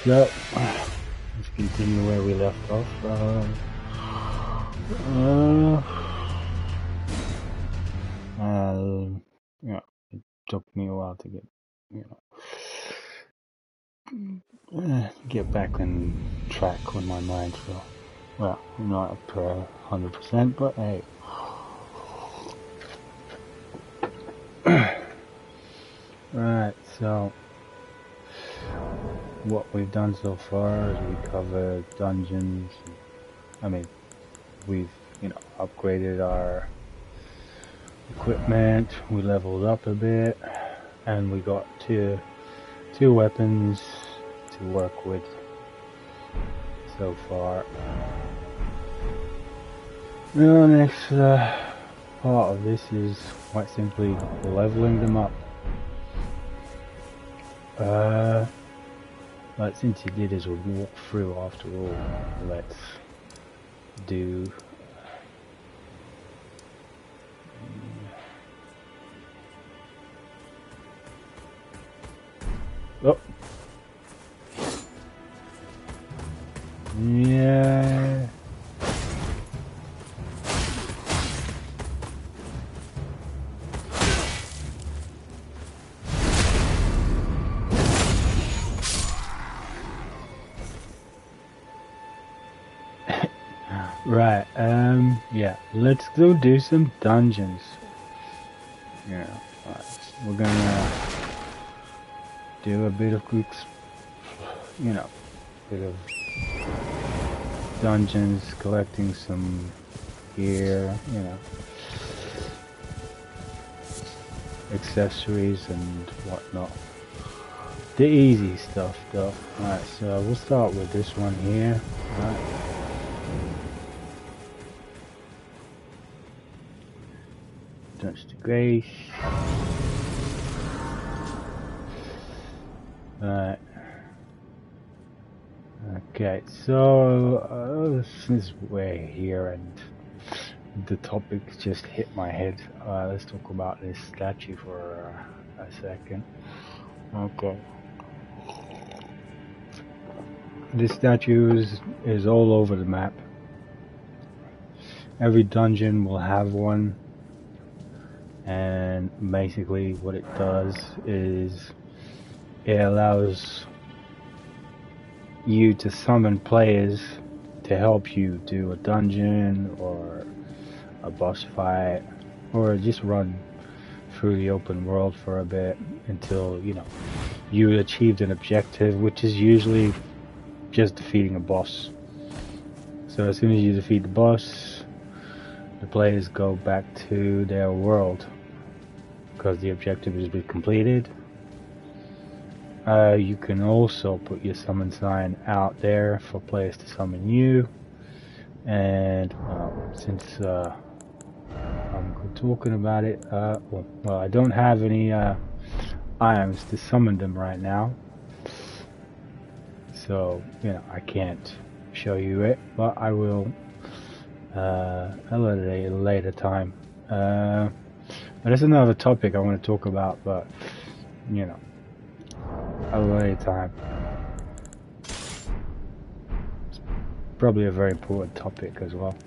So, let's continue where we left off. Yeah, it took me a while to get back on track with my mind. So, well, not up to 100%, but hey. Right, so what we've done so far is we covered dungeons. I mean, we've upgraded our equipment, we leveled up a bit, and we got two weapons to work with so far. The next part of this is quite simply leveling them up. But since you did as a walkthrough after all, let's do oh yeah. Right, yeah, let's go do some dungeons. Yeah, right. We're gonna do a bit of bit of dungeons, collecting some gear, accessories and whatnot. The easy stuff though. Alright, so we'll start with this one here. Alright. Touch the grace. Alright. Okay, so since we're here and the topic just hit my head, let's talk about this statue for a second. Okay. This statue is all over the map. Every dungeon will have one, and basically what it does is it allows you to summon players to help you do a dungeon or a boss fight, or just run through the open world for a bit until you achieved an objective, which is usually just defeating a boss. So as soon as you defeat the boss, the players go back to their world because the objective has been completed. You can also put your summon sign out there for players to summon you. And since I'm talking about it, well, I don't have any items to summon them right now, so I can't show you it, but I will at a later time. But that's another topic I want to talk about, but at a later time. It's probably a very important topic as well.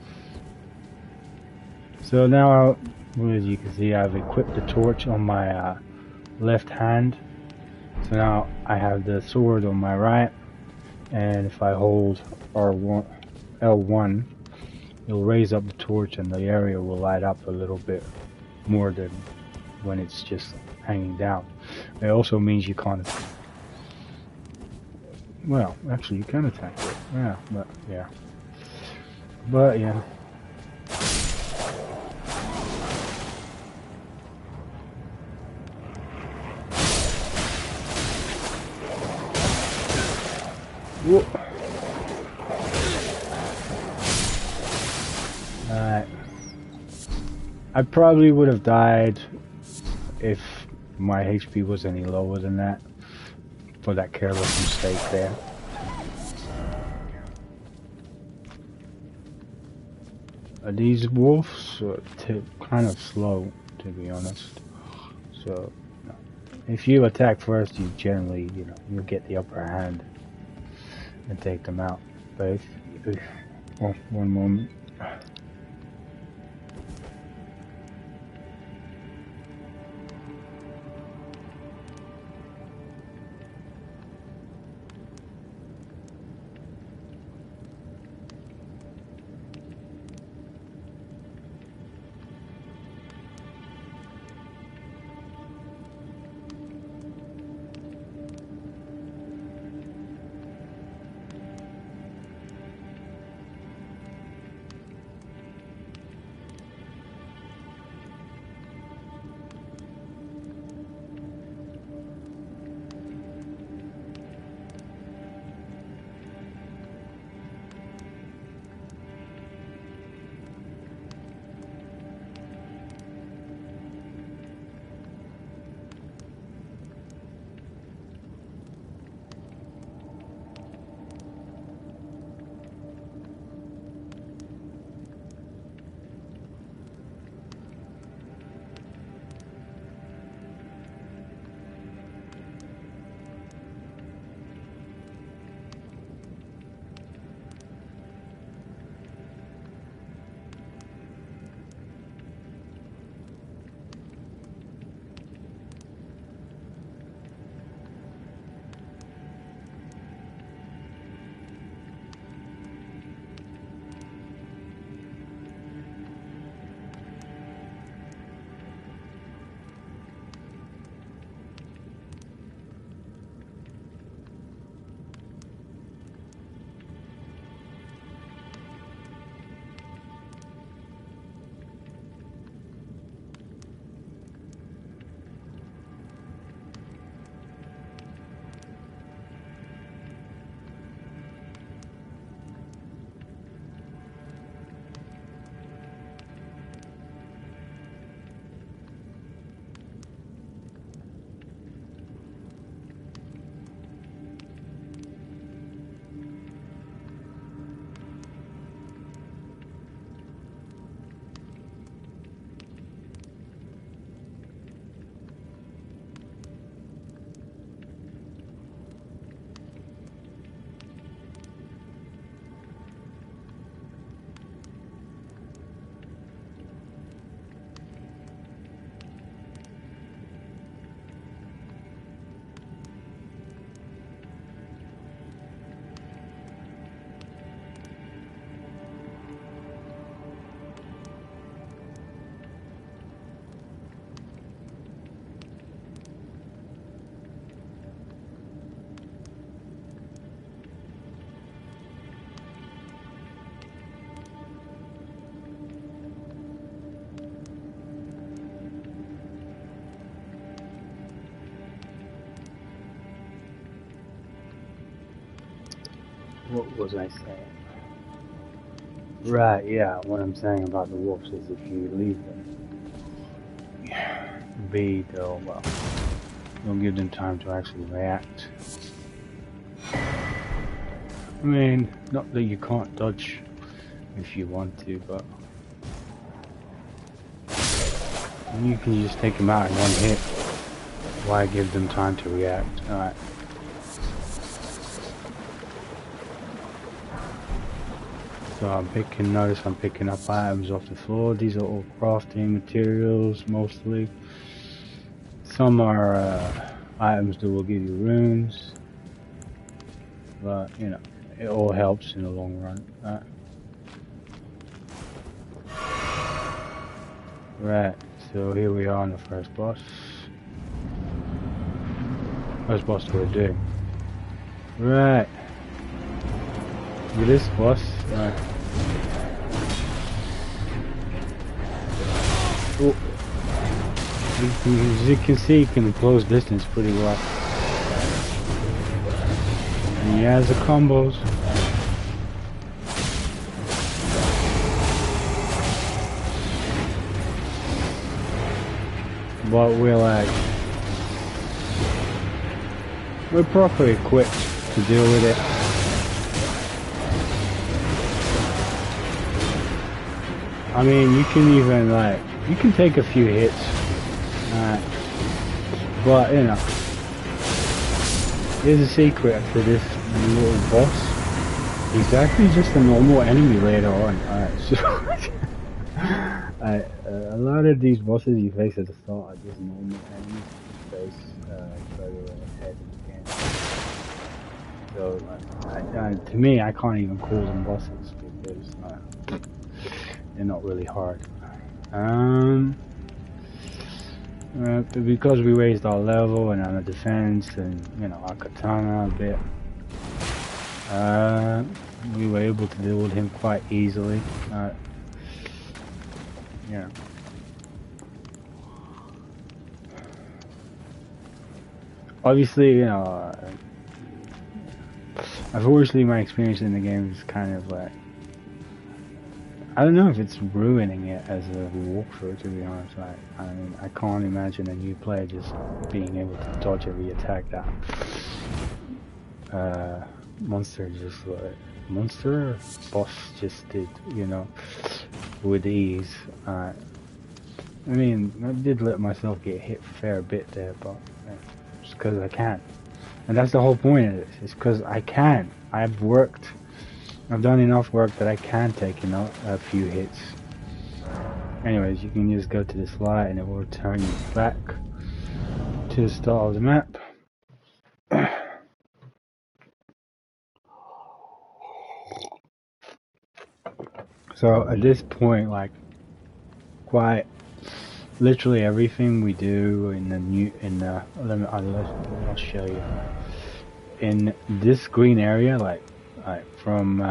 So now, as you can see, I've equipped the torch on my left hand. So now I have the sword on my right, and if I hold L1, it'll raise up the torch and the area will light up a little bit more than when it's just hanging down. It also means you can't, well, actually you can attack it, but yeah. Whoop. Alright. I probably would have died if my HP was any lower than that, for that careless mistake there. These wolves are kind of slow, to be honest. So if you attack first, you generally, you'll get the upper hand. and take them out. But oh, one moment. What was I saying? Right, yeah, what I'm saying about the wolves is if you leave them be, they'll give them time to actually react. I mean, not that you can't dodge if you want to, but you can just take them out in one hit. Why give them time to react? Alright. So I'm picking up items off the floor. These are all crafting materials mostly. Some are items that will give you runes. But, you know, it all helps in the long run. Right, so here we are on the first boss. First boss we're doing. Right. Look at this boss. Right. Oh. As you can see, he can close distance pretty well. And he has the combos. But we're properly equipped to deal with it. I mean, you can even you can take a few hits, but you know, here's a secret for this little boss. He's actually just a normal enemy later on. So a lot of these bosses you face at the start are just normal enemies you face further ahead in the game. So to me, I can't even call them bosses because they're not really hard. Because we raised our level and our defense and our katana a bit, we were able to deal with him quite easily. Yeah. Obviously, unfortunately, my experience in the game is kind of like, I don't know if it's ruining it as a walkthrough, to be honest. I mean, I can't imagine a new player just being able to dodge every attack that monster boss just did, with ease. I mean, I did let myself get hit a fair bit there, but just because I can. And that's the whole point of this, it's because I can. I've done enough work that I can take, a few hits. Anyways, you can just go to this light and it will return you back to the start of the map. So at this point, like, quite literally everything we do I'll show you. In this green area, like from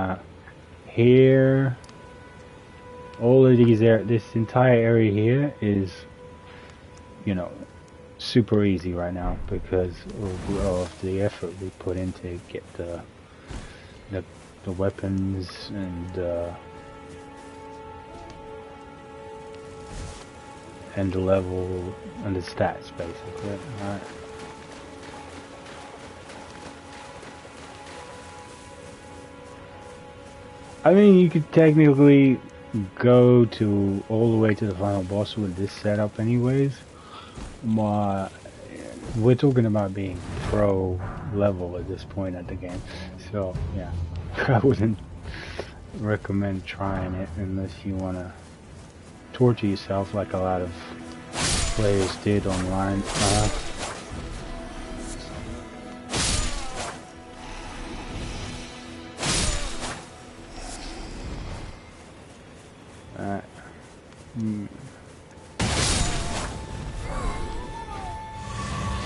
here, all of these this entire area here is, super easy right now because of the effort we put in to get the weapons and the level and the stats, basically. Right. I mean, you could technically go to all the way to the final boss with this setup anyways, but we're talking about being pro level at this point at the game, so yeah, I wouldn't recommend trying it unless you want to torture yourself like a lot of players did online.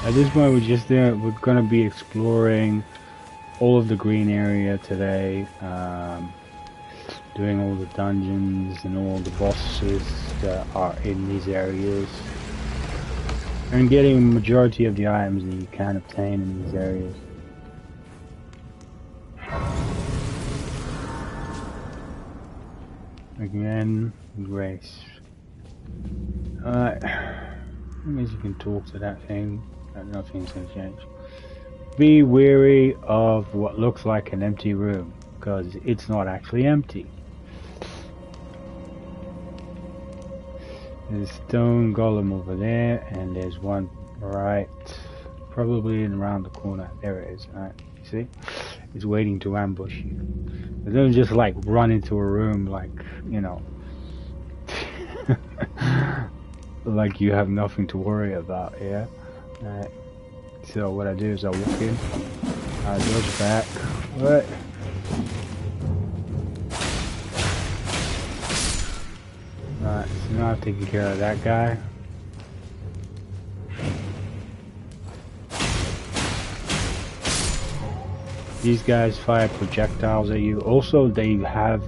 At this point, we're gonna be exploring all of the green area today, doing all the dungeons and all the bosses that are in these areas, and getting a majority of the items that you can obtain in these areas. Again, grace. Alright, I guess you can talk to that thing. Nothing's gonna change. Be wary of what looks like an empty room, because it's not actually empty. There's a stone golem over there, and there's one right, probably around the corner. There it is. Alright, you see? It's waiting to ambush you. But don't just like run into a room like, like you have nothing to worry about, yeah? So what I do is I walk in, I dodge back, what? Alright, so now I've taken care of that guy. These guys fire projectiles at you. Also, they have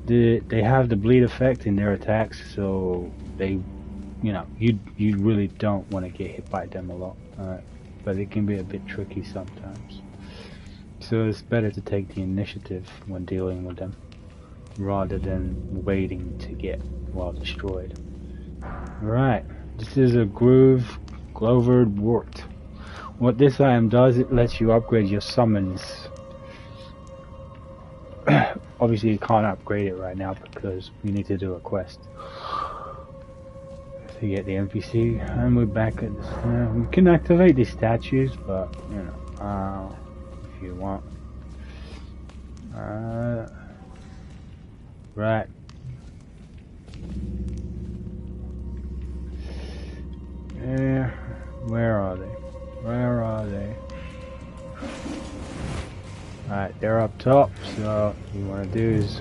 the bleed effect in their attacks, so they, you really don't want to get hit by them a lot. But it can be a bit tricky sometimes. So it's better to take the initiative when dealing with them, rather than waiting to get well destroyed. Alright, this is a Glovered Wart. What this item does, it lets you upgrade your summons. Obviously you can't upgrade it right now because we need to do a quest to get the NPC, and we're back at this. We can activate these statues, but if you want. Right. Yeah. Where are they? Where are they? Alright, they're up top, so what you want to do is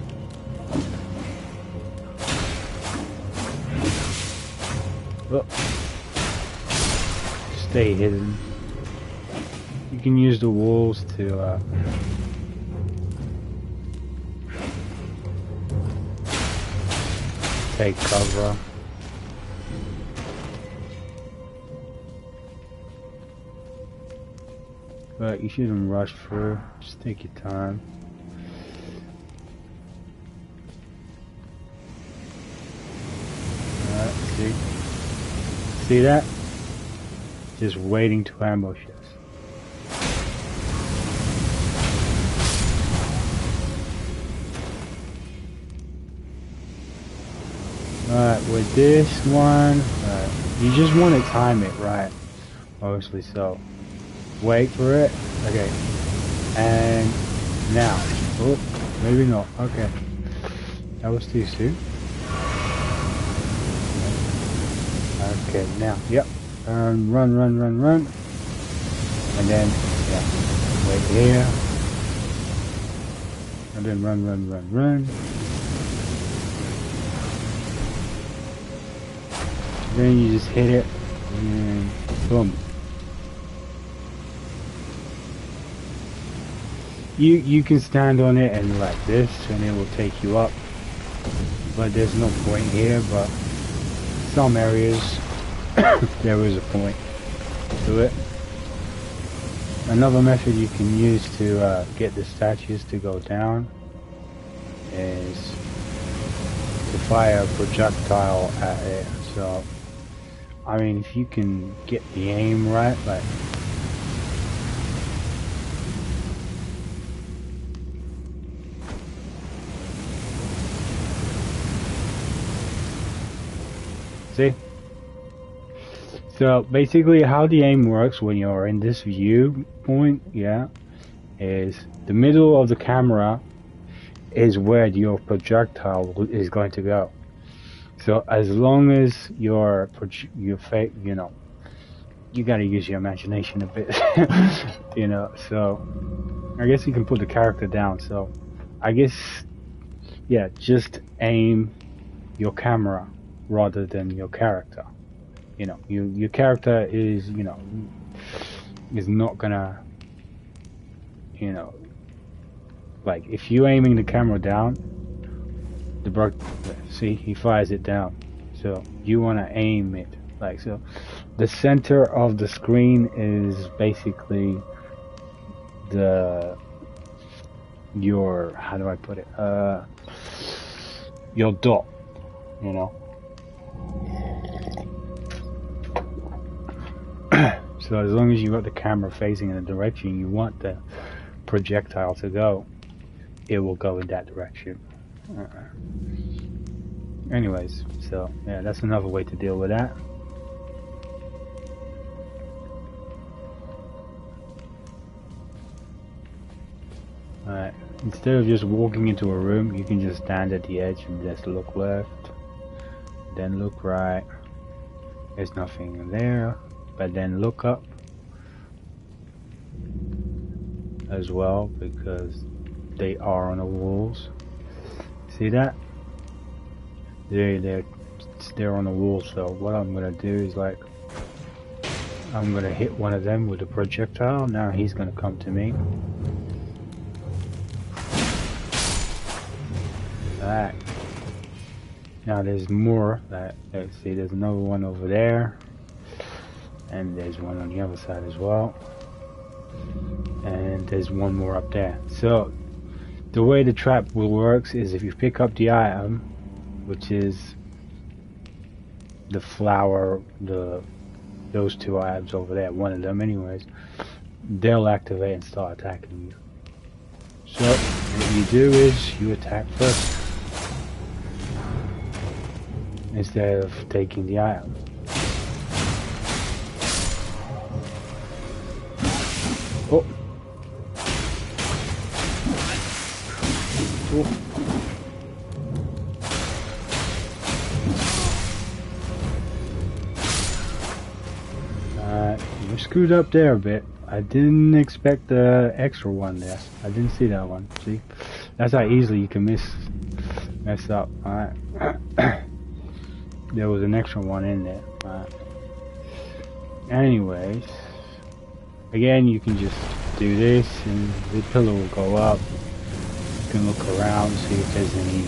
stay hidden. You can use the walls to take cover. But you shouldn't rush through. Just take your time. Alright, see that? Just waiting to ambush us. Alright, with this one, you just want to time it right. Obviously, so wait for it. Okay, and now. Oh, maybe not. Okay, that was too soon. Okay, now, yep. Run, and then wait here, and then run. Then you just hit it, and boom. You can stand on it and like this, and it will take you up. But there's no point here. But some areas there is a point to it. Another method you can use to get the statues to go down is to fire a projectile at it. So, I mean, if you can get the aim right, like see? So basically how the aim works when you're in this viewpoint, is the middle of the camera is where your projectile is going to go. So as long as your you gotta use your imagination a bit, so I guess you can put the character down. So I guess, just aim your camera rather than your character. Your character is, is not gonna, like if you aiming the camera down, see, he fires it down. So you want to aim it like so. The center of the screen is basically your, how do I put it? Your dot, So as long as you got the camera facing in the direction you want the projectile to go, it will go in that direction. Anyways, so yeah, that's another way to deal with that. Alright, instead of just walking into a room, you can just stand at the edge and just look left, then look right. There's nothing in there. But then look up as well, because they are on the walls. See that? They're on the wall. So what I'm gonna do is I'm gonna hit one of them with a projectile. Now he's gonna come to me. Alright. Now there's more. Let's see. There's another one over there. And there's one on the other side as well. And there's one more up there. So the way the trap will works is if you pick up the item, which is the flower, those two items over there, one of them anyways, they'll activate and start attacking you. So what you do is you attack first instead of taking the item. Oh. We're screwed up there a bit. I didn't expect the extra one there. I didn't see that one. See? That's how easily you can mess up. Alright. There was an extra one in there. Alright. Anyways. Again, you can just do this and the pillar will go up. You can look around, see if there's any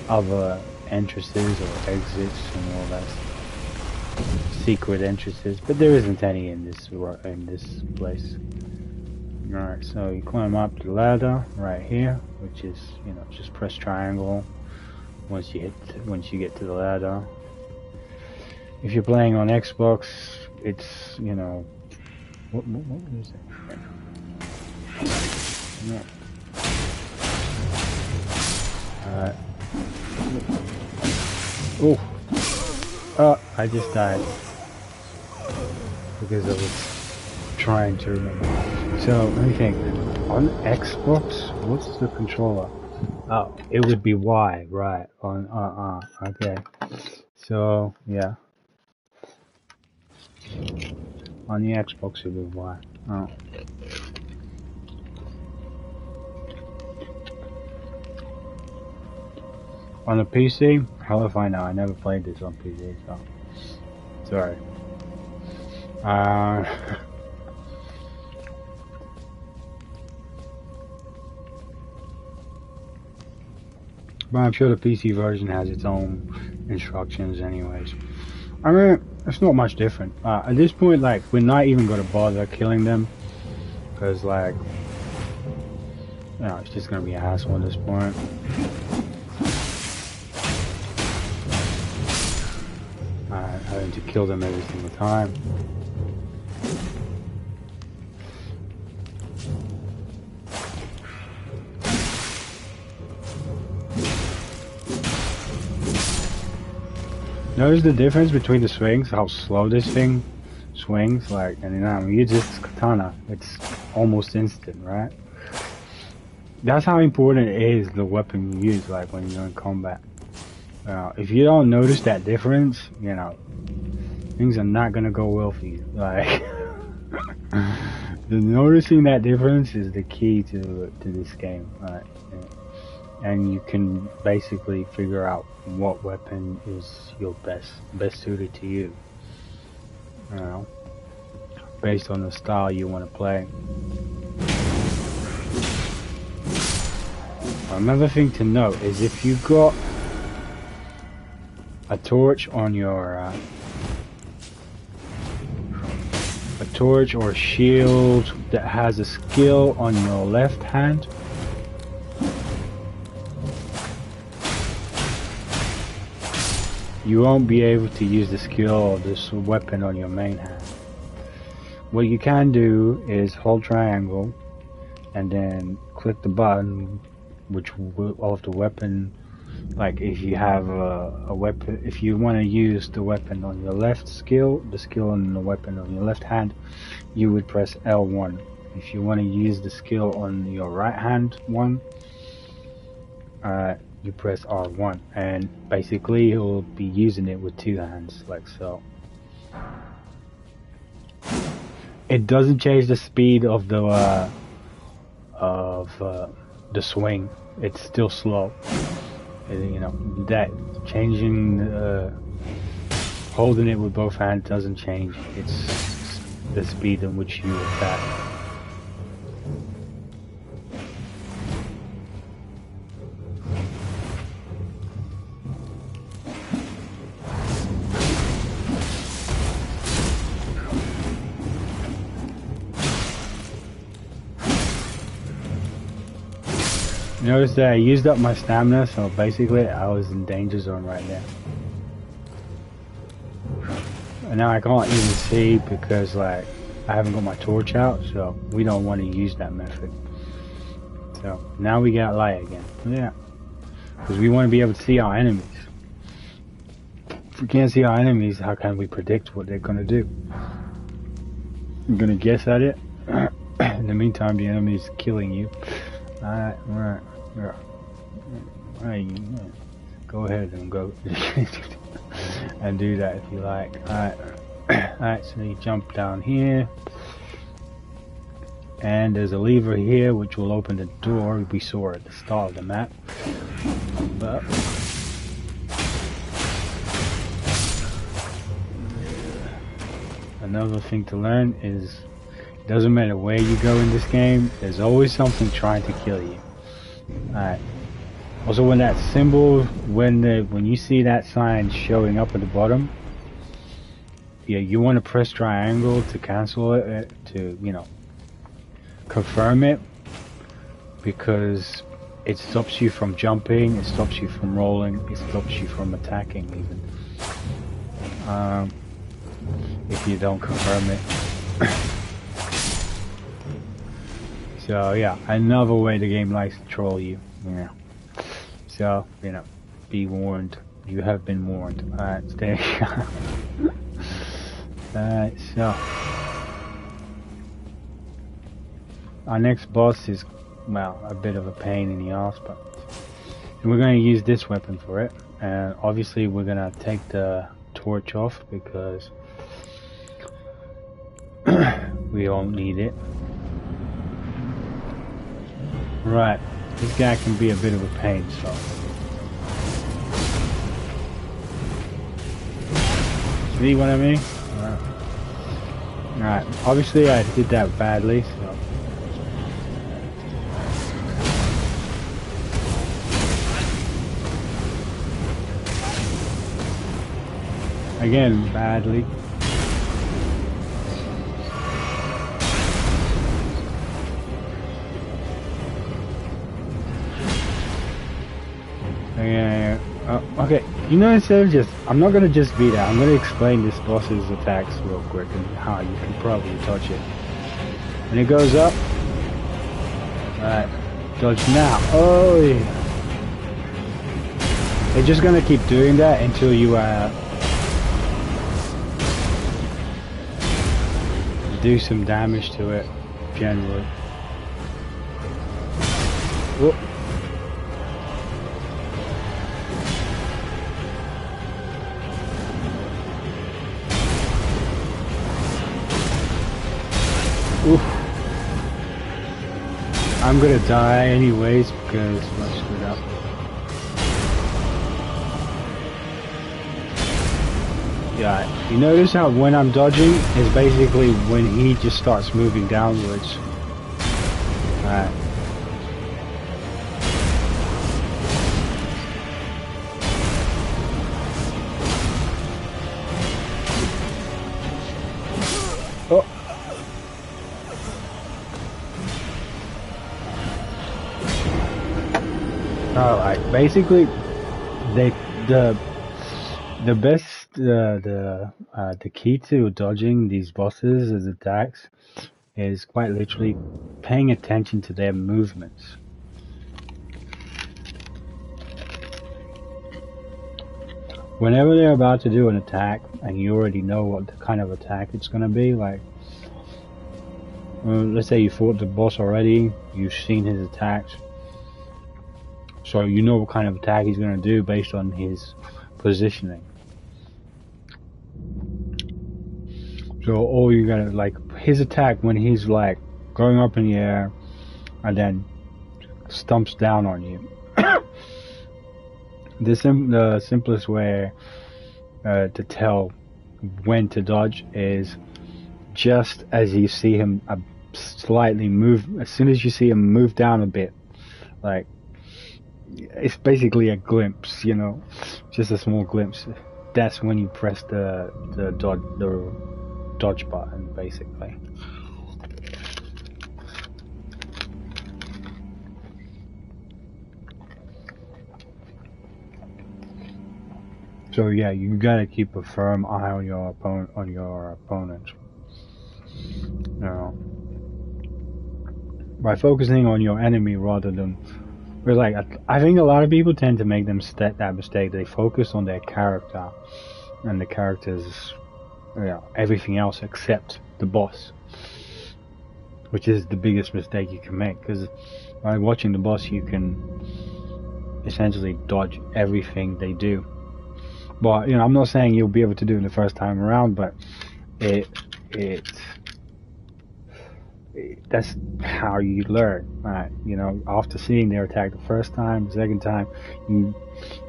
other entrances or exits and all that secret entrances, but there isn't any in this place. Alright, so you climb up the ladder right here, which is, you know, just press triangle once you get to the ladder. If you're playing on Xbox, it's, you know, what is it? No. Oh, I just died because I was trying to remember. So let me think. On Xbox, what's the controller? Oh, it would be Y, right? On okay. So yeah, on the Xbox it would be Y. Oh. On the PC, how if I know? I never played this on PC, so sorry. But I'm sure the PC version has its own instructions anyways. I mean, it's not much different. At this point, like, we're not even going to bother killing them. Because, like, you know, it's just going to be a hassle at this point. Having to kill them every single time. Notice the difference between the swings, how slow this thing swings, like, and you know, when you use this katana, it's almost instant, right? That's how important it is, the weapon you use, like, when you're in combat. If you don't notice that difference, you know, things are not gonna go well for you. Like, noticing that difference is the key to this game, right? And you can basically figure out what weapon is your best suited to you. You know, based on the style you want to play. Another thing to note is if you got a torch on your a torch or a shield that has a skill on your left hand, you won't be able to use the skill or this weapon on your main hand. What you can do is hold triangle and then click the button which will of the weapon. Like if you have a weapon, if you want to use the weapon on your left skill, the skill on the weapon on your left hand, you would press L1. If you want to use the skill on your right hand one, you press R1, and basically you'll be using it with two hands, like so. It doesn't change the speed of the swing. It's still slow. You know, that changing holding it with both hands doesn't change. It's the speed in which you attack. Notice that I used up my stamina, so basically I was in danger zone right there. And now I can't even see because like I haven't got my torch out, so we don't want to use that method. So now we got light again. Yeah. Because we want to be able to see our enemies. If we can't see our enemies, how can we predict what they're gonna do? I'm gonna guess at it. In the meantime, the enemy is killing you. Alright, right. Yeah. Hey, go ahead and go and do that if you like. Alright. Alright, so you jump down here. And there's a lever here which will open the door we saw at the start of the map. But another thing to learn is it doesn't matter where you go in this game, there's always something trying to kill you. Alright. Also, when that symbol, when you see that sign showing up at the bottom, yeah, you want to press triangle to cancel it, to, you know, confirm it, because it stops you from jumping, it stops you from rolling, it stops you from attacking even. If you don't confirm it. So yeah, another way the game likes to troll you. Yeah. So, you know, be warned. You have been warned. Alright, stay. Alright, so our next boss is, well, a bit of a pain in the ass, but we're going to use this weapon for it. And obviously we're going to take the torch off because we don't need it. Right, this guy can be a bit of a pain, so. See what I mean? Alright, obviously I did that badly, so. Again, badly. Yeah. Okay. You know, instead of just, I'm not gonna just beat it. I'm gonna explain this boss's attacks real quick and how you can probably touch it. When it goes up, alright, dodge now. Oh, yeah. They're just gonna keep doing that until you do some damage to it, generally. Whoop. Oof. I'm gonna die anyways because I screwed up. Yeah, you notice how when I'm dodging is basically when he just starts moving downwards. Alright. Oh. Alright, basically the best the key to dodging these bosses as attacks is quite literally paying attention to their movements. Whenever they're about to do an attack and you already know what kind of attack it's gonna be, like let's say you fought the boss already, you've seen his attacks, so you know what kind of attack he's gonna do based on his positioning. So all you gotta, like, his attack when he's like going up in the air and then stumps down on you. The simplest way to tell when to dodge is just as you see him slightly move, as soon as you see him move down a bit, like, it's basically a glimpse, you know, just a small glimpse. That's when you press the dodge button, basically. So yeah, you gotta keep a firm eye on your opponent. You know, by focusing on your enemy rather than. But like, I think a lot of people tend to make that mistake. They focus on their character, and the character's, you know, everything else except the boss, which is the biggest mistake you can make. Because by watching the boss, you can essentially dodge everything they do. But you know, I'm not saying you'll be able to do it the first time around, but it it that's how you learn. You know, after seeing their attack the first time, the second time, you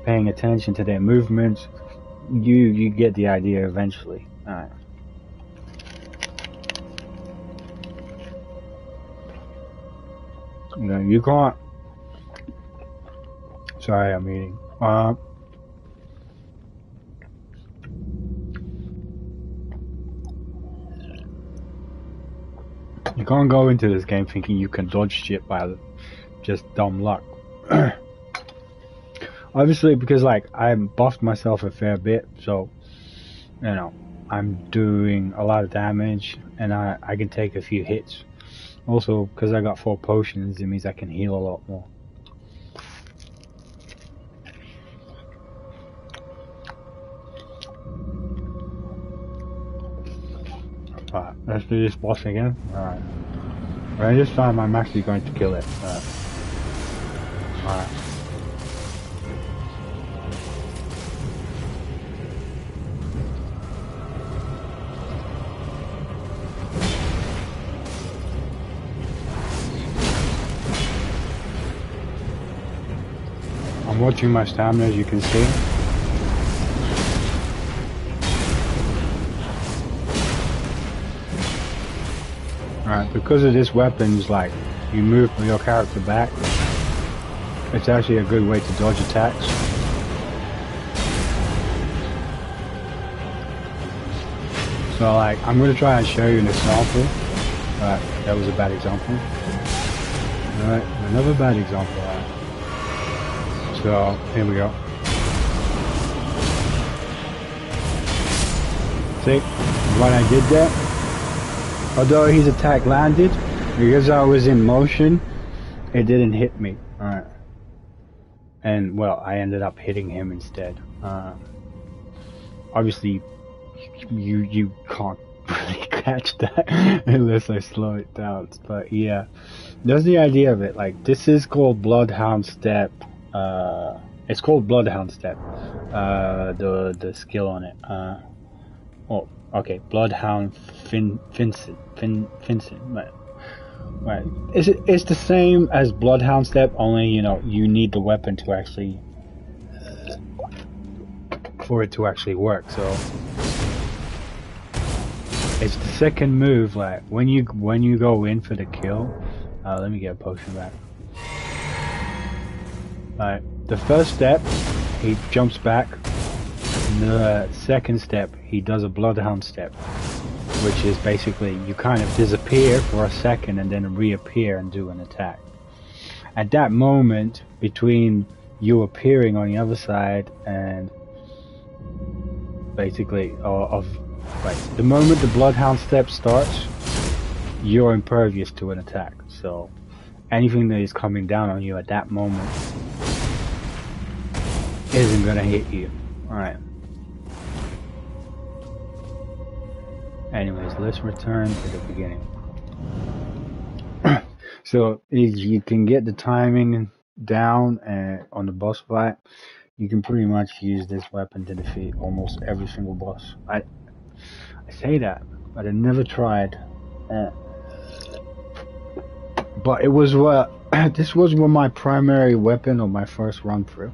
paying attention to their movements, you get the idea eventually. You know, you can't. Sorry, I'm eating. You can't go into this game thinking you can dodge shit by just dumb luck. Obviously, because like I buffed myself a fair bit, so you know I'm doing a lot of damage, and I can take a few hits. Also, because I got 4 potions, it means I can heal a lot more. Alright, let's do this boss again. Alright. Right, this time I'm actually going to kill it. Alright. I'm watching my stamina, as you can see. Alright, because of this weapon's like, you move your character back, it's actually a good way to dodge attacks. So like, I'm going to try and show you an example. That was a bad example. Alright, another bad example. So, here we go. See, what I did there? Although his attack landed, because I was in motion, it didn't hit me. Alright. And, well, I ended up hitting him instead. Obviously, you can't really catch that unless I slow it down. But yeah, that's the idea of it. Like, this is called Bloodhound Step. It's called Bloodhound Step. The skill on it. Oh, okay, Bloodhound Vincent. Right. It's the same as Bloodhound Step, only you know you need the weapon to actually for it to actually work. So it's the second move. Like when you go in for the kill. Let me get a potion back. Alright, the first step, he jumps back. The second step, he does a Bloodhound Step, which is basically you kind of disappear for a second and then reappear and do an attack. At that moment, between you appearing on the other side and basically the moment the Bloodhound Step starts, you're impervious to an attack. So anything that is coming down on you at that moment isn't gonna hit you. Alright. Anyways, let's return to the beginning. So you can get the timing down on the boss fight. You can pretty much use this weapon to defeat almost every single boss. I say that, but I never tried. But it was this was my primary weapon on my first run through.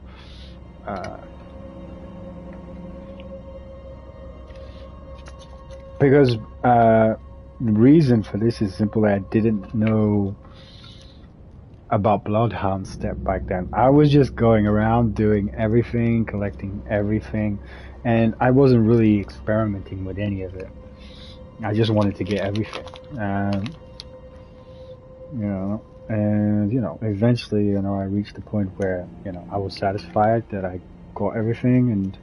Because the reason for this is simply I didn't know about Bloodhound Step back then. I was just going around doing everything, collecting everything, and I wasn't really experimenting with any of it. I just wanted to get everything. Eventually, I reached the point where, I was satisfied that I got everything, and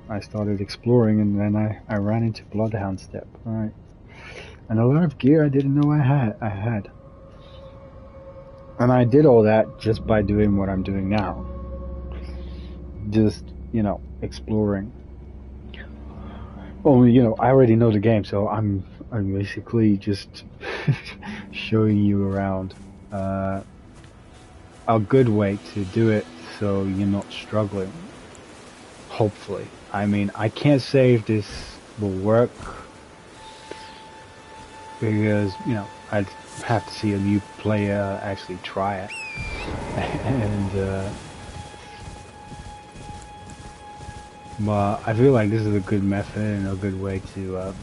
I started exploring, and then I ran into Bloodhound Step, right? And a lot of gear I didn't know I had. And I did all that just by doing what I'm doing now. Just, exploring. Well, I already know the game, so I'm basically just showing you around. a good way to do it so you're not struggling. Hopefully. I mean, I can't say if this will work because, you know, I'd have to see a new player actually try it. And, but I feel like this is a good method and a good way to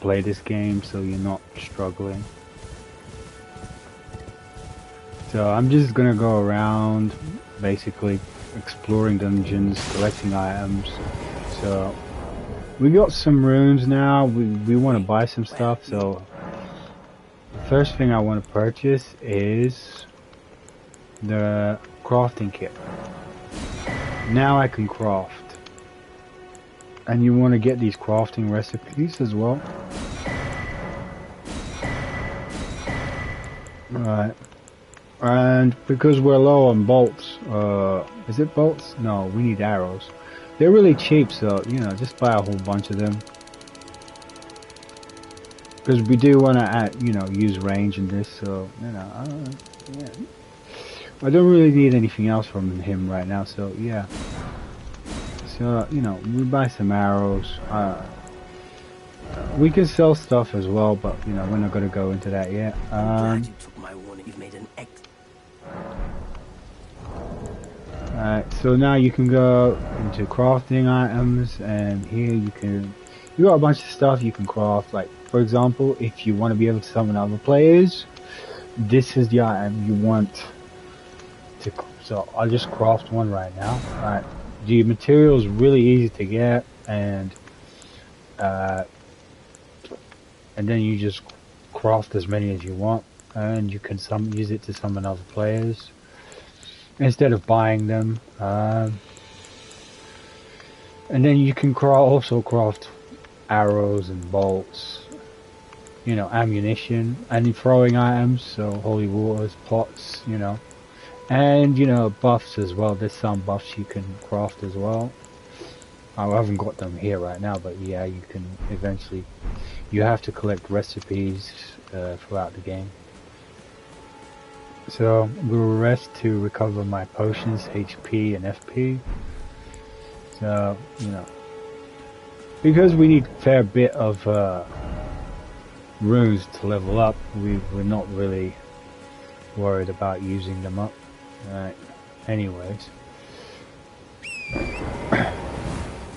play this game so you're not struggling. So I'm just gonna go around basically exploring dungeons, collecting items. So we got some runes now. We want to buy some stuff. So the first thing I want to purchase is the crafting kit. Now I can craft. And you want to get these crafting recipes as well. Right. And because we're low on bolts, is it bolts? No, we need arrows. They're really cheap, so, you know, just buy a whole bunch of them. Because we do want to, you know, use range in this, so, you know, yeah. I don't really need anything else from him right now, so, yeah. So, you know, we buy some arrows. We can sell stuff as well, but, you know, we're not going to go into that yet. Glad you took my warning. You've made an Alright, so now you can go into crafting items, and here you got a bunch of stuff you can craft. Like, for example, if you want to be able to summon other players, this is the item you want to. So I'll just craft one right now. Alright, the material is really easy to get, and then you just craft as many as you want, and you can use it to summon other players instead of buying them. And then you can also craft arrows and bolts, you know, ammunition, and throwing items, so holy waters, pots, you know, and, you know, buffs as well. There's some buffs you can craft as well. I haven't got them here right now, but yeah, you can eventually. You have to collect recipes throughout the game. So we'll rest to recover my potions, HP and FP. So, you know, because we need a fair bit of runes to level up, we're not really worried about using them up. Right. Anyways,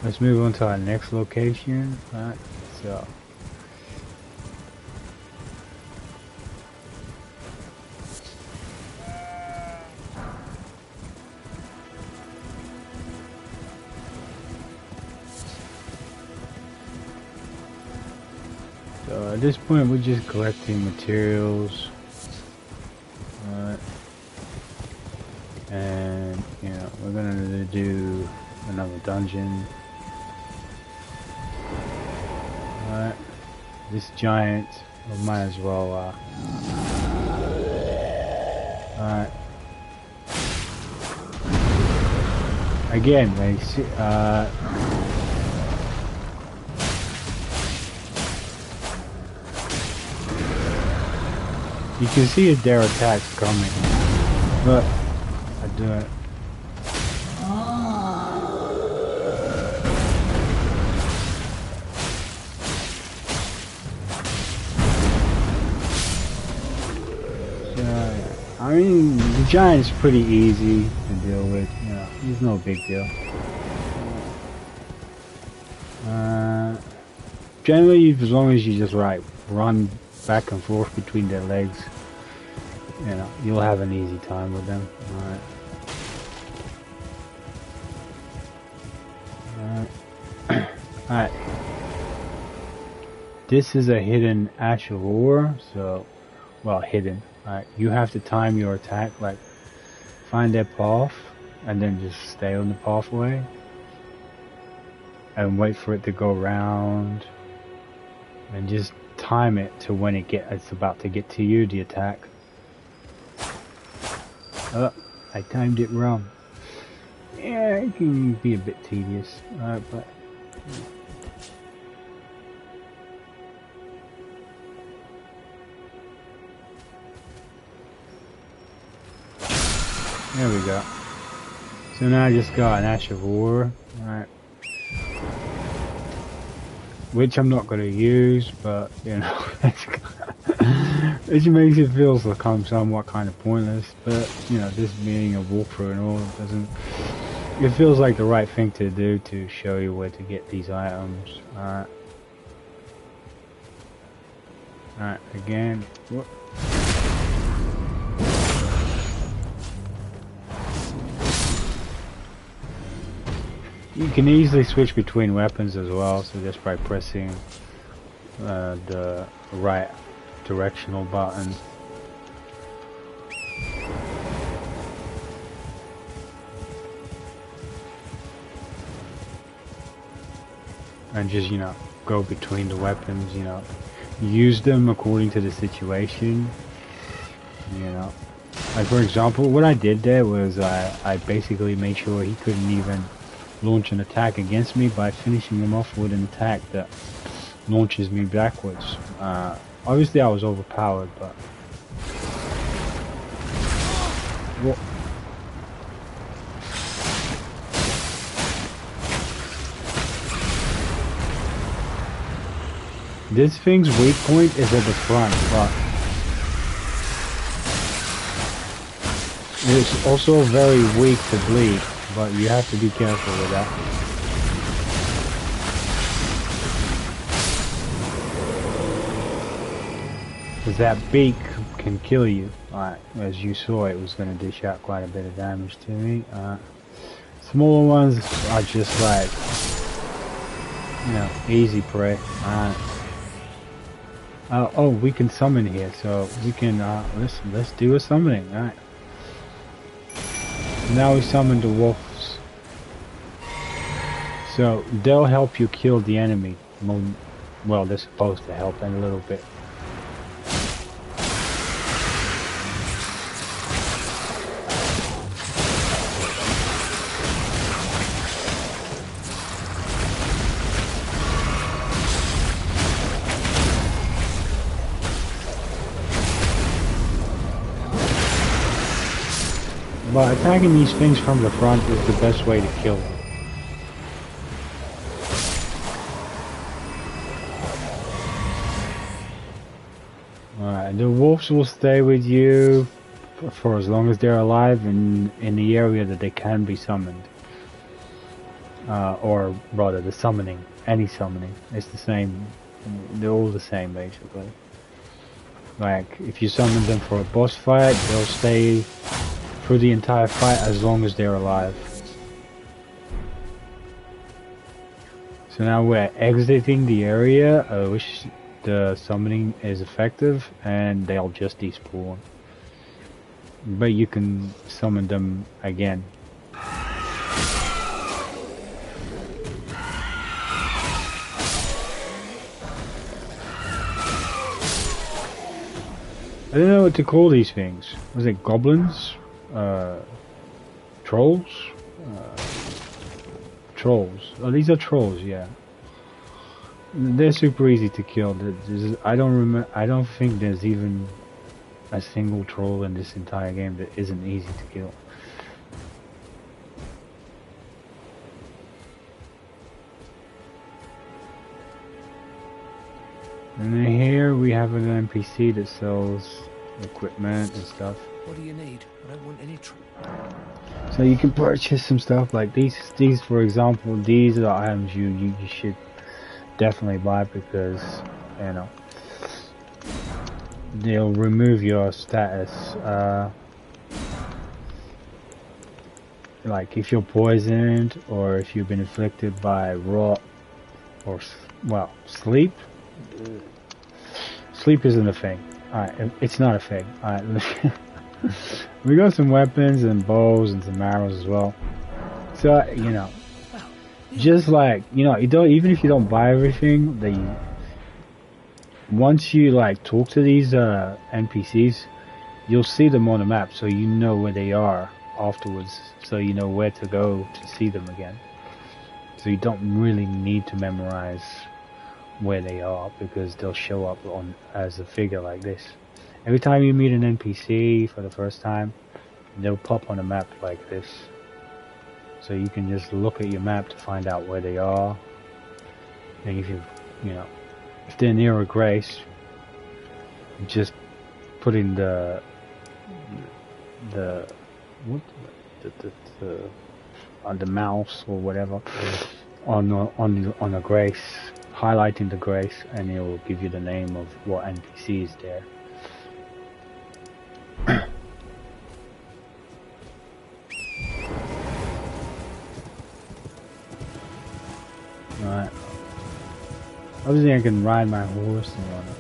let's move on to our next location. Right. So. So at this point, we're just collecting materials, and you know, we're gonna do another dungeon. Alright, this giant, we might as well. Alright. Again, they see, you can see their attacks coming, but I do it. So, I mean, the giant's pretty easy to deal with. You know, he's no big deal. Generally, as long as you just run back and forth between their legs, you know, you'll have an easy time with them. Alright. Alright. This is a hidden ash of ore, so, well, hidden. Alright, you have to time your attack, like, find their path, and then just stay on the pathway, and wait for it to go around, and just time it to when it's about to get to you, the attack. Oh, I timed it wrong. Yeah, it can be a bit tedious, but... There we go. So now I just got an Ash of War, right? Which I'm not going to use, but you know, which makes it feel like I'm somewhat kind of pointless. But you know, this being a walkthrough and all, it doesn't. It feels like the right thing to do to show you where to get these items. Alright, again. Whoop. You can easily switch between weapons as well, so just by pressing the right directional button. And just, you know, go between the weapons, you know. Use them according to the situation, you know. Like for example, what I did there was I basically made sure he couldn't even launch an attack against me by finishing him off with an attack that launches me backwards. Obviously I was overpowered, but... Well, this thing's weak point is at the front, but it's also very weak to bleed, but you have to be careful with that. Because that beak can kill you. Alright, as you saw, it was going to dish out quite a bit of damage to me. Smaller ones are just like, you know, easy prey. Oh, we can summon here, so we can let's do a summoning. Alright. Now we summon the wolves. So they'll help you kill the enemy. Well, they're supposed to help in a little bit. But attacking these things from the front is the best way to kill them. Alright, the wolves will stay with you for as long as they're alive in the area that they can be summoned. Or rather, the summoning. Any summoning. It's the same. They're all the same, basically. Like, if you summon them for a boss fight, they'll stay for the entire fight as long as they're alive. So now we're exiting the area, which the summoning is effective, and they'll just despawn. But you can summon them again. I don't know what to call these things. Was it goblins? Trolls? Trolls. Oh, these are trolls, yeah. They're super easy to kill. I don't think there's even a single troll in this entire game that isn't easy to kill. And then here we have an NPC that sells equipment and stuff. What do you need? I don't want any trouble. So you can purchase some stuff like these for example, these are the items you should definitely buy because, you know, they'll remove your status. Like if you're poisoned or if you've been afflicted by rot or, well, sleep. Sleep isn't a thing. Alright, it's not a thing. Alright, we got some weapons and bows and some arrows as well. So, you know, just like, you know, even if you don't buy everything, once you like talk to these NPCs, you'll see them on the map, so you know where they are afterwards, so you know where to go to see them again. So you don't really need to memorize where they are because they'll show up on as a figure like this. Every time you meet an NPC for the first time, They'll pop on a map like this. So you can just look at your map to find out where they are. And if you know, if they're near a grace, just put in the what the on the mouse or whatever on a grace, highlighting the grace, and it will give you the name of what NPC is there. Right. Obviously, I can ride my horse and whatnot.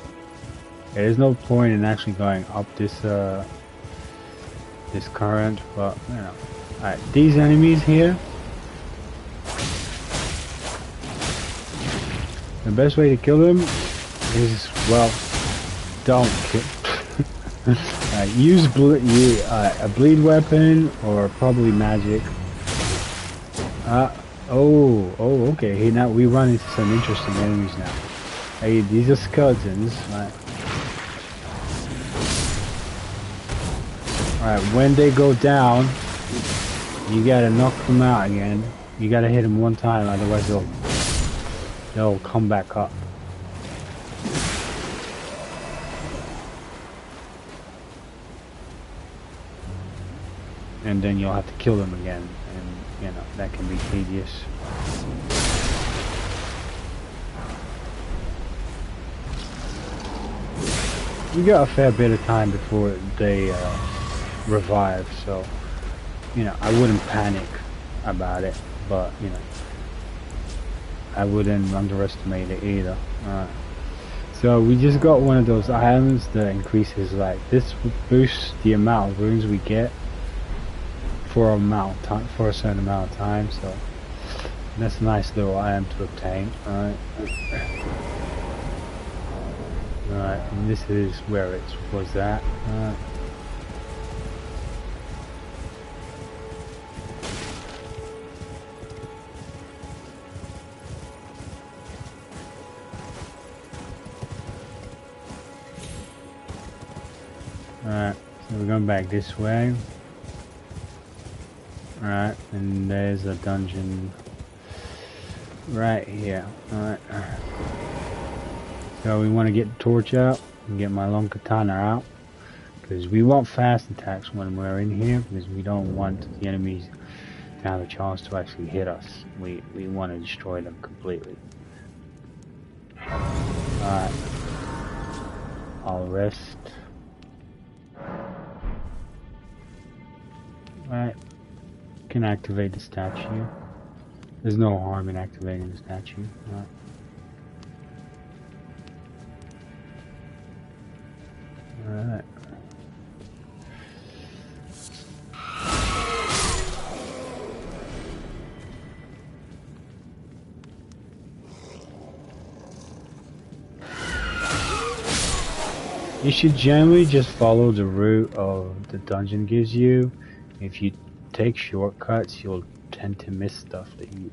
Yeah, there's no point in actually going up this this current, but you know. Alright, these enemies here. The best way to kill them is, well, don't kill. Use a bleed weapon or probably magic. Okay. Here now we run into some interesting enemies now. Hey, these are skeletons. Alright, when they go down, you gotta knock them out again. You gotta hit them one time, otherwise they'll come back up. And then you'll have to kill them again, and you know that can be tedious. You got a fair bit of time before they revive, so you know I wouldn't panic about it, but you know I wouldn't underestimate it either. So we just got one of those items that increases, like, this boosts the amount of runes we get for a certain amount of time, so that's a nice little item to obtain. Alright, and this is where it was at. Alright, so we're going back this way. Alright, and there's a dungeon right here. Alright. So we want to get the torch out and get my long katana out, because we want fast attacks when we're in here, because we don't want the enemies to have a chance to actually hit us. We want to destroy them completely. Alright. I'll rest. Alright. Can activate the statue. There's no harm in activating the statue. Alright. Alright. You should generally just follow the route of the dungeon gives you. If you take shortcuts, you'll tend to miss stuff that you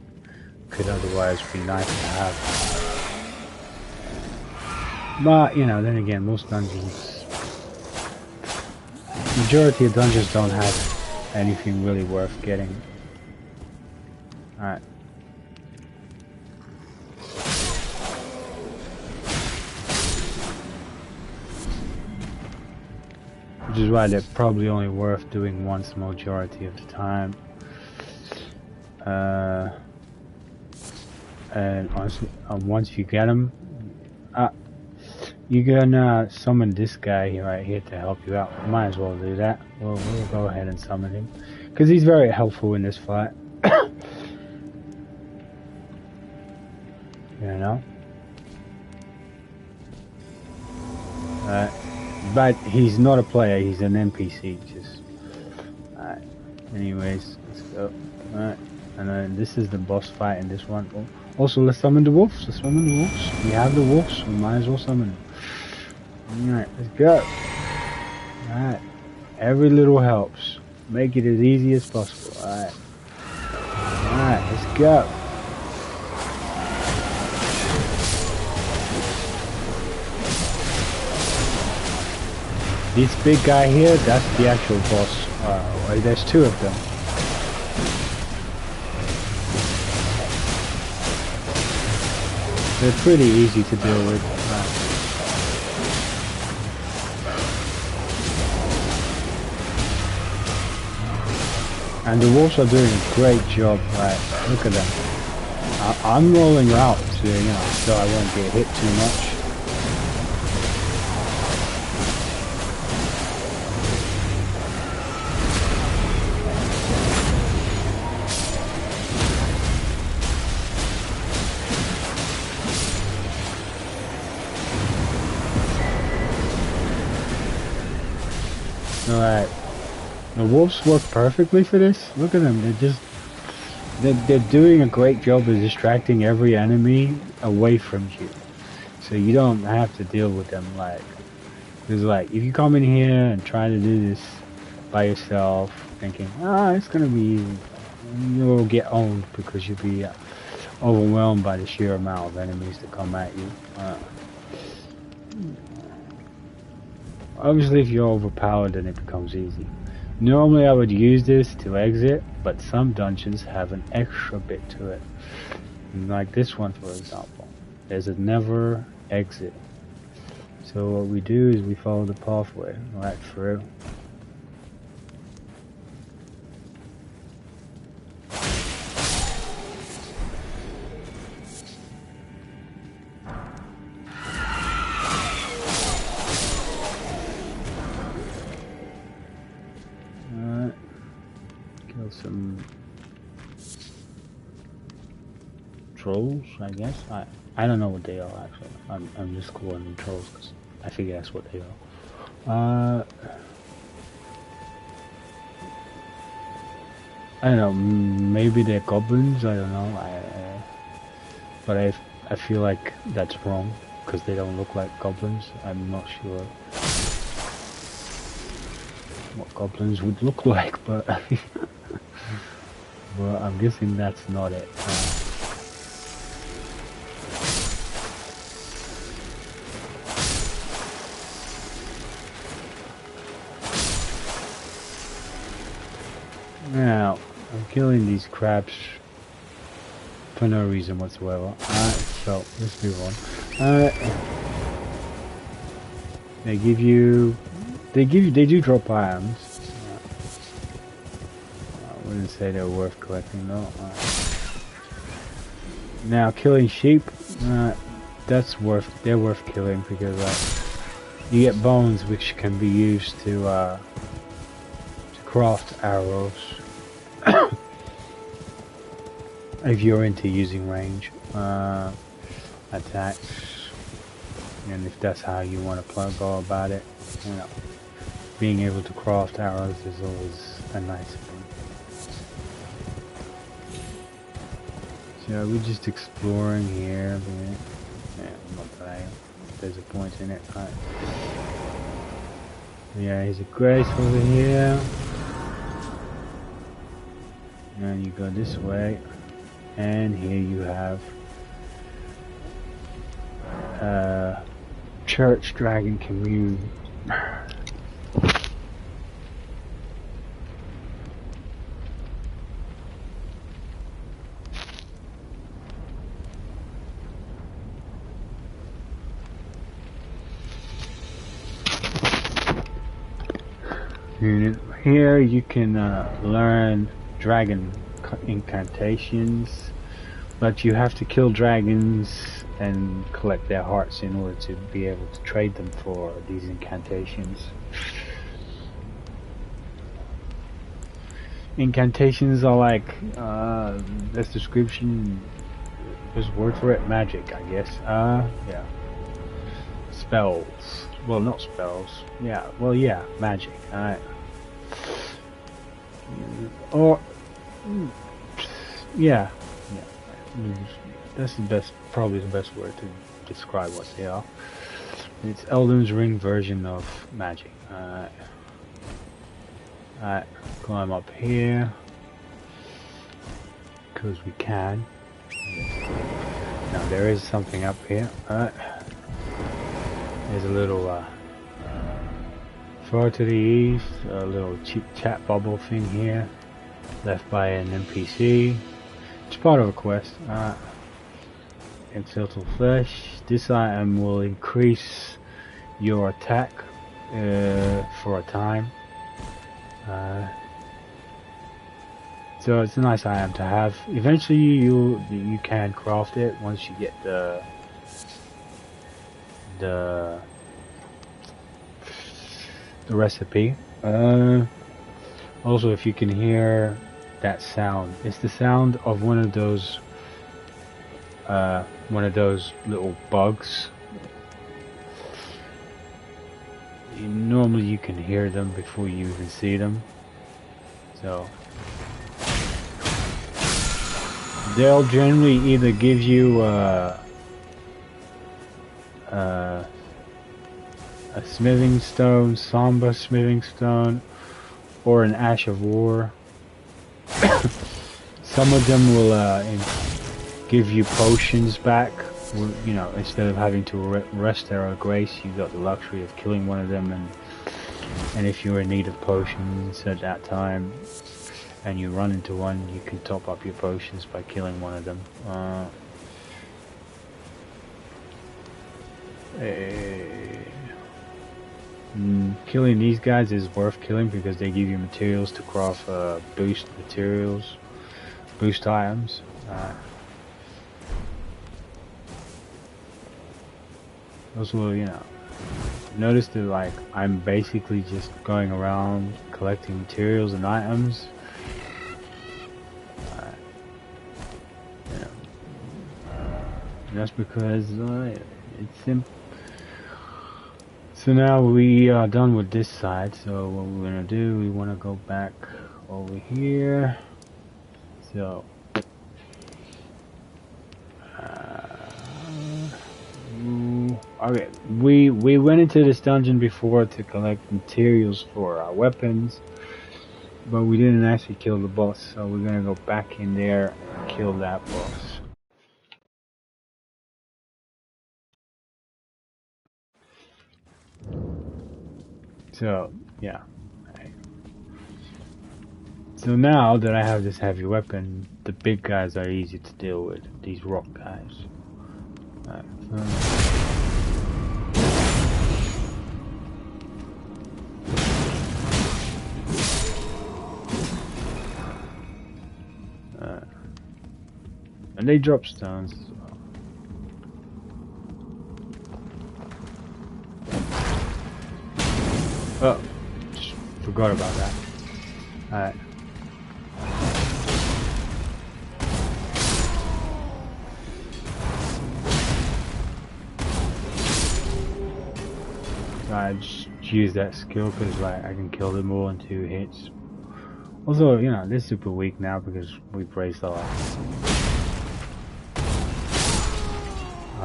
could otherwise be nice to have. But, you know, then again, most dungeons, majority of dungeons don't have anything really worth getting. Alright. Which is why they're probably only worth doing once majority of the time. And honestly, once you get them, you can summon this guy right here to help you out. Might as well do that. We'll go ahead and summon him, because he's very helpful in this fight. You know? But he's not a player, he's an NPC, just... Alright, anyways, let's go. Alright, and then this is the boss fight in this one. Also, let's summon the wolves, We have the wolves, we might as well summon them. Alright, let's go. Alright, every little helps. Make it as easy as possible, alright. Alright, let's go. This big guy here, that's the actual boss. There's two of them. They're pretty easy to deal with. And the wolves are doing a great job. Look at them. I'm rolling out, so, so I won't get hit too much. Alright. The wolves work perfectly for this. Look at them. They're doing a great job of distracting every enemy away from you. So you don't have to deal with them because if you come in here and try to do this by yourself, thinking, it's gonna be easy, you'll get owned because you'll be overwhelmed by the sheer amount of enemies that come at you. Obviously, if you're overpowered, then it becomes easy. Normally, I would use this to exit, but some dungeons have an extra bit to it. Like this one, for example. There's a never exit. So what we do is we follow the pathway right through. Some trolls, I guess. I don't know what they are actually. I'm just calling them trolls because I figure that's what they are. I don't know. Maybe they're goblins. I don't know. But I feel like that's wrong because they don't look like goblins. I'm not sure what goblins would look like, but. Well, I'm guessing that's not it. Now, I'm killing these crabs for no reason whatsoever. So, let's move on. They do drop items. I wouldn't say they're worth collecting though. Now killing sheep, they're worth killing because you get bones which can be used to craft arrows if you're into using range attacks, and if that's how you want to go about it, being able to craft arrows is always a nice thing. So we're just exploring here, but I'm not dying. There's a point in it. Right. Yeah, here's a grace over here. And you go this way, and here you have Church Dragon Commune. Here you can learn dragon incantations, but you have to kill dragons and collect their hearts in order to be able to trade them for these incantations. Incantations are like, this description, there's a word for it, magic, I guess. Yeah. Spells. Well, not spells. Yeah, well, yeah, magic. Alright. Or, yeah. That's probably the best word to describe what they are. It's Elden's Ring version of magic. Alright, climb up here. Because we can. Now there is something up here. There's a little Far to the east, a little chat bubble thing here, left by an NPC. It's part of a quest. Encircle flesh. This item will increase your attack for a time. So it's a nice item to have. Eventually you can craft it once you get the recipe. Also, if you can hear that sound, it's the sound of one of those little bugs. Normally you can hear them before you even see them. So they'll generally either give you a smithing stone, somber smithing stone, or an ash of war. Some of them will give you potions back. You know, instead of having to rest there or grace, you got the luxury of killing one of them, and if you're in need of potions at that time and you run into one, you can top up your potions by killing one of them. Killing these guys is worth killing because they give you materials to craft boost items. Also, you know, notice that like I'm basically just going around collecting materials and items. You know, that's because it's simple. So now we are done with this side. So what we're gonna do, we want to go back over here. So. Okay, we went into this dungeon before to collect materials for our weapons, but we didn't actually kill the boss, so we're gonna go back in there and kill that boss. So, yeah. Right. So now that I have this heavy weapon, the big guys are easy to deal with, these rock guys. Right, and they drop stones as well. Oh, just forgot about that. Alright. I just use that skill because like I can kill them all in 2 hits. Also, you know, they're super weak now because we've raised our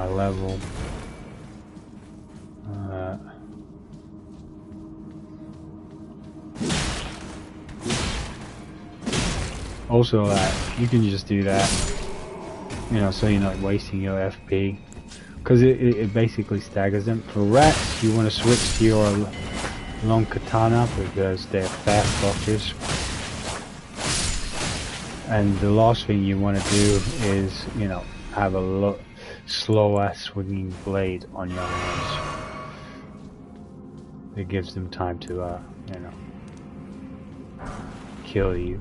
level. Also, you can just do that, you know, so you're not wasting your FP. Because it basically staggers them. For rats, you want to switch to your long katana because they're fast fuckers. And the last thing you want to do is, you know, have a slow ass swinging blade on your hands. It gives them time to, you know, kill you.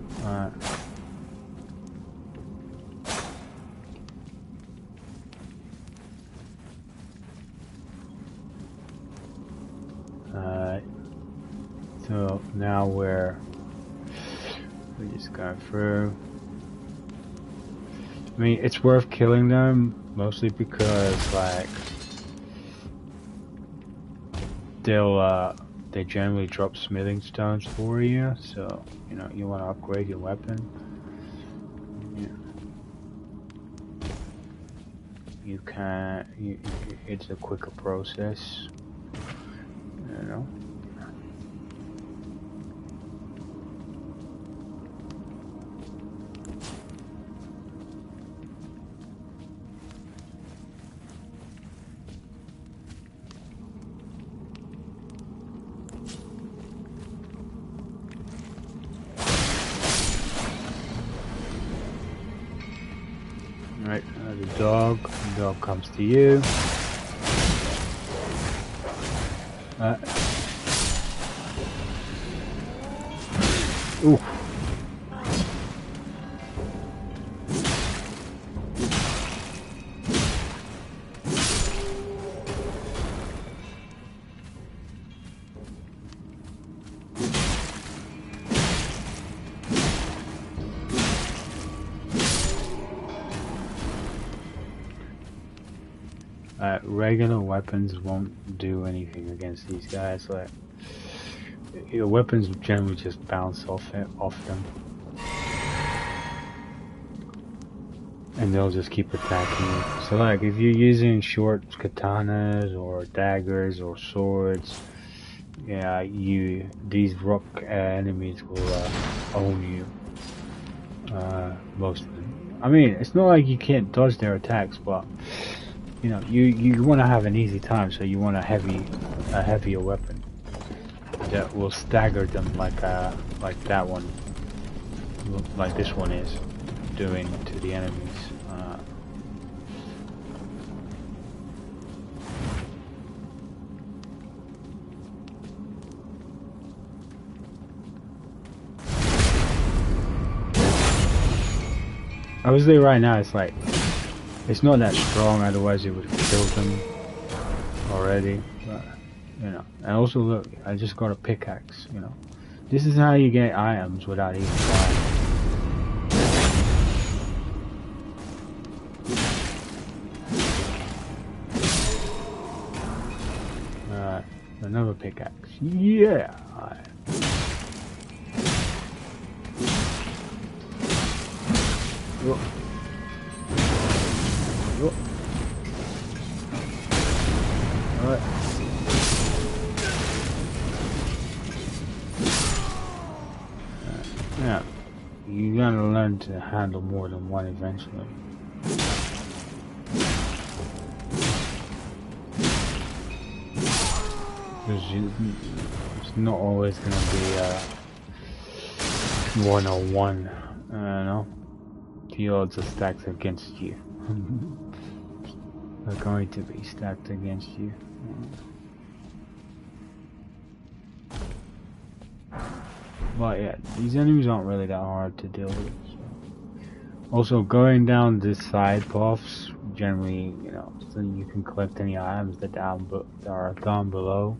So now we're just going through. I mean, it's worth killing them mostly because like they generally drop smithing stones for you, so you know you want to upgrade your weapon. You can. It's a quicker process. You know. Right, the dog. The dog comes to you. Ooh. Regular weapons won't do anything against these guys. Like, your weapons generally just bounce off them, and they'll just keep attacking you. So, like, if you're using short katanas or daggers or swords, yeah, these rock enemies will own you. Most of them. I mean, it's not like you can't dodge their attacks, but you know, you want to have an easy time, so you want a heavier weapon that will stagger them like that one, like this one is doing to the enemies. Obviously, right now it's like it's not that strong. Otherwise, it would have killed them already. But you know, and also look, I just got a pickaxe. You know, this is how you get items without even trying. Alright, another pickaxe. Yeah. Alright. Whoa. Whoa. Alright. Yeah, you gotta learn to handle more than one eventually. Because it's not always gonna be 101, you know? The odds are stacked against you. They're going to be stacked against you. But yeah, these enemies aren't really that hard to deal with. So. Also, going down this side paths, generally, you know, so you can collect any items that are down below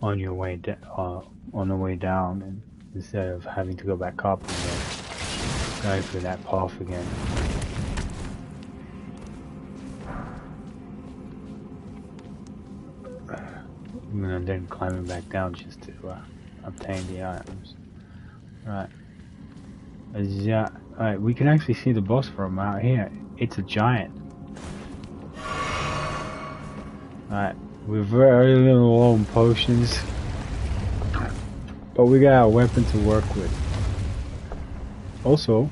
on your way on the way down, and instead of having to go back up and then going through that path again. And then climbing back down just to obtain the items. Right. Yeah. Alright, we can actually see the boss from out here. It's a giant. Alright. We're very little on potions. But we got a weapon to work with. Also,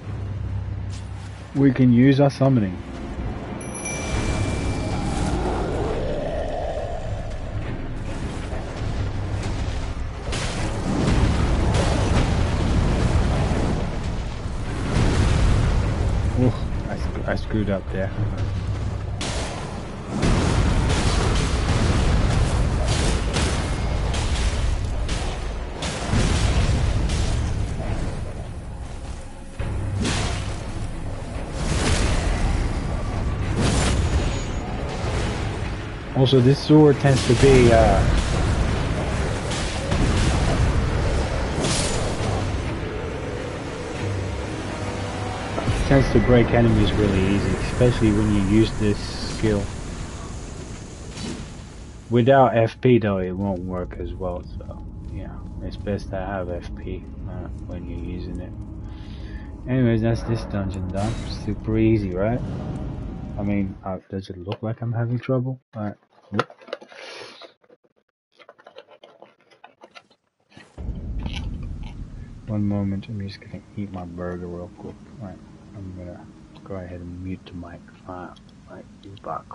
we can use our summoning. I screwed up there. Also, this sword tends to be tends to break enemies really easy, especially when you use this skill. Without FP though, it won't work as well, so yeah, it's best to have FP when you're using it. Anyways, that's this dungeon done. Super easy, right? I mean, does it look like I'm having trouble? Alright. Yep. One moment, I'm just gonna eat my burger real quick. Alright, I'm gonna go ahead and mute the mic. Mic is back.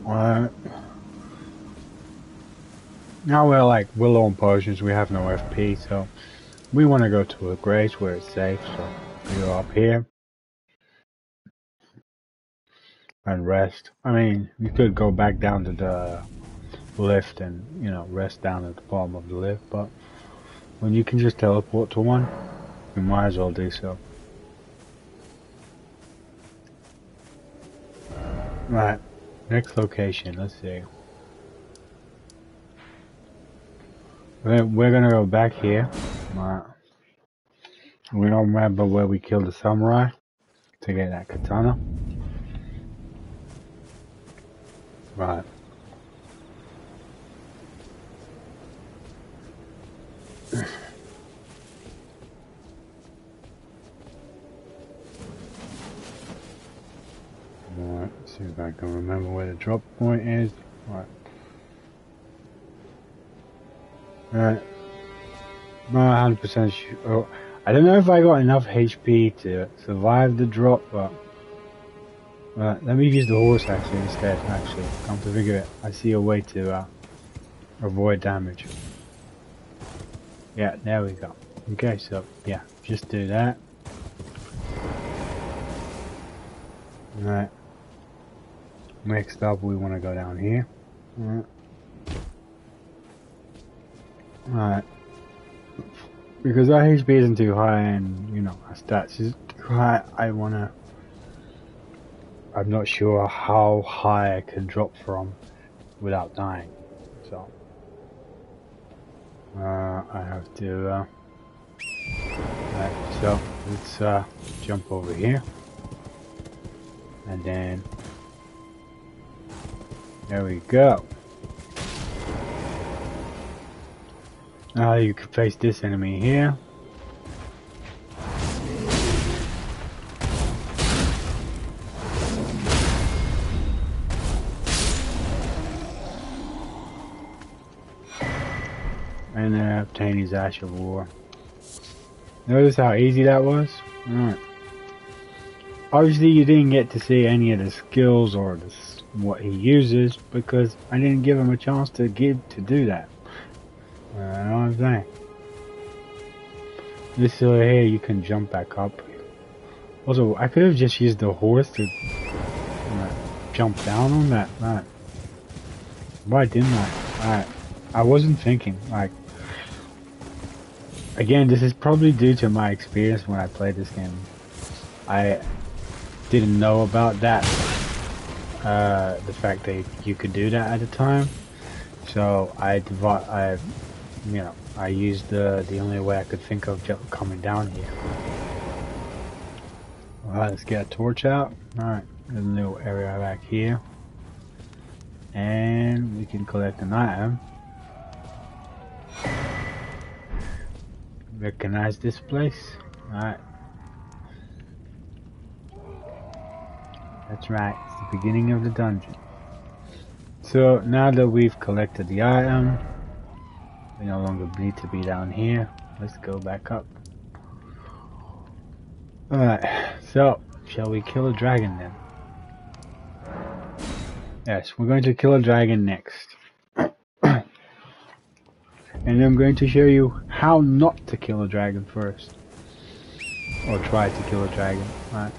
Alright. Now we're like, we're low on potions, we have no FP, so we want to go to a grace where it's safe, so we go up here and rest. I mean, you could go back down to the lift and, you know, rest down at the bottom of the lift, but when you can just teleport to one, you might as well do so. Right, next location, let's see. We're gonna go back here. Right. We don't remember where we killed the samurai to get that katana. Right. Alright, see if I can remember where the drop point is. Right. Alright. Not 100% sure. Oh, I don't know if I got enough HP to survive the drop, but let me use the horse actually instead. Actually, come to figure it, I see a way to avoid damage. Yeah, there we go. Okay, so yeah, just do that. Alright. Next up, we want to go down here. Alright. Because our HP isn't too high and, you know, our stats is too high, I'm not sure how high I can drop from without dying. So, I have to, Alright, so let's, jump over here. And then, there we go. Now you can face this enemy here. And then obtain his Ash of War. Notice how easy that was? Alright. Obviously you didn't get to see any of the skills or what he uses because I didn't give him a chance to do that. You know what I'm saying? This here you can jump back up. Also, I could have just used the horse to jump down on that. Right. Why didn't I? Alright. I wasn't thinking. Like, again, this is probably due to my experience when I played this game. I didn't know about that. The fact that you could do that at the time. So I used the only way I could think of coming down here. Alright, let's get a torch out. Alright, there's a little area back here. And we can collect an item. Recognize this place? Alright. That's right, it's the beginning of the dungeon. So now that we've collected the item, we no longer need to be down here. Let's go back up. Alright, so shall we kill a dragon then? Yes, we're going to kill a dragon next. And I'm going to show you how not to kill a dragon first. Or try to kill a dragon. Alright.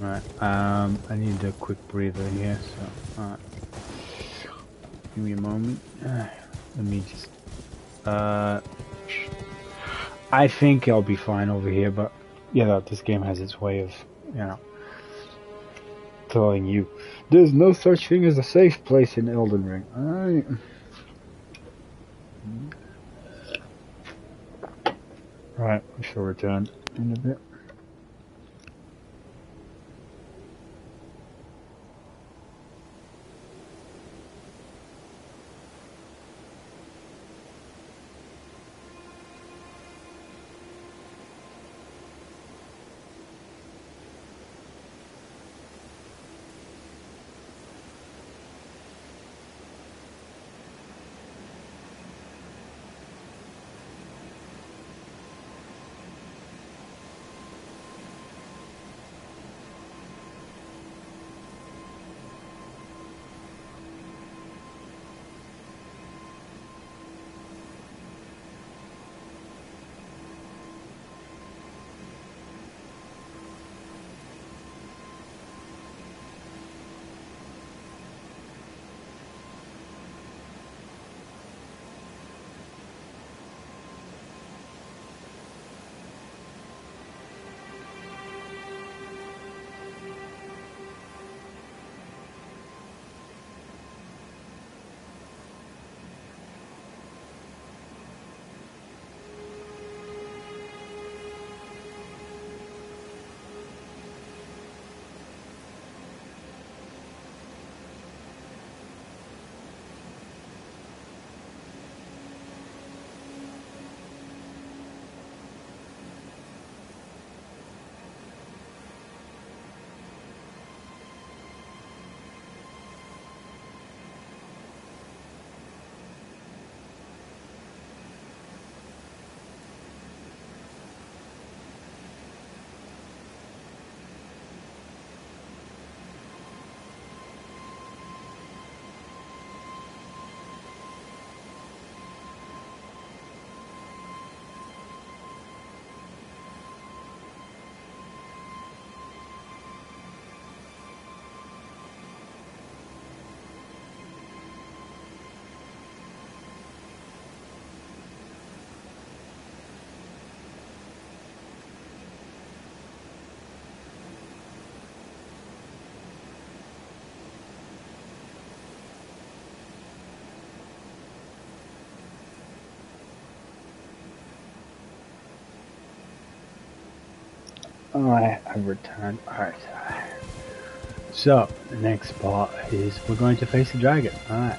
Alright, I need a quick breather here, so, alright. Give me a moment. Let me just, I think I'll be fine over here, but, yeah, this game has its way of, you know, telling you, there's no such thing as a safe place in Elden Ring. Alright. Right, I shall return in a bit. Alright, I've returned. Alright. So, the next part is we're going to face the dragon. Alright.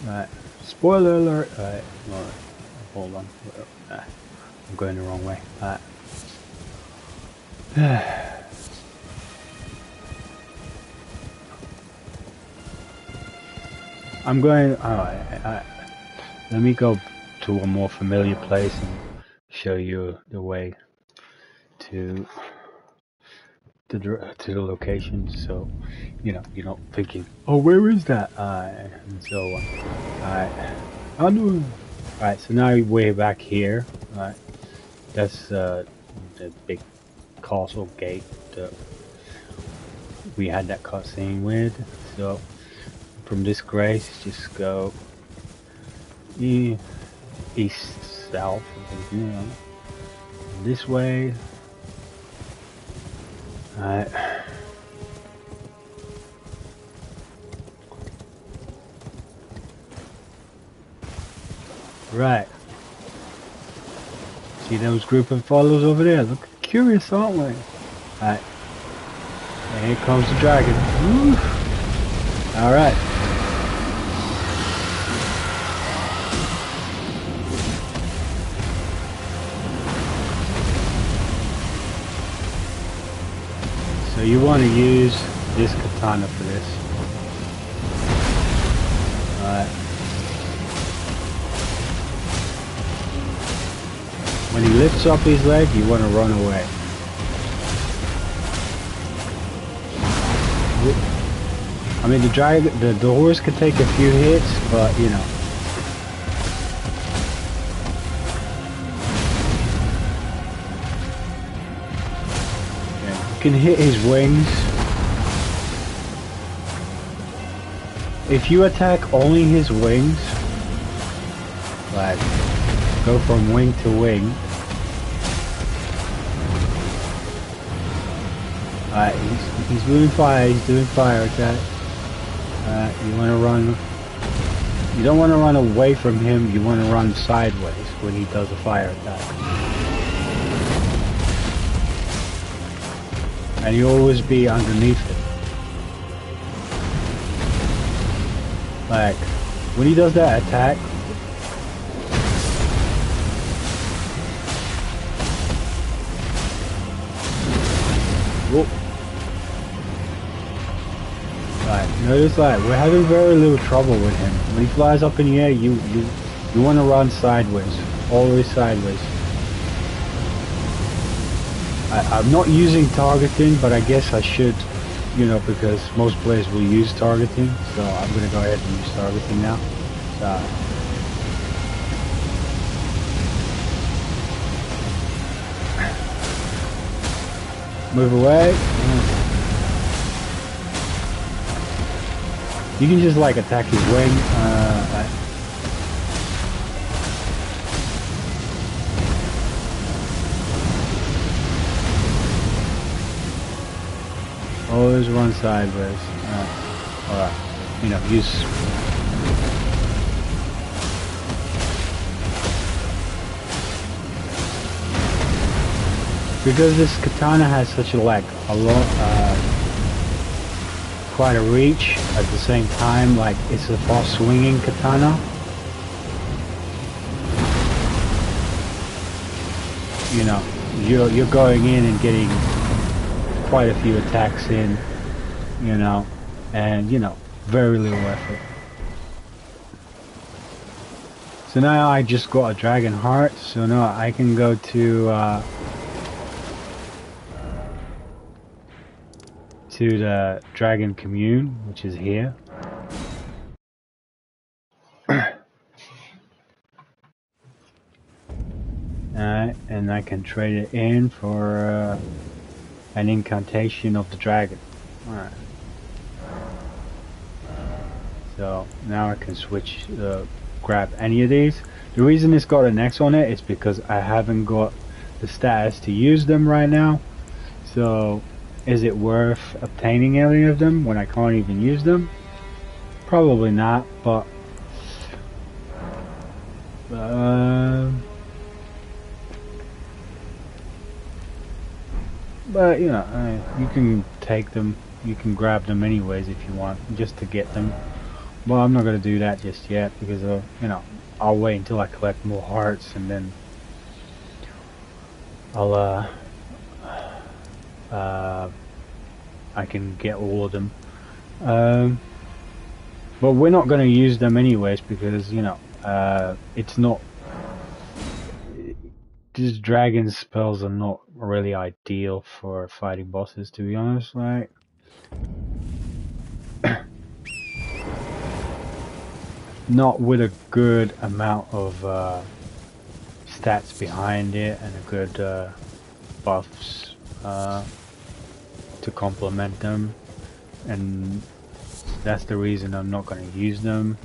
Alright. Spoiler alert. Alright. Hold on. I'm going the wrong way. Alright. I'm going. Alright. Let me go to a more familiar place and show you the way to the location, so you know you're not thinking, oh, where is that? And so on. Alright, so now we're back here. Alright, that's the big castle gate that we had that cutscene with. So from this grace, just go east, south, you know, this way. Alright. Right. See those group of followers over there? Look curious, aren't we? Alright. And here comes the dragon. Alright. So you want to use this katana for this. Alright. When he lifts up his leg, you want to run away. I mean, the horse could take a few hits, but you know. Okay. You can hit his wings. If you attack only his wings, like go from wing to wing. Alright, he's doing fire, okay? You want to run, you don't want to run away from him, you want to run sideways when he does a fire attack. And you always be underneath it. Like, when he does that attack, whoop. Notice that we're having very little trouble with him. When he flies up in the air, you want to run sideways, always sideways. I'm not using targeting, but I guess I should, you know, because most players will use targeting. So I'm gonna go ahead and use targeting now. Move away. You can just like attack his wing. Always run sideways. Alright. You know, use. Because this katana has such a like a lot. Quite a reach at the same time, like it's a fast swinging katana. You know, you're going in and getting quite a few attacks in, you know, and you know, very little effort. So now I just got a dragon heart, so now I can go to the dragon commune, which is here. Alright, and I can trade it in for an incantation of the dragon. Alright. So now I can switch, grab any of these. The reason it's got an X on it is because I haven't got the status to use them right now. So is it worth obtaining any of them when I can't even use them? Probably not, but But you know, you can take them, you can grab them anyways if you want, just to get them. Well, I'm not gonna do that just yet because you know, I'll wait until I collect more hearts and then I'll I can get all of them. But we're not gonna use them anyways because you know, it's not. These dragon spells are not really ideal for fighting bosses, to be honest. Like, not with a good amount of stats behind it and a good buffs to complement them, and that's the reason I'm not going to use them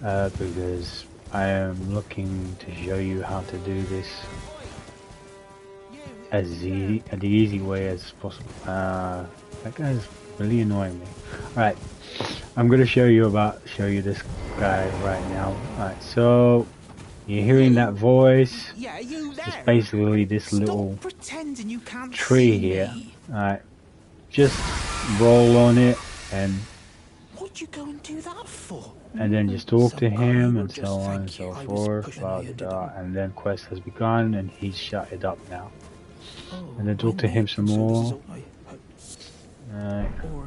because I am looking to show you how to do this as the easy way as possible. That guy's really annoying me. Alright, I'm gonna show you this guy right now. Alright, so you're hearing that voice. Yeah, you there. It's basically this Stop little pretending you can't tree see here. me. Alright, just roll on it and What'd you go and do that for? then just talk to Some guy him will and just so on and thank so you. I was forth. pushing Blah, you, blah, didn't blah, I? and then quest has begun and he's shut it up now. Oh, And then talk to him some so this is more. all I Alright. or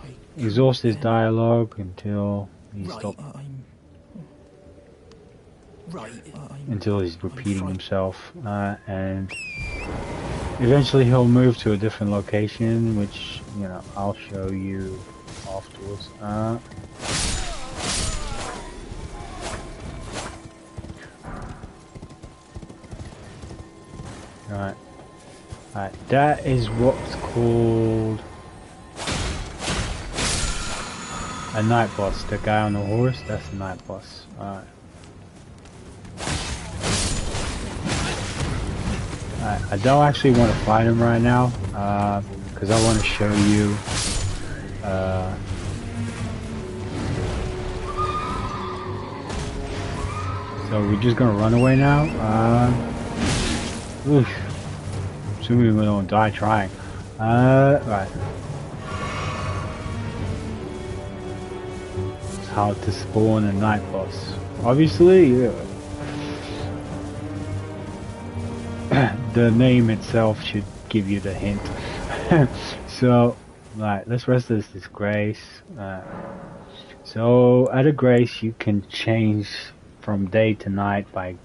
I Exhaust his then- dialogue until he Right, stops. Until he's repeating himself, and eventually he'll move to a different location, which you know I'll show you afterwards. Right, that is what's called a night boss. The guy on the horse, that's a night boss. Alright. I don't actually want to fight him right now, because I want to show you, so we're just gonna run away now. Oof. Assuming we don't die trying. Right. How to spawn a night boss. Obviously, yeah. The name itself should give you the hint. So, right, let's rest this grace. So, at a grace, you can change from day to night by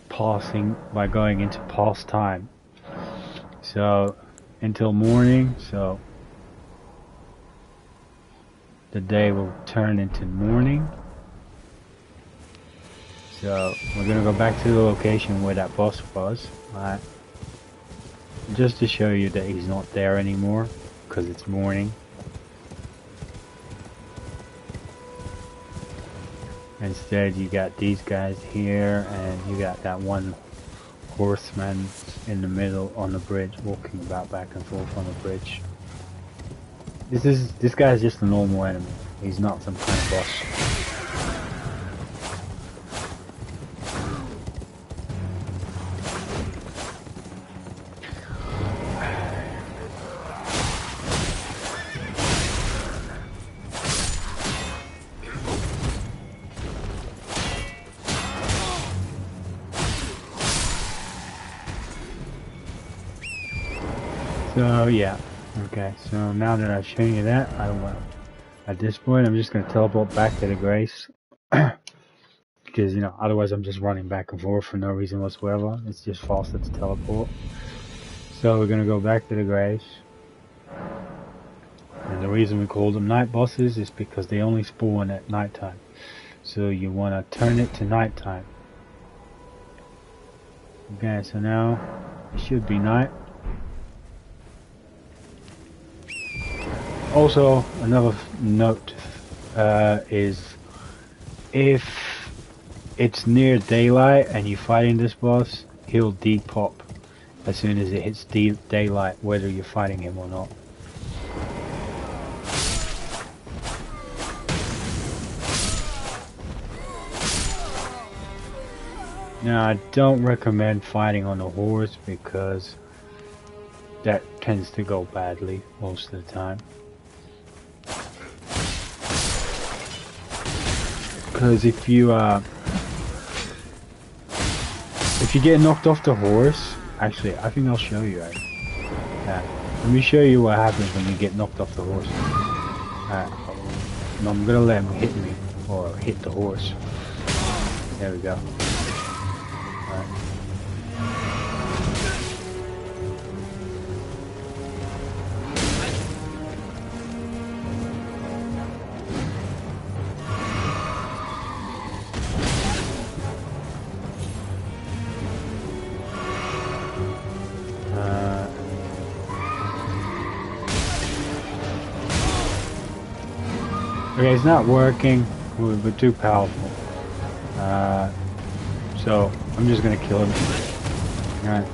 going into past time. So, until morning, so the day will turn into morning. So we're gonna go back to the location where that boss was, right? Just to show you that he's not there anymore, because it's morning. Instead, you got these guys here, and you got that one horseman in the middle on the bridge, walking about back and forth on the bridge. This guy is just a normal enemy. He's not some kind of boss. So yeah, okay. So now that I've shown you that, at this point I'm just gonna teleport back to the Grace because you know otherwise I'm just running back and forth for no reason whatsoever. It's just faster to teleport. So we're gonna go back to the Grace, and the reason we call them night bosses is because they only spawn at nighttime. So you want to turn it to nighttime. Okay, so now it should be night. Also, another note is if it's near daylight and you're fighting this boss, he'll depop as soon as it hits daylight, whether you're fighting him or not. Now, I don't recommend fighting on a horse because that tends to go badly most of the time. Because if you get knocked off the horse, actually, I think I'll show you. Let me show you what happens when you get knocked off the horse. I'm gonna let him hit me, or hit the horse. There we go. Okay, it's not working. We're too powerful. So I'm just gonna kill him. Alright.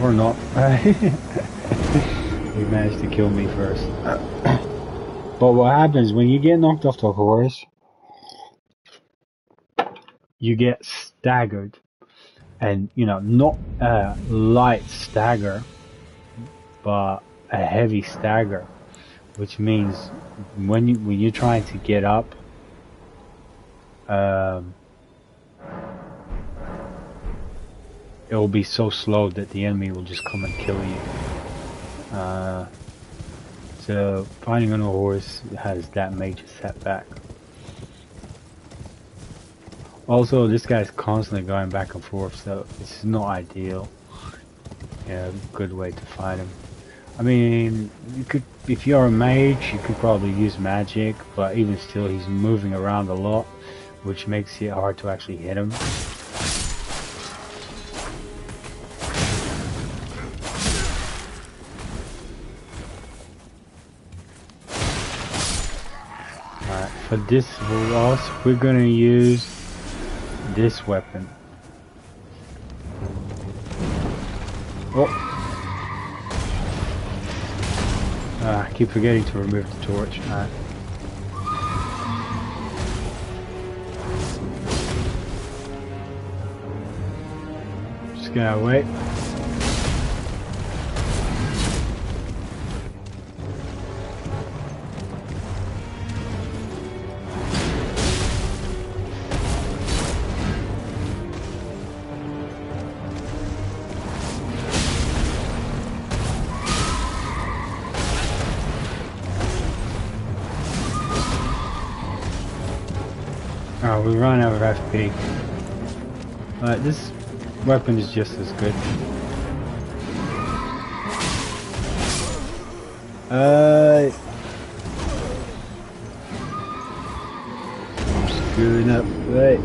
Or not. He managed to kill me first. But what happens when you get knocked off the horse, you get staggered. And, you know, not a light stagger, but a heavy stagger. Which means when you're trying to get up, it will be so slow that the enemy will just come and kill you. So fighting on a horse has that major setback. Also, this guy's constantly going back and forth, so it's not ideal. Yeah, good way to fight him. I mean, you could, if you're a mage, you could probably use magic, but even still, he's moving around a lot, which makes it hard to actually hit him. Alright, for this boss, we're gonna use this weapon. Oh! I keep forgetting to remove the torch. Alright. Just gotta wait. Oh, we run out of FP. But this weapon is just as good. I'm screwing up. Wait.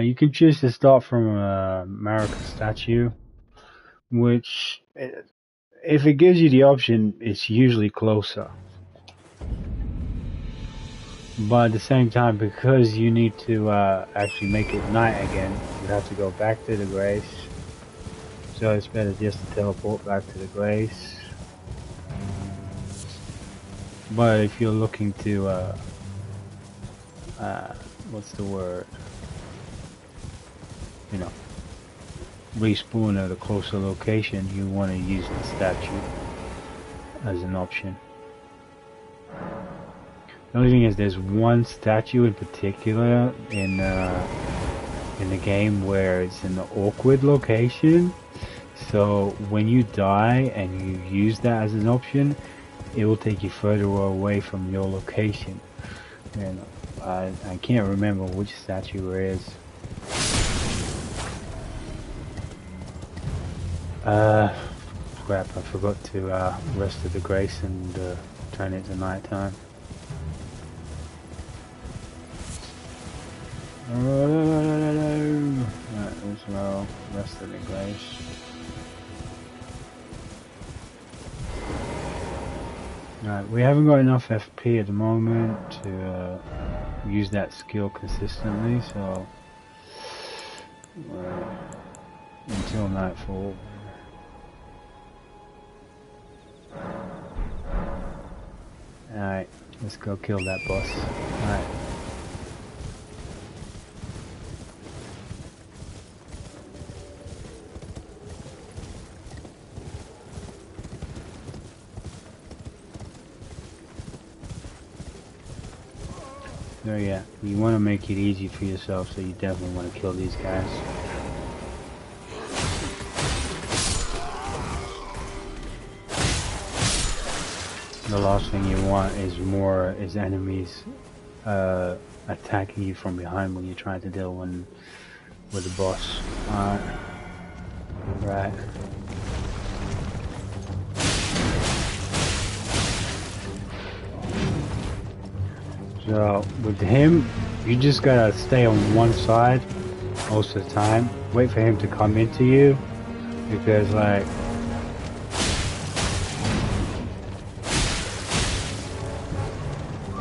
You can choose to start from a Marika statue, which, if it gives you the option, it's usually closer. But at the same time, because you need to actually make it night again, you have to go back to the Grace. So it's better just to teleport back to the Grace. But if you're looking to, what's the word? You know, respawn at a closer location, you want to use the statue as an option. The only thing is, there's one statue in particular in the game where it's in an awkward location. So when you die and you use that as an option, it will take you further away from your location. And I can't remember which statue it is. Crap, I forgot to rest of the Grace and turn it to nighttime. Right, as well, rest of the Grace. Right, we haven't got enough FP at the moment to use that skill consistently, so until nightfall. Alright, let's go kill that boss. Alright. So yeah, you want to make it easy for yourself, so you definitely want to kill these guys. The last thing you want is enemies attacking you from behind when you're trying to deal with the boss. Right. So with him, you just gotta stay on one side most of the time. Wait for him to come into you, because like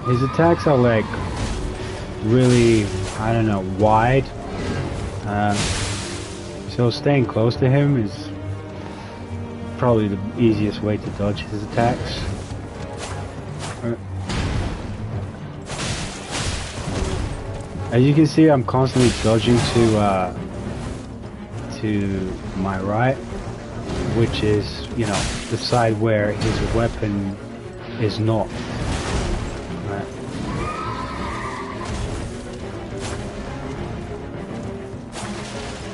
his attacks are like really, I don't know, wide. So staying close to him is probably the easiest way to dodge his attacks. As you can see, I'm constantly dodging to my right, which is, you know, the side where his weapon is not. Right.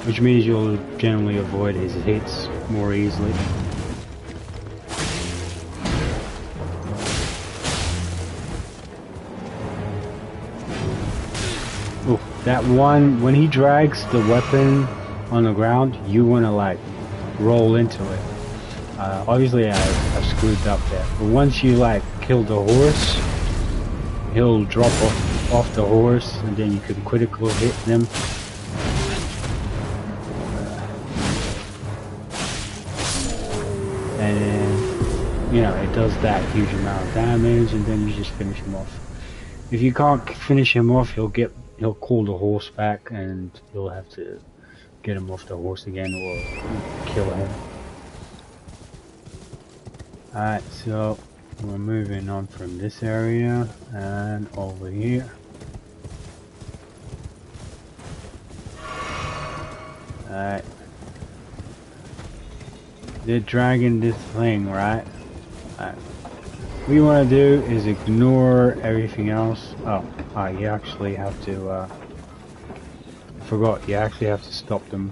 Which means you'll generally avoid his hits more easily. Ooh, that one, when he drags the weapon on the ground, you want to like roll into it. Obviously I've screwed up there, but once you like kill the horse, he'll drop off the horse, and then you can critical hit them. And then, you know, it does that huge amount of damage, and then you just finish him off. If you can't finish him off, he'll call the horse back, and you'll have to get him off the horse again, or kill him. Alright, so we're moving on from this area and over here. Alright. They're dragging this thing, right? Alright. What you want to do is ignore everything else. You actually have to, I forgot, you actually have to stop them.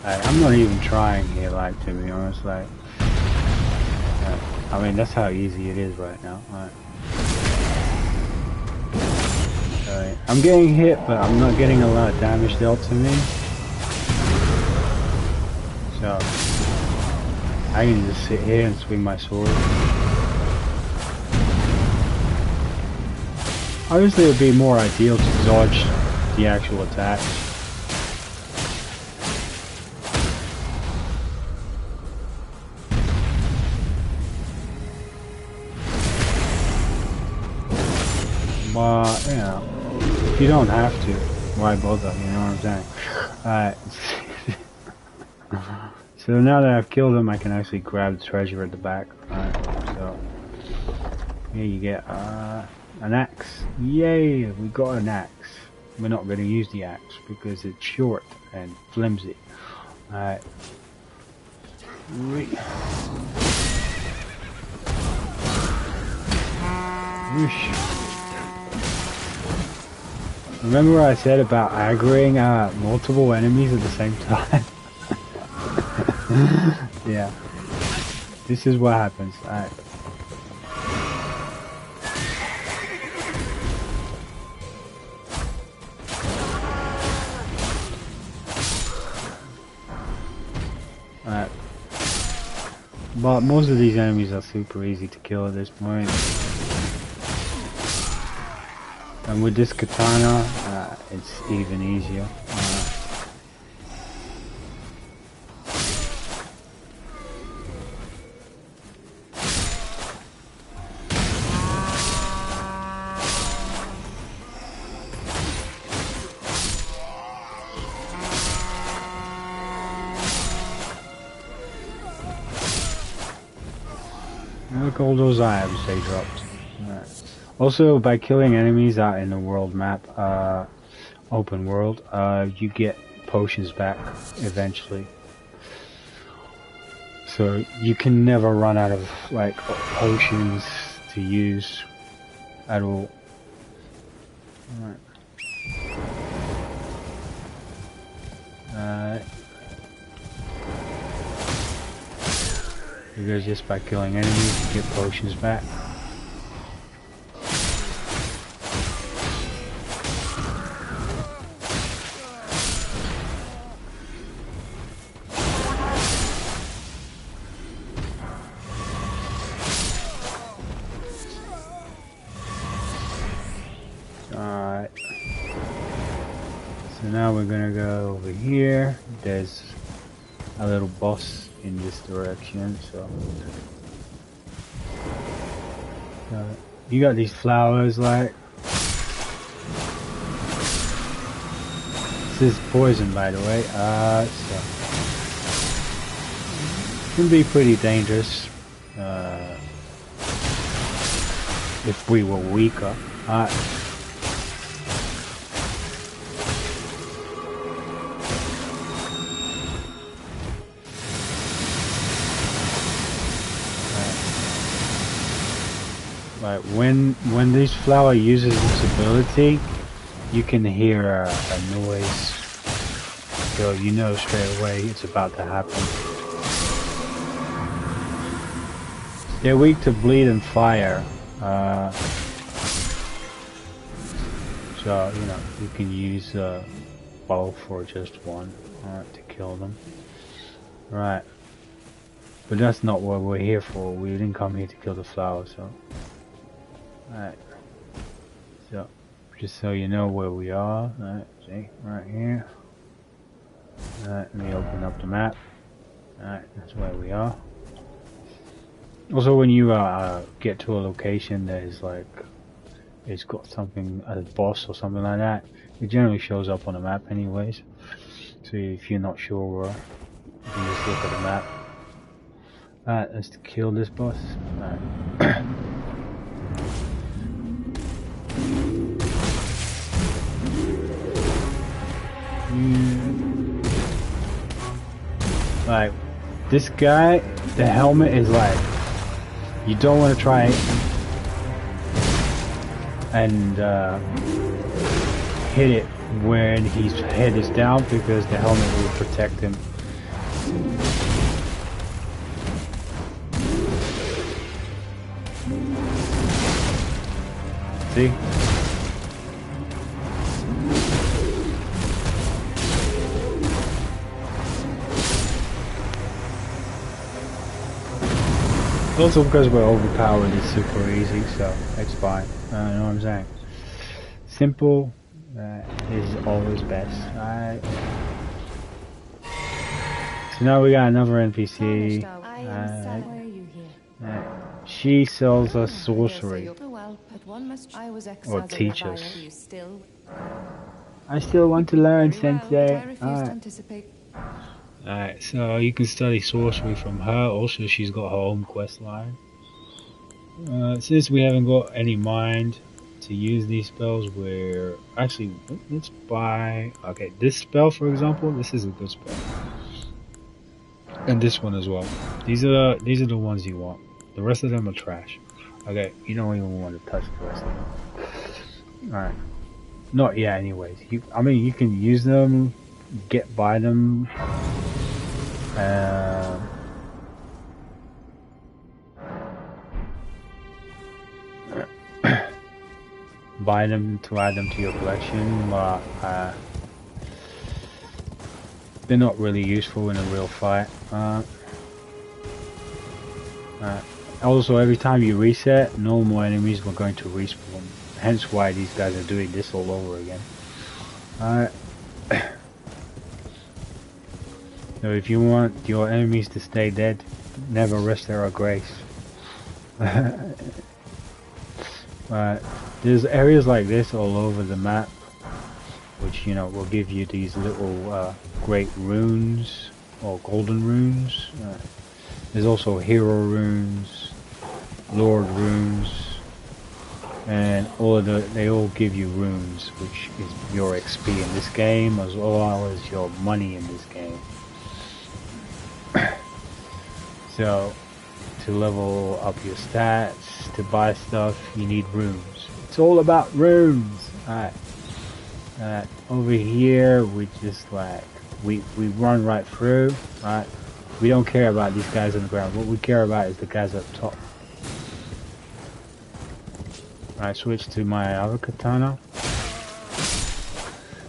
I'm not even trying here, like, to be honest, like, I mean, that's how easy it is right now. Alright, I'm getting hit, but I'm not getting a lot of damage dealt to me. So, I can just sit here and swing my sword. Obviously, it would be more ideal to dodge the actual attack. But, you know, if you don't have to, why bother, you know what I'm saying? Alright. So now that I've killed him, I can actually grab the treasure at the back. Alright, so here you get an axe. Yay, we got an axe. We're not going to use the axe because it's short and flimsy. Alright. Whoosh. Remember what I said about aggroing multiple enemies at the same time? Yeah. This is what happens. Alright. Alright. But most of these enemies are super easy to kill at this point. And with this katana, it's even easier. Look at all those items they dropped. Also, by killing enemies out in the world map, open world, you get potions back eventually. So you can never run out of like potions to use at all. Alright. Because just by killing enemies you get potions back. Alright. So now we're gonna go over here. There's a little boss in this direction, so you got these flowers, like this is poison, by the way, so it can be pretty dangerous if we were weaker. Like when this flower uses its ability, you can hear a noise, so you know straight away it's about to happen. They're weak to bleed and fire, so you know you can use bow for just one to kill them. Right, but that's not what we're here for. We didn't come here to kill the flower, so. Alright, so just so you know where we are, alright, see, right here. Alright, let me open up the map. Alright, that's where we are. Also, when you get to a location that is like, it's got something, a boss or something like that, it generally shows up on the map anyways. So if you're not sure, you can just look at the map. Alright, let's kill this boss. Alright. Like this guy, the helmet is like, you don't want to try and hit it when his head is down, because the helmet will protect him. See? Also because we're overpowered, it's super easy, so it's fine. You know what I'm saying? Simple is always best. Alright. So now we got another NPC. She sells us sorcery. Or teaches. I still want to learn, Sensei. Alright, so you can study sorcery from her. Also, she's got her own quest line. Since we haven't got any mind to use these spells, we're actually, let's buy, okay, this spell for example, this is a good spell. And this one as well. These are the ones you want. The rest of them are trash. Okay, you don't even want to touch the rest of them. Alright. Not yet anyways. I mean, you can use them, get by them. Buy them to add them to your collection, but they're not really useful in a real fight. Also, every time you reset, normal enemies were going to respawn. Hence why these guys are doing this all over again. So if you want your enemies to stay dead, never rest their grace. There's areas like this all over the map, which, you know, will give you these little great runes or golden runes. There's also hero runes, lord runes, and they all give you runes, which is your XP in this game as well as your money in this game. So to level up your stats, to buy stuff, you need runes. It's all about runes. Alright. Over here we just like we run right through, right? We don't care about these guys on the ground. What we care about is the guys up top. I switch to my other katana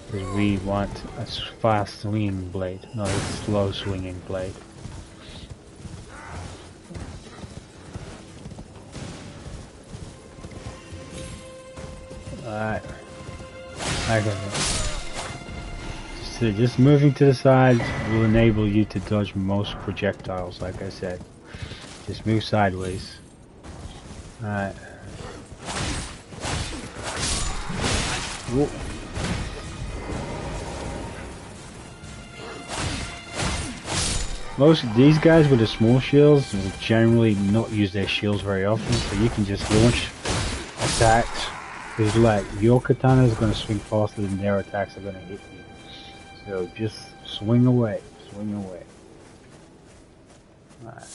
because we want a fast swinging blade, not a slow swinging blade. Alright. So just moving to the sides will enable you to dodge most projectiles, like I said. Just move sideways. Alright. Whoa. Most of these guys with the small shields will generally not use their shields very often, so you can just launch attacks. Because like your katana is going to swing faster than their attacks are going to hit you. So just swing away, swing away. Alright.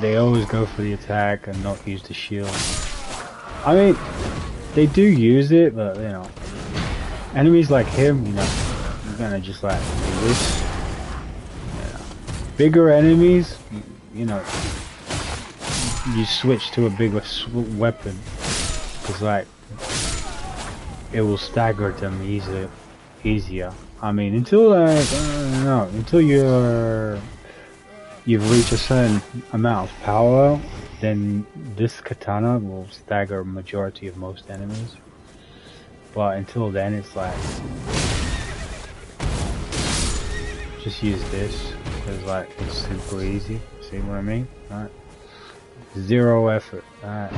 They always go for the attack and not use the shield. I mean, they do use it, but you know, enemies like him, you know, you're gonna just like do this. Yeah. Bigger enemies, you know, you switch to a bigger weapon, because like it will stagger them easier. I mean, until like I don't know, until you've reached a certain amount of power, then this katana will stagger a majority of most enemies. But until then, it's like just use this because like it's super easy. See what I mean? Alright. Zero effort. Alright.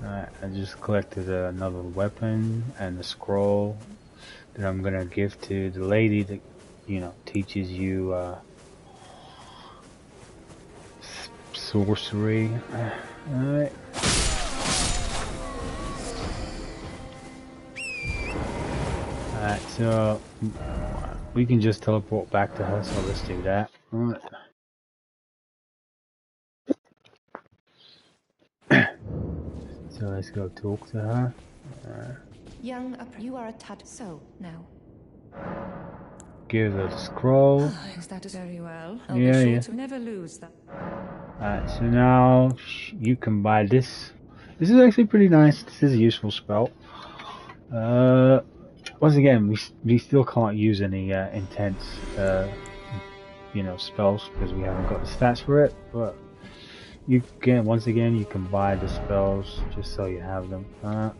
Alright, I just collected another weapon and a scroll that I'm gonna give to the lady that, you know, teaches you sorcery. Alright. Alright, so we can just teleport back to her, so let's do that. Alright. So let's go talk to her. Young, you are a tad so now. Give her the scroll. Is that very well? I'll be sure to never lose that. Alright, so now you can buy this. This is actually pretty nice. This is a useful spell. Once again, we still can't use any intense, you know, spells because we haven't got the stats for it. But you can, once again, you can buy the spells just so you have them. So,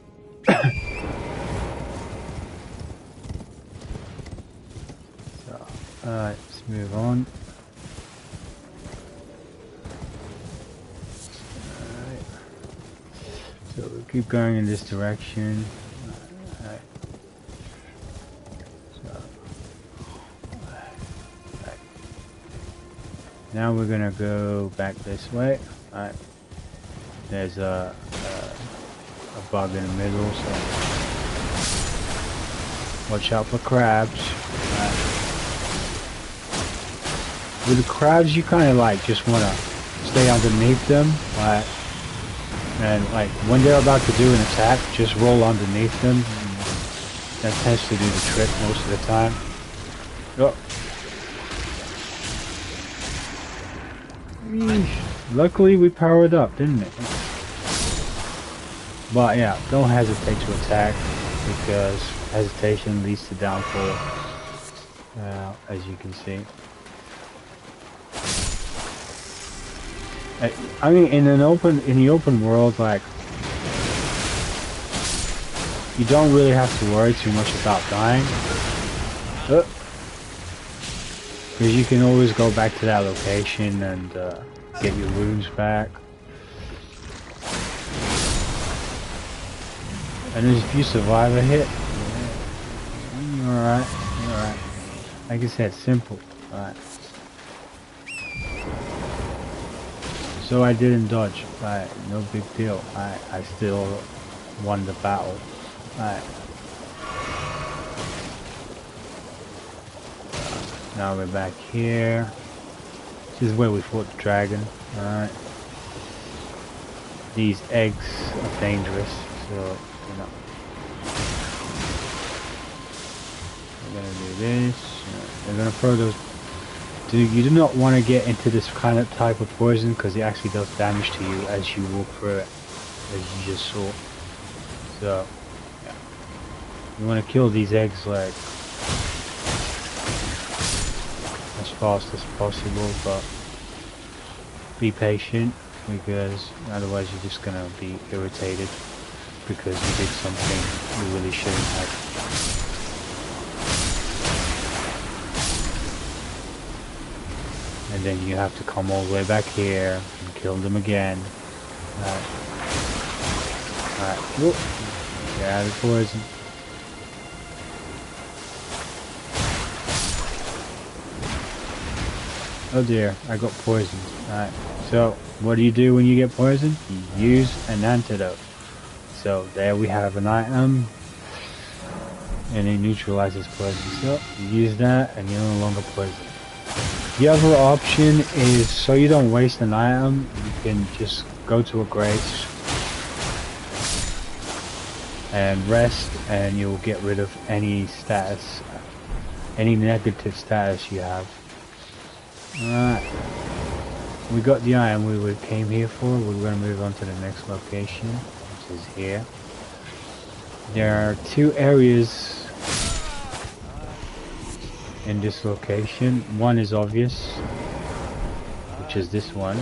alright, let's move on. Alright. So we'll keep going in this direction. Alright. So, alright. Now we're gonna go back this way. Alright. There's a bug in the middle, so watch out for crabs. With the crabs, you kind of like just want to stay underneath them, right? And like when they're about to do an attack, just roll underneath them. That tends to do the trick most of the time. Oh. Luckily we powered up, didn't it? But yeah, don't hesitate to attack, because hesitation leads to downfall, as you can see. I mean, in the open world, like, you don't really have to worry too much about dying, because you can always go back to that location and get your runes back. And if you survive a hit, Alright, alright. Like I said, simple. Alright. So I didn't dodge. Alright, no big deal. I still won the battle. Alright. Now we're back here. This is where we fought the dragon. Alright. These eggs are dangerous, so you know. We're gonna do this. They're gonna throw those. You do not want to get into this kind of type of poison because it actually does damage to you as you walk through it, as you just saw. So, yeah. You want to kill these eggs like as fast as possible, but be patient because otherwise you're just gonna be irritated because you did something you really shouldn't have. And then you have to come all the way back here and kill them again. Alright. Whoop. Get out of the poison. Oh dear, I got poisoned. Alright. So, what do you do when you get poisoned? You use an antidote. So, there we have an item. And it neutralizes poison. So, you use that and you're no longer poisoned. The other option is, so you don't waste an item, you can just go to a grace and rest, and you'll get rid of any status, any negative status you have. Alright, we got the item we came here for. We're going to move on to the next location, which is here. There are two areas in this location. One is obvious, which is this one.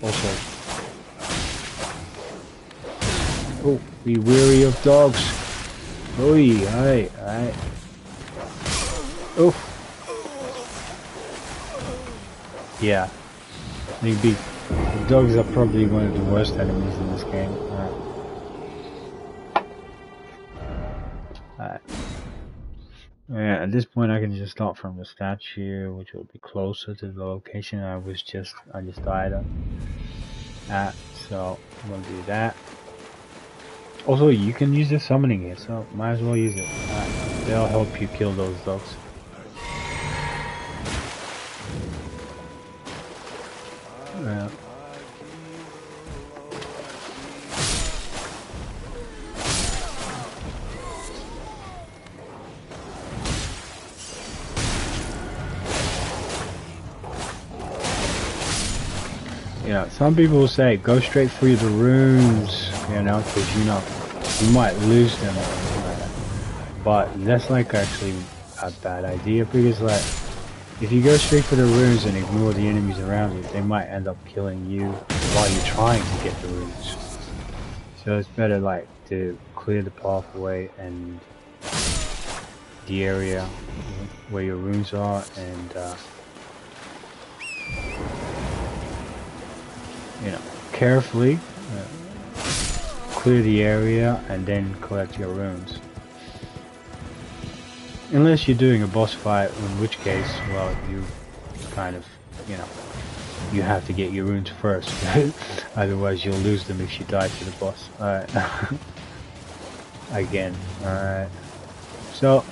Also, oh, be wary of dogs. Oi, alright, alright. Oh, yeah. The dogs are probably one of the worst enemies in this game. Alright. Yeah, at this point I can just start from the statue, which will be closer to the location I just died at. So I'm gonna do that. Also, you can use the summoning here, so might as well use it. They'll help you kill those dogs. Yeah. You know, some people say go straight through the runes, you know, because you might lose them. But that's like actually a bad idea, because like if you go straight for the runes and ignore the enemies around you, they might end up killing you while you're trying to get the runes. So it's better like to clear the pathway and the area where your runes are, and you know, carefully clear the area and then collect your runes. Unless you're doing a boss fight, in which case, well, you kind of, you know, you have to get your runes first. Otherwise you'll lose them if you die to the boss. Alright. Again. Alright. So,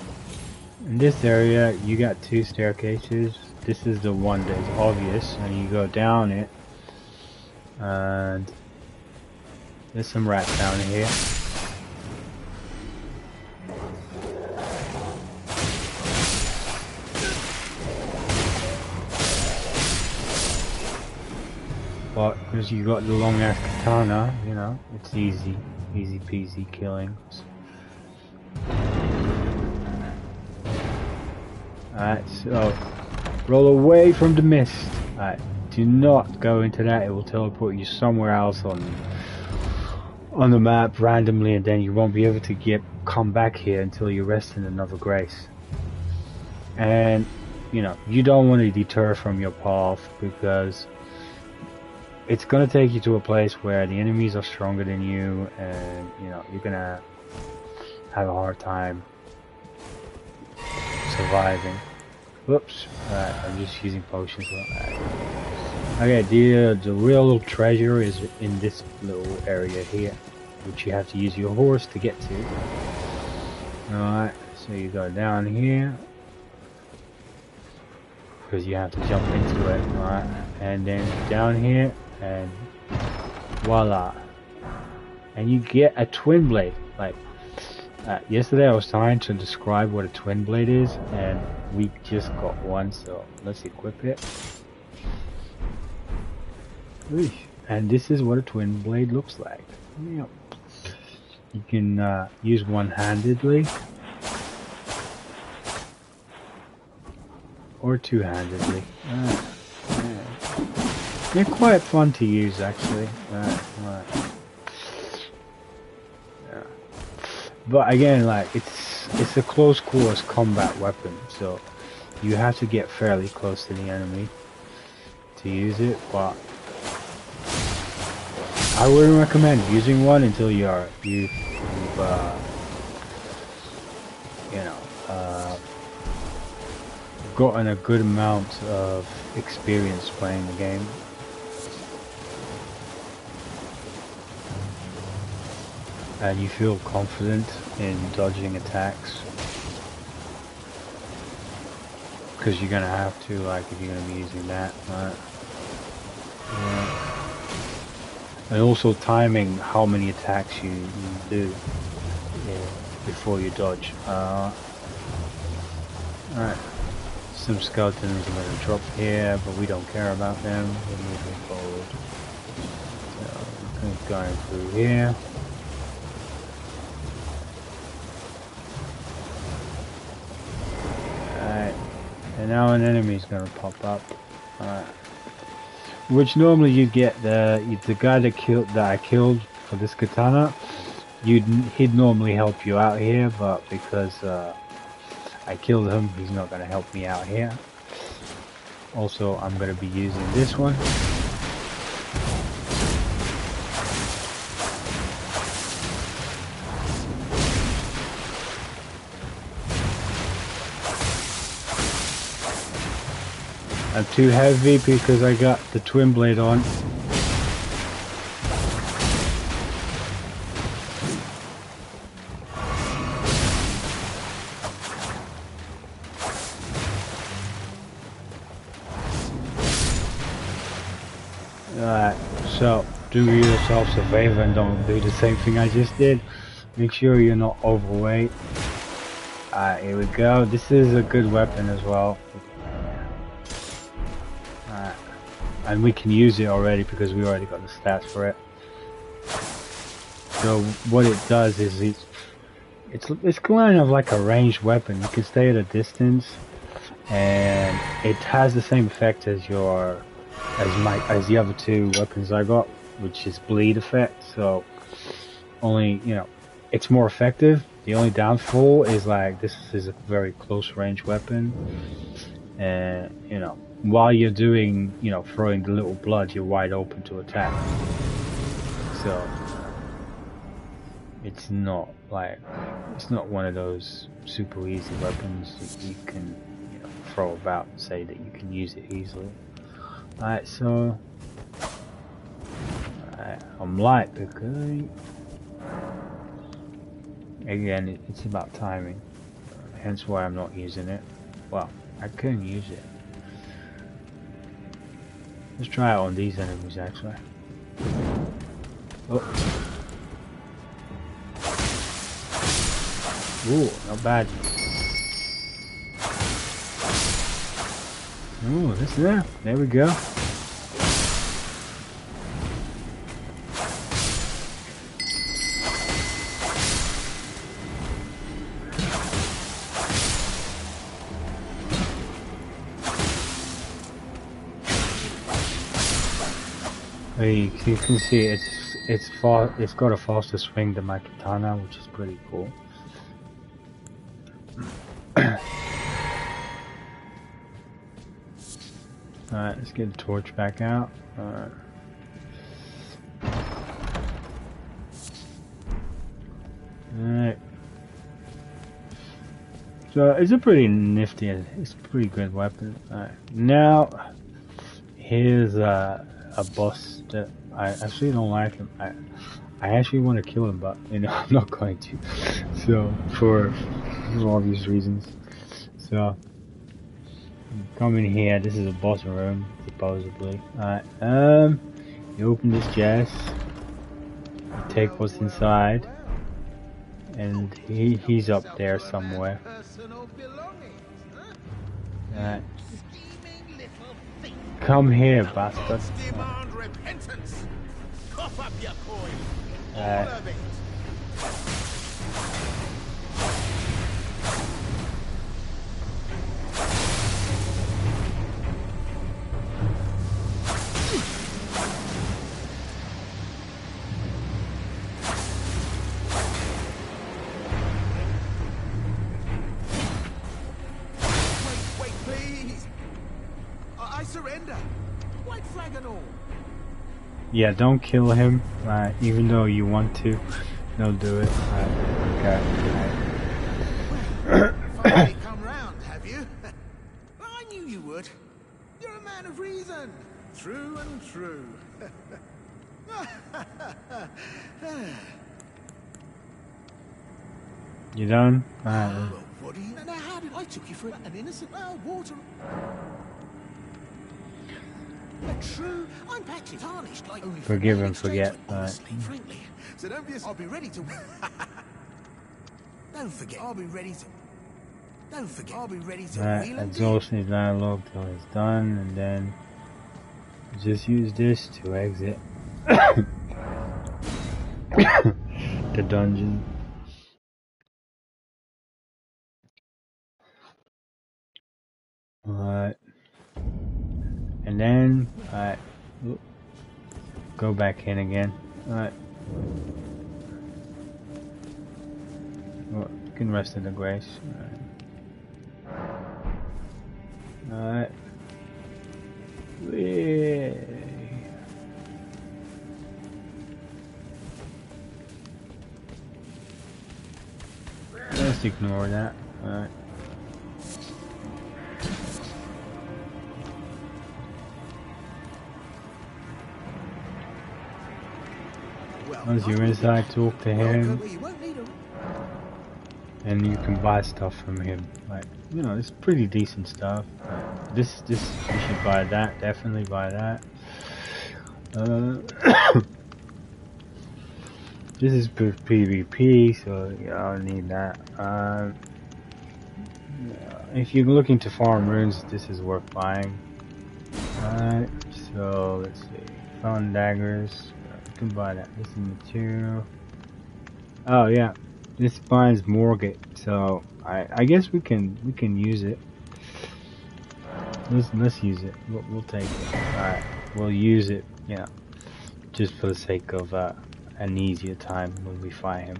in this area, you got two staircases. This is the one that's obvious, and you go down it. And there's some rats down here. But because you got the long ass katana, you know, it's easy peasy killings. Alright, so roll away from the mist. Alright. Do not go into that, it will teleport you somewhere else on the map randomly, and then you won't be able to come back here until you rest in another grace. And you know, you don't want to deter from your path, because it's gonna take you to a place where the enemies are stronger than you, and you know, you're gonna have a hard time surviving. Whoops. Alright, I'm just using potions. Alright, cool. Okay, the real treasure is in this little area here, which you have to use your horse to get to. Alright, so you go down here, because you have to jump into it, alright, and then down here, and voila. And you get a twin blade. Like, yesterday I was trying to describe what a twin blade is, and we just got one, so let's equip it. And this is what a twin blade looks like. Yep. You can use one-handedly or two-handedly. Yeah. They're quite fun to use, actually. Yeah. But again, like it's a close quarters combat weapon, so you have to get fairly close to the enemy to use it. But I wouldn't recommend using one until you've gotten a good amount of experience playing the game. And you feel confident in dodging attacks, because you're gonna have to, like, if you're gonna be using that, right? Yeah. And also timing how many attacks you do before you dodge. Alright, some skeletons are gonna drop here, but we don't care about them. We're moving forward. So we're going through here. And now an enemy is gonna pop up, which normally you get the guy that I killed for this katana. He'd normally help you out here, but because I killed him, he's not gonna help me out here. Also, I'm gonna be using this one. I'm too heavy because I got the twin blade on. Alright, so do yourselves a favor and don't do the same thing I just did. Make sure you're not overweight. Alright, here we go. This is a good weapon as well. And we can use it already because we already got the stats for it. So what it does is it's kind of like a ranged weapon. You can stay at a distance, and it has the same effect as the other two weapons I got, which is bleed effect. So only, it's more effective. The only downfall is, like, this is a very close range weapon, and while you're doing, throwing the little blood, you're wide open to attack. So it's not one of those super easy weapons that you can, throw about and say that you can use it easily. Alright, so I'm light because, again, it's about timing. Hence why I'm not using it. Well, I couldn't use it. Let's try it on these enemies, actually. Oh. Ooh, not bad. Ooh, this there. There we go. You can see it's got a faster swing than my katana, which is pretty cool. Alright, let's get the torch back out. Alright. So it's a pretty nifty, it's a pretty good weapon. Now, here's a boss that I actually don't like him. I actually want to kill him, but you know I'm not going to. So for obvious reasons. So come in here. This is a boss room, supposedly. You open this chest. You take what's inside, and he's up there somewhere. Come here, bastard. Demand repentance. Cough up your coin. All of it. Wait, please. I surrender. White flag and all. Yeah, don't kill him, even though you want to. Don't do it. Okay. Finally come round, have you? I knew you would. You're a man of reason. True and true. You done? Well, what do you know? How did I took you for an innocent water? True, I'm patchy tarnished like only Forgive and forget. Honestly, frankly. So don't be. I'll be ready to. Don't forget. I'll be ready to. Don't forget. I'll be ready to. Exhaust his dialogue till it's done, and then just use this to exit the dungeon. Alright. And then, go back in again. Alright. Well, you can rest in the grace. Alright. Let's ignore that. Alright. Once you're inside, talk to him, and you can buy stuff from him. Like, you know, it's pretty decent stuff. This you should buy that. Definitely buy that. This is PvP, so you don't need that. If you're looking to farm runes, this is worth buying. Alright, so let's see. Found daggers. You can buy that. This is material. Oh yeah, this binds Morgan, so I guess we can use it. Let's use it. We'll take it. Alright, we'll use it. Yeah, just for the sake of an easier time when we fight him.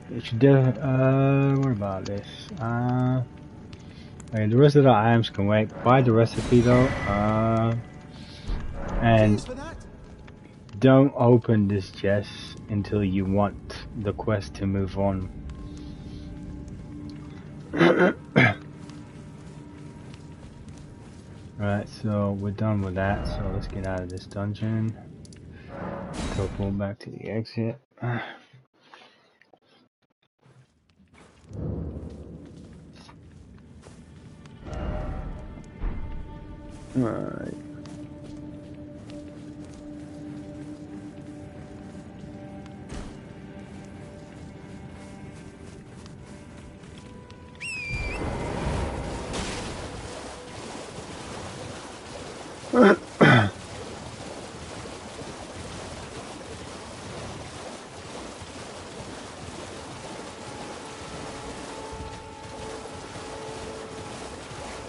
It should what about this? Okay, the rest of the items can wait. Buy the recipe though. And don't open this chest until you want the quest to move on. Right, so we're done with that, so let's get out of this dungeon. Teleport back to the exit. Alright.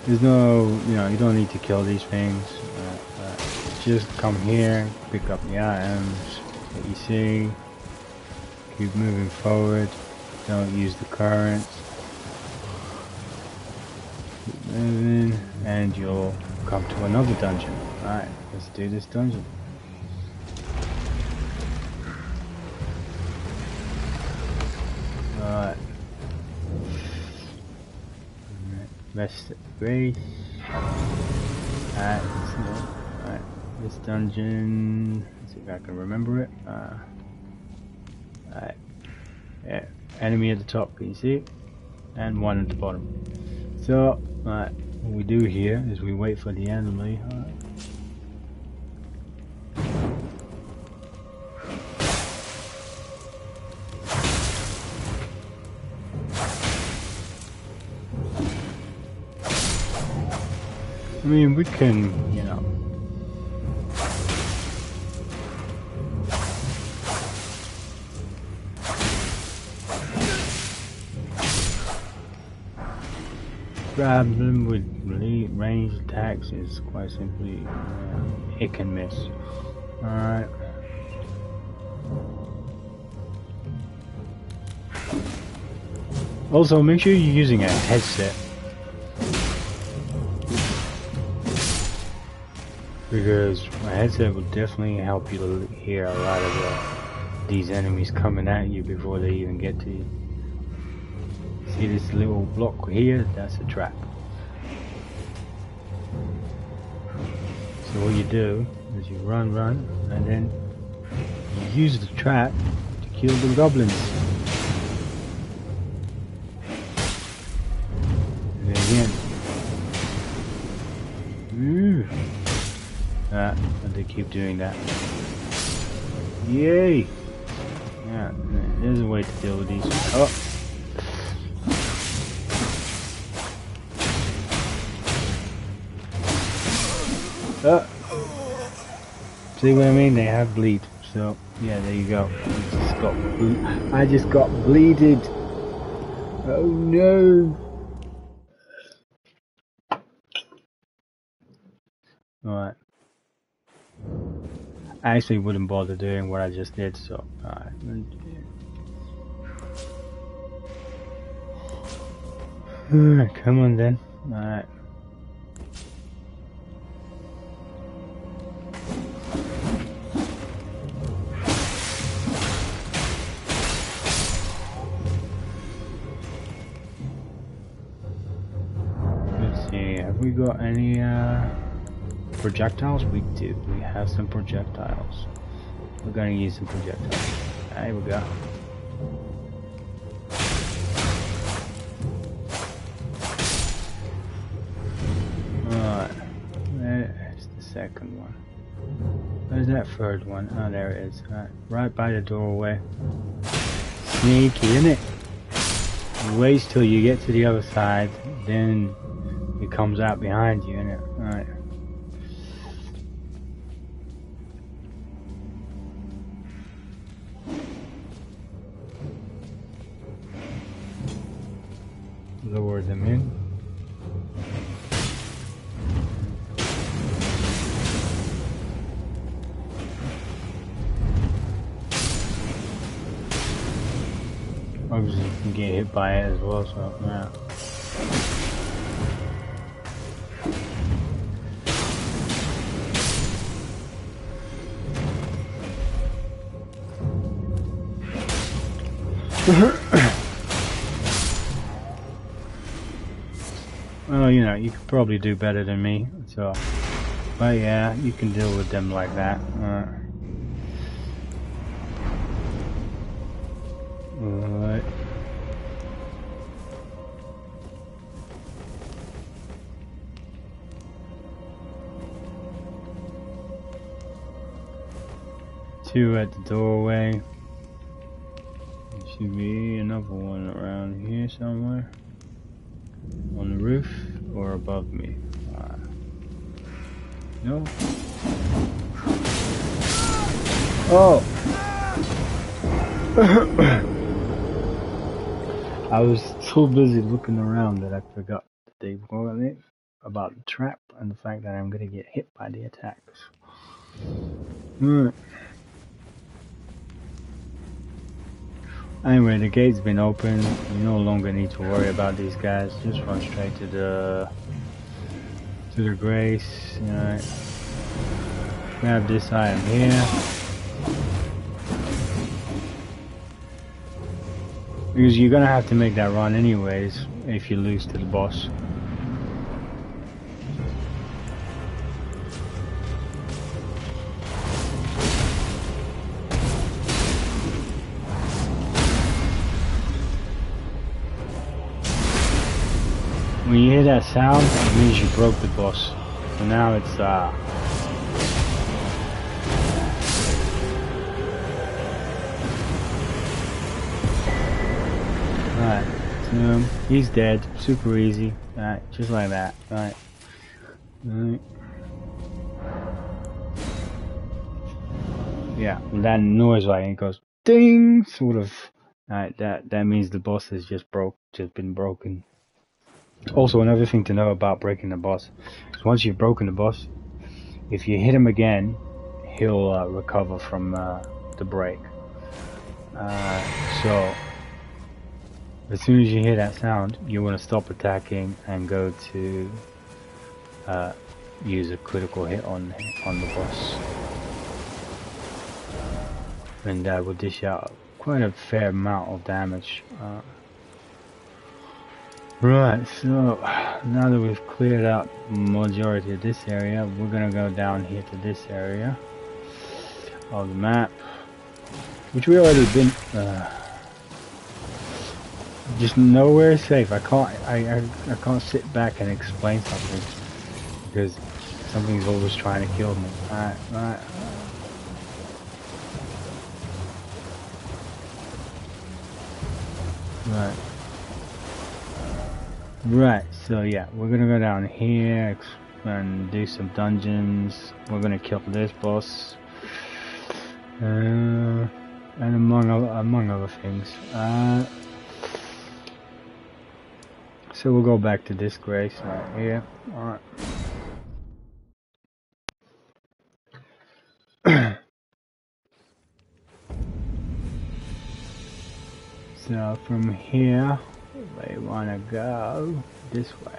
There's no, you don't need to kill these things. Just come here, pick up the items that you see, keep moving forward, don't use the current, keep moving, and you'll come to another dungeon. Alright, let's do this dungeon. Alright. Rest Grace. Alright, so, alright, this dungeon, let's see if I can remember it. Alright, yeah, enemy at the top, can you see? And one at the bottom. So, alright, what we do here is we wait for the enemy. I mean, we can, you know. Grab them with ranged attacks is quite simply hit and miss. Alright. Also, make sure you're using a headset. Because my headset will definitely help you to hear a lot of these enemies coming at you before they even get to you. See this little block here? That's a trap. So what you do is you run, and then you use the trap to kill the goblins. And then again. And they keep doing that. Yay! Yeah, there's a way to deal with these. Oh! See what I mean? They have bleed. So, yeah, there you go. I just got bleeded. Oh no! Alright. I actually wouldn't bother doing what I just did, so alright. Come on then. Alright. Let's see, have we got any projectiles? We do. We have some projectiles. We're gonna use some projectiles. There we go. Alright. There's the second one. Where's that third one? Oh, there it is. Right by the doorway. Sneaky, isn't it? You wait till you get to the other side, then it comes out behind you, innit? Alright. Lower them in. Obviously you can get hit by it as well, so yeah. Well, you know, you could probably do better than me, so, but yeah, you can deal with them like that. Alright. Two at the doorway. There should be another one around here somewhere. On the roof or above me? No? Oh! I was so busy looking around that I forgot that they warned me about the trap and the fact that I'm gonna get hit by the attacks. Anyway, the gate's been open. You no longer need to worry about these guys. Just run straight to the grace. Alright. Grab this item here. Because you're gonna have to make that run anyways if you lose to the boss. When you hear that sound, it means you broke the boss. So now it's alright, so he's dead. Super easy. Alright, just like that. Alright. Alright. Yeah, that noise like it goes ding, sort of. Alright, that means the boss has just been broken. Also, another thing to know about breaking the boss is once you've broken the boss, if you hit him again, he'll recover from the break. So as soon as you hear that sound, you want to stop attacking and go to use a critical hit on the boss, and that will dish out quite a fair amount of damage. Right, so now that we've cleared out majority of this area, we're gonna go down here to this area of the map, which we already been. Just nowhere is safe. I can't sit back and explain something because something's always trying to kill me. Right. Right, so yeah, we're gonna go down here and do some dungeons. We're gonna kill this boss, and among other things. So we'll go back to this grace right here. Alright. So from here, we want to go this way.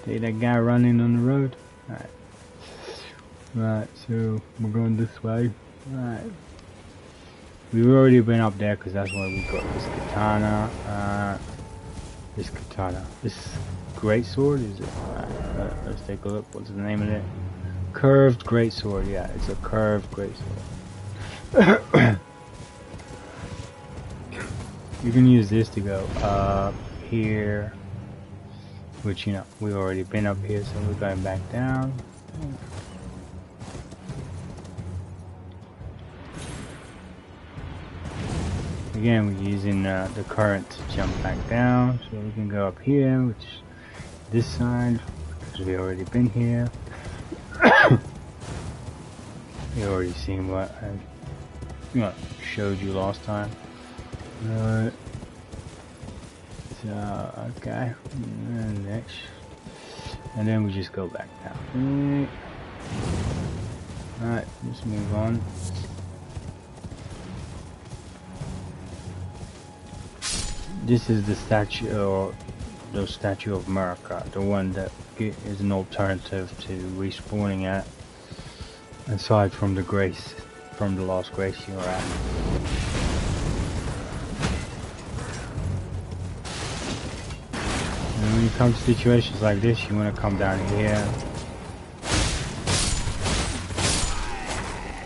See that guy running on the road? Alright. Right, so we're going this way. Right. We've already been up there because that's where we got this katana. This great sword, is it? Let's take a look. What's the name of it? Curved great sword. Yeah, it's a curved great sword. You can use this to go up here, which, you know, we've already been up here, so we're going back down. Again, we're using the current to jump back down, so we can go up here, which is this side, because we already been here. You already seen what I showed you last time. So, okay, and next, and then we just go back down. Alright, let's move on. This is the statue, or the statue of America, the one that is an alternative to respawning at, aside from the grace, from the last grace you were at. And when you come to situations like this, you want to come down here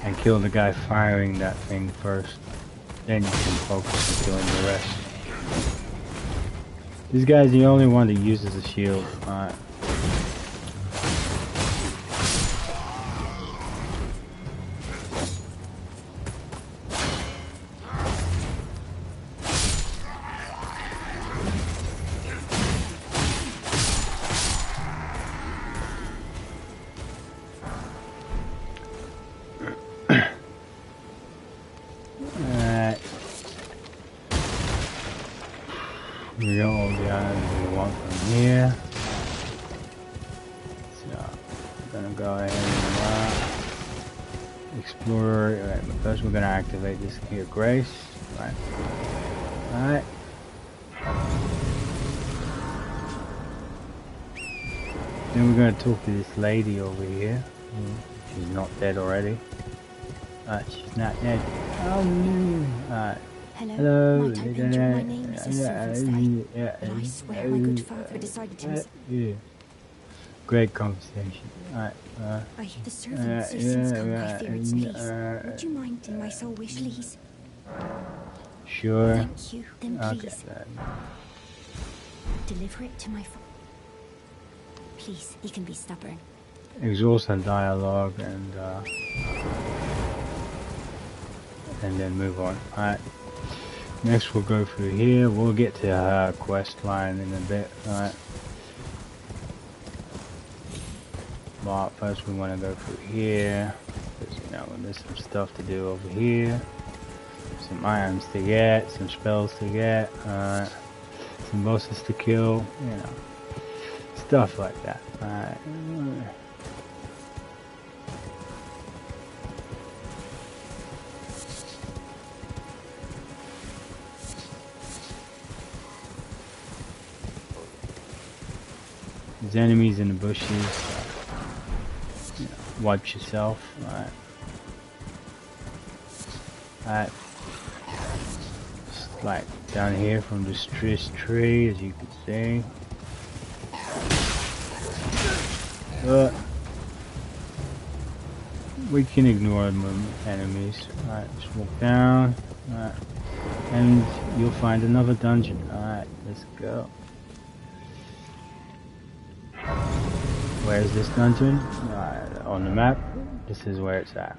and kill the guy firing that thing first. Then you can focus on killing the rest. This guy's the only one that uses a shield. Alright. We got all the items we want from here. So, we're gonna go ahead and explore. Alright, but first we're gonna activate this here grace. Right. Alright. Then we're gonna talk to this lady over here. She's not dead already. She's not dead. Oh no. Alright. Hello. Might I venture my name, Mrs. Silverstone? But I swear my good father decided to yeah. Great conversation. Alright, The servant seems come by Feared's feast. Would you mind in my soul wish, please? sure. Thank you. Then Okay, please, then. deliver it to my Please, he can be stubborn. Exhaust and dialogue and then move on. Alright. Next we'll go through here. We'll get to her quest line in a bit. Alright. But first we want to go through here. Because, you know, there's some stuff to do over here. Some items to get, some spells to get, some bosses to kill, you know. Stuff like that. Alright. There's enemies in the bushes. You know, watch yourself. Alright. Alright. Just like down here from this tree, as you can see. We can ignore them enemies. Alright, just walk down. Alright. And you'll find another dungeon. Alright, let's go. Where's this dungeon? On the map, this is where it's at.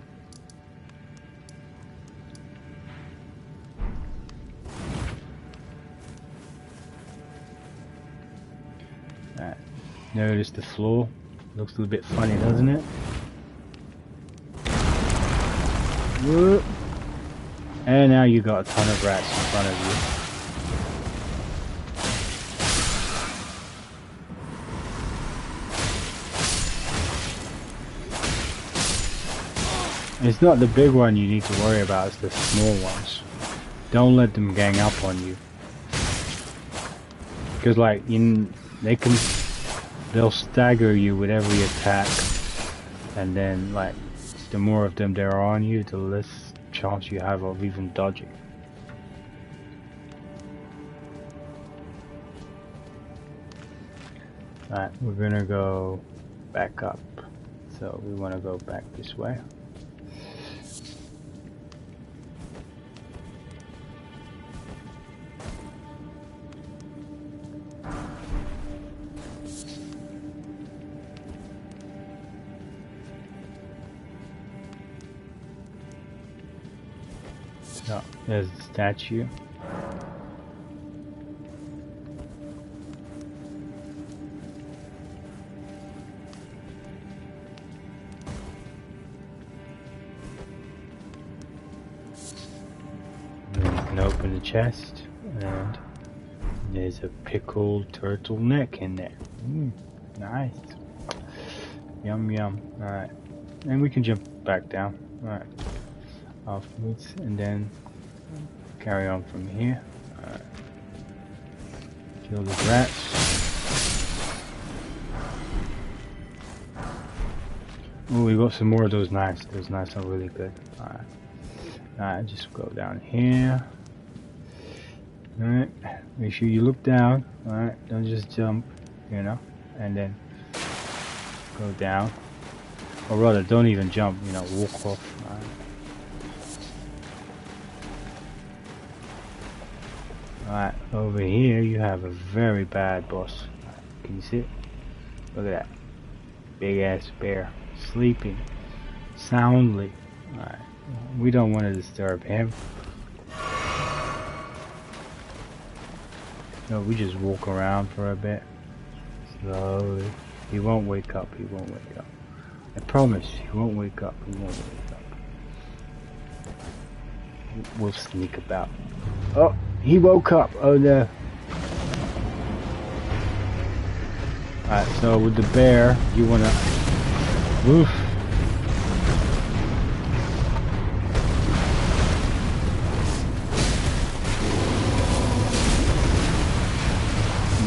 Alright, notice the floor. Looks a little bit funny, doesn't it? Whoop. And now you got a ton of rats in front of you. It's not the big one you need to worry about, it's the small ones. Don't let them gang up on you. Because like, they'll stagger you with every attack. And then like, the more of them there are on you, the less chance you have of even dodging. Alright, we're gonna go back up. So we want to go back this way. So, there's the statue. Then you can open the chest, and there's a pickled turtleneck in there. Nice. Yum yum. Alright. And we can jump back down. Alright. Afterwards, and then carry on from here. Alright. Kill the rats. Oh, we got some more of those knives. Those knives are really good. Alright. Alright, just go down here. Alright. Make sure you look down. Alright. Don't just jump, you know. And then go down. Or rather, don't even jump, you know, walk off. Alright. Alright, over here you have a very bad boss. Can you see it? Look at that. Big ass bear. Sleeping. Soundly. Alright. We don't want to disturb him. No, we just walk around for a bit. Slowly. He won't wake up. He won't wake up. I promise. He won't wake up. He won't wake up. We'll sneak about. Oh! He woke up. Oh no. Alright, so with the bear, you wanna... Woof.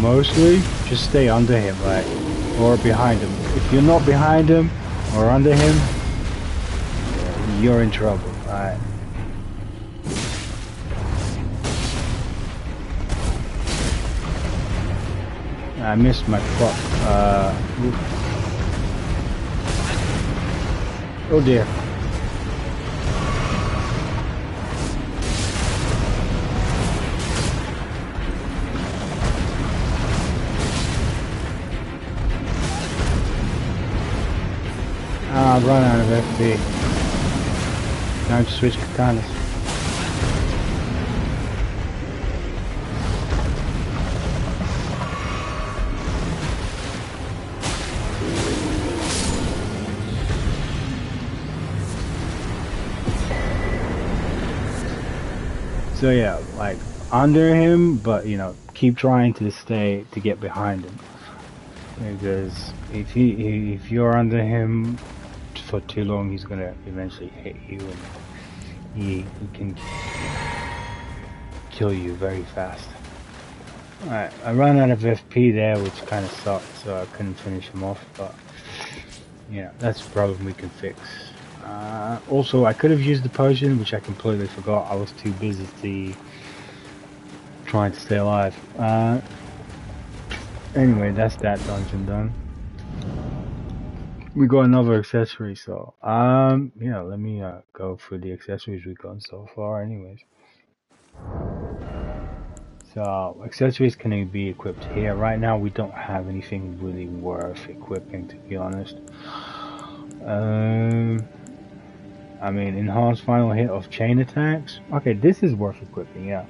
Mostly, just stay under him, right? Or behind him. If you're not behind him, or under him, you're in trouble. Alright. I missed my clock. Oh dear. I've run out of FP. Time to switch katanas. So yeah, like under him, but you know, keep trying to get behind him, because if you're under him for too long, he's gonna eventually hit you, and he can kill you very fast. Alright, I ran out of FP there, which kind of sucked, so I couldn't finish him off, but you know, that's a problem we can fix. Also, I could have used the potion, which I completely forgot. I was too busy trying to stay alive. Anyway, that's that dungeon done. We got another accessory, so yeah, let me go through the accessories we've gotten so far anyways. So accessories can be equipped here. Right now we don't have anything really worth equipping, to be honest. I mean, enhanced final hit of chain attacks. Okay, this is worth equipping, yeah.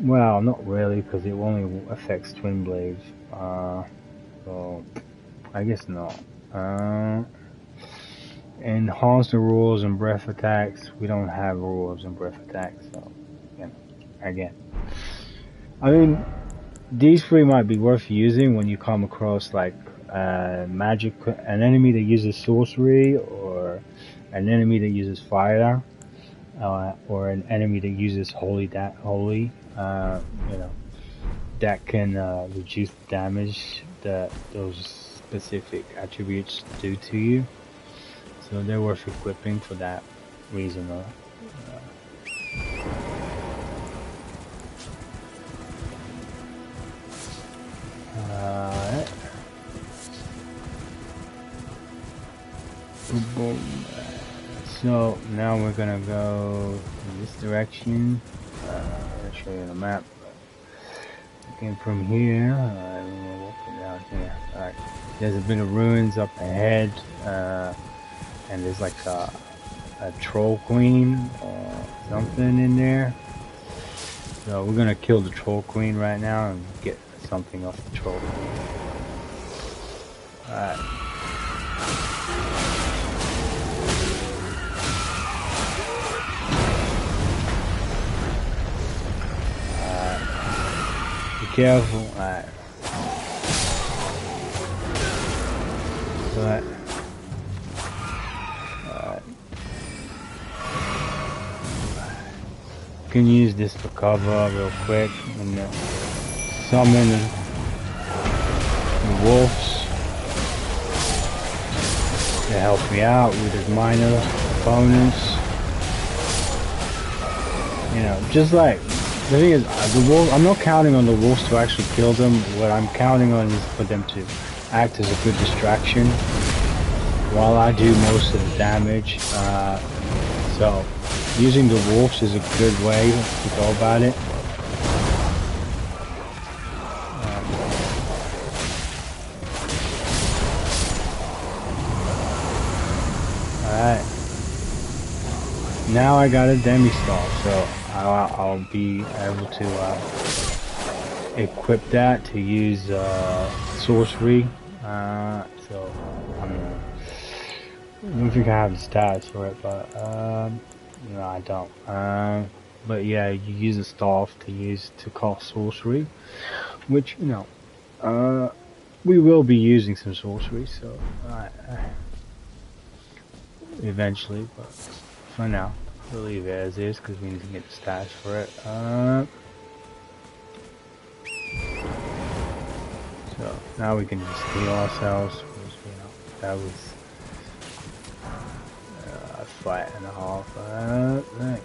Well, not really, because it only affects twin blades. So I guess not. Enhance the rules and breath attacks. We don't have rules and breath attacks, so you know, again. I mean, these three might be worth using when you come across like magic, an enemy that uses sorcery, or an enemy that uses fire, or an enemy that uses holy. You know, that can reduce the damage that those specific attributes do to you. So they're worth equipping for that reason. Boom. So now we're gonna go in this direction. I'll show you the map. Looking from here, we're walking down here. Alright, there's a bit of ruins up ahead, and there's like a troll queen or something in there. So we're gonna kill the troll queen right now and get something off the troll queen. Alright. Be careful. Alright. But you can use this for cover real quick and summon the wolves to help me out with his minor opponents. You know, just like the thing is, the wolf. I'm not counting on the wolves to actually kill them. What I'm counting on is for them to act as a good distraction while I do most of the damage. So using the wolves is a good way to go about it. Alright. Now I got a demi-staff, so I'll be able to equip that to use sorcery. So I mean, I don't think I have the stats for it, but no, I don't. But yeah, you use a staff to cast sorcery, which you know, we will be using some sorcery, so eventually. But for now, we'll leave it as is because we need to get the stats for it. So now we can just heal ourselves, because you know that was a fight and a half. Right.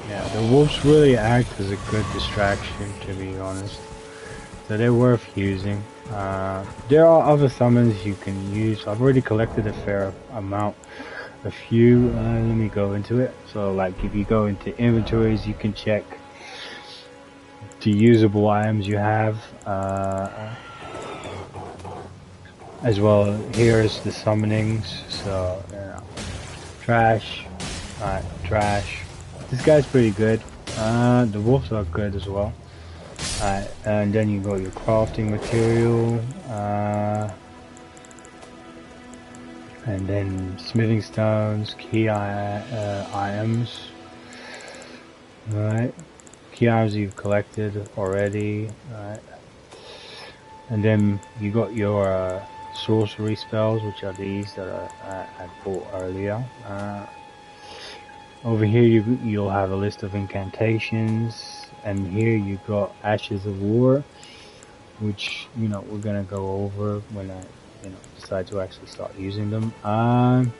Yeah, The wolves really act as a good distraction, to be honest. So they're worth using. There are other summons you can use. I've already collected a fair amount. A few, let me go into it. So like if you go into inventories, you can check the usable items you have. As well, here's the summonings. So, trash. Alright, trash. This guy's pretty good. The wolves are good as well. Alright, and then you got your crafting material. And then smithing stones, key items. Alright. Key items you've collected already. Alright. And then you got your sorcery spells, which are these that I bought earlier. Over here you'll have a list of incantations, and here you got Ashes of War, which we're gonna go over when I decide to actually start using them. And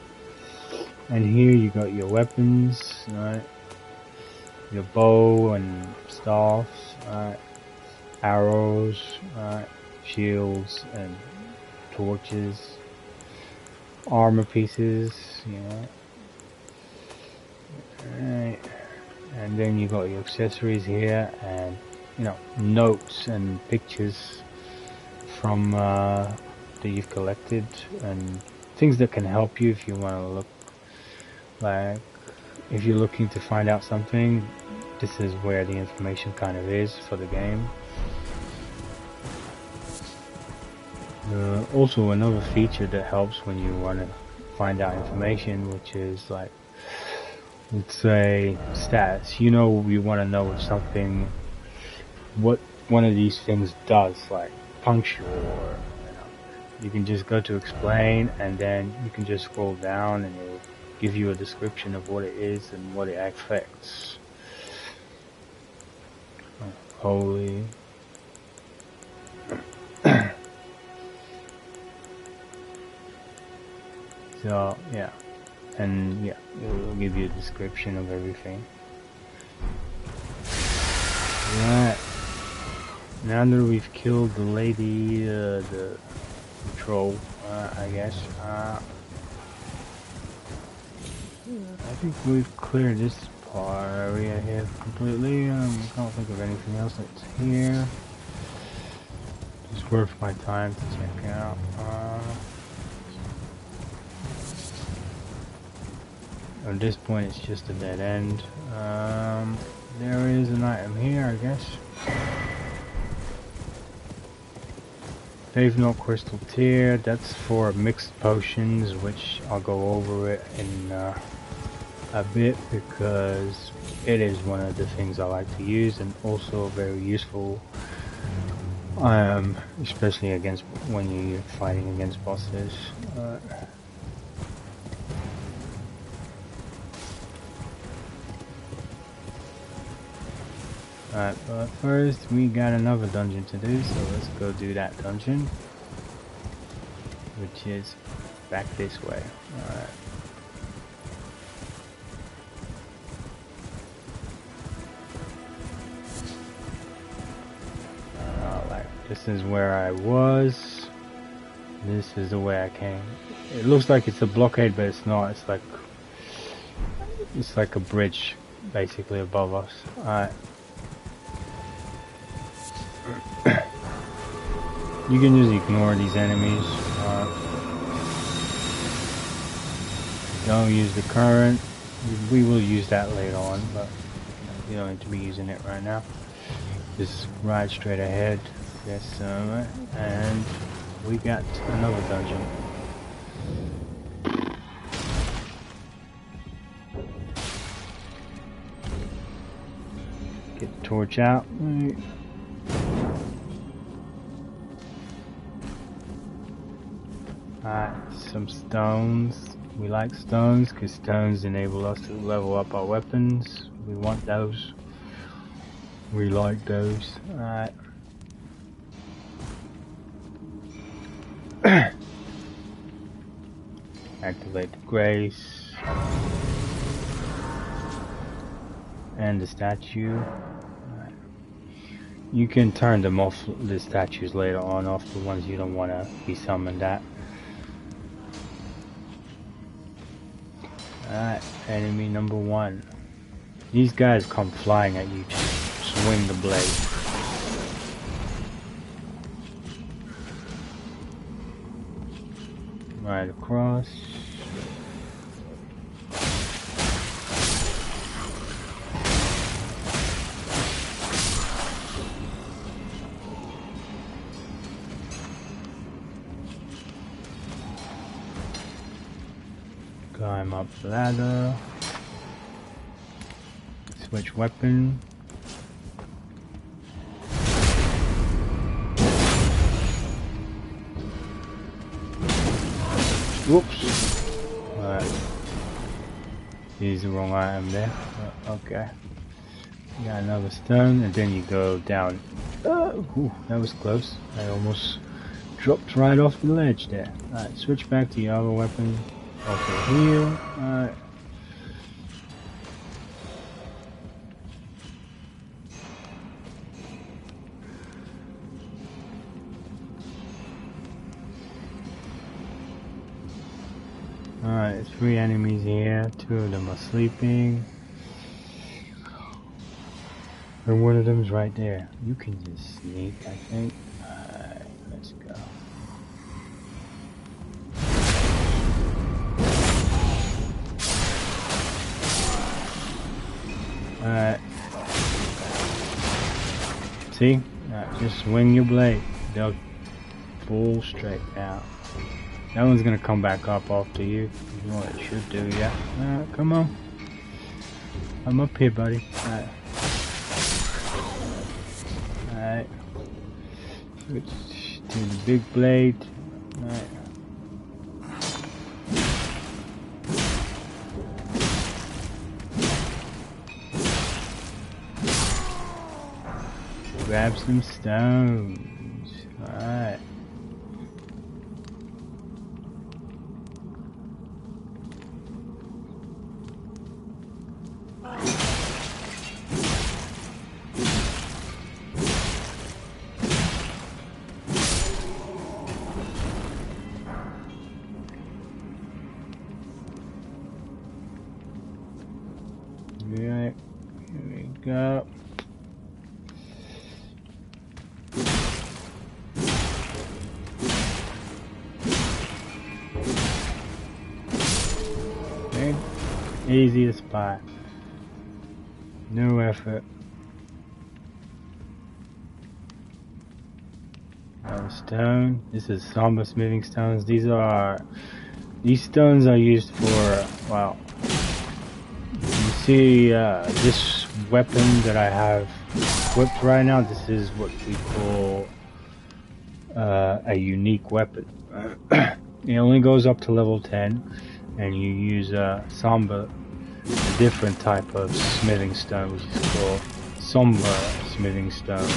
here you got your weapons, right? Your bow and staffs, right? Arrows, right? Shields and torches, armor pieces, Right. And then you got your accessories here, and notes and pictures from that you've collected, and things that can help you if you want to look, like if you're looking to find out something. This is where the information kind of is for the game. Also another feature that helps when you want to find out information, which is like, let's say stats. You want to know if something, what one of these things does, like puncture, or you can just go to explain, and then you can just scroll down and it'll give you a description of what it is and what it affects. Holy. So yeah, and yeah, it will give you a description of everything. Right. Now that we've killed the lady, the troll, I guess. I think we've cleared this area here completely. I can't think of anything else that's here. It's worth my time to check out. At this point it's just a dead end. There is an item here, I guess. They've no crystal tier. That's for mixed potions, which I'll go over it in a bit, because it is one of the things I like to use, and also very useful, especially against when you're fighting against bosses. Alright, but first we got another dungeon to do, so let's go do that dungeon, which is back this way. Alright. Alright, this is where I was. This is the way I came. It looks like it's a blockade, but it's not. It's like a bridge basically above us. Alright. You can just ignore these enemies. Don't use the current. We will use that later on, but you don't need to be using it right now. Just ride straight ahead. Yes, and we got another dungeon. Get the torch out. Alright, some stones. We like stones because stones enable us to level up our weapons. We want those. We like those. Alright. Activate the grace. and the statue. You can turn them off, the statues later on, off the ones you don't want to be summoned at. Alright, enemy number 1. These guys come flying at you, just swing the blade. Right across. Climb up the ladder. Switch weapon. Whoops. Alright. Use the wrong item there. Okay. You got another stone, and then you go down. Ooh, that was close. I almost dropped right off the ledge there. Alright, switch back to your other weapon. Over here. Alright. Alright, 3 enemies here. 2 of them are sleeping. And one of them is right there. You can just sneak, I think. Alright, let's go. Alright. See? Just swing your blade. They'll full straight down. That one's gonna come back up after you. You know what it should do, yeah? Come on. I'm up here, buddy. Alright. Alright. Switch to the big blade. Alright. Grab some stones. Alright. Alright, here we go. Okay. Easy to spot. No effort. Another stone. This is somber smithing stones. These stones are used for, well, you see this weapon that I have equipped right now. This is what we call a unique weapon. It only goes up to level 10, and you use a different type of smithing stone, which is called somber smithing stones.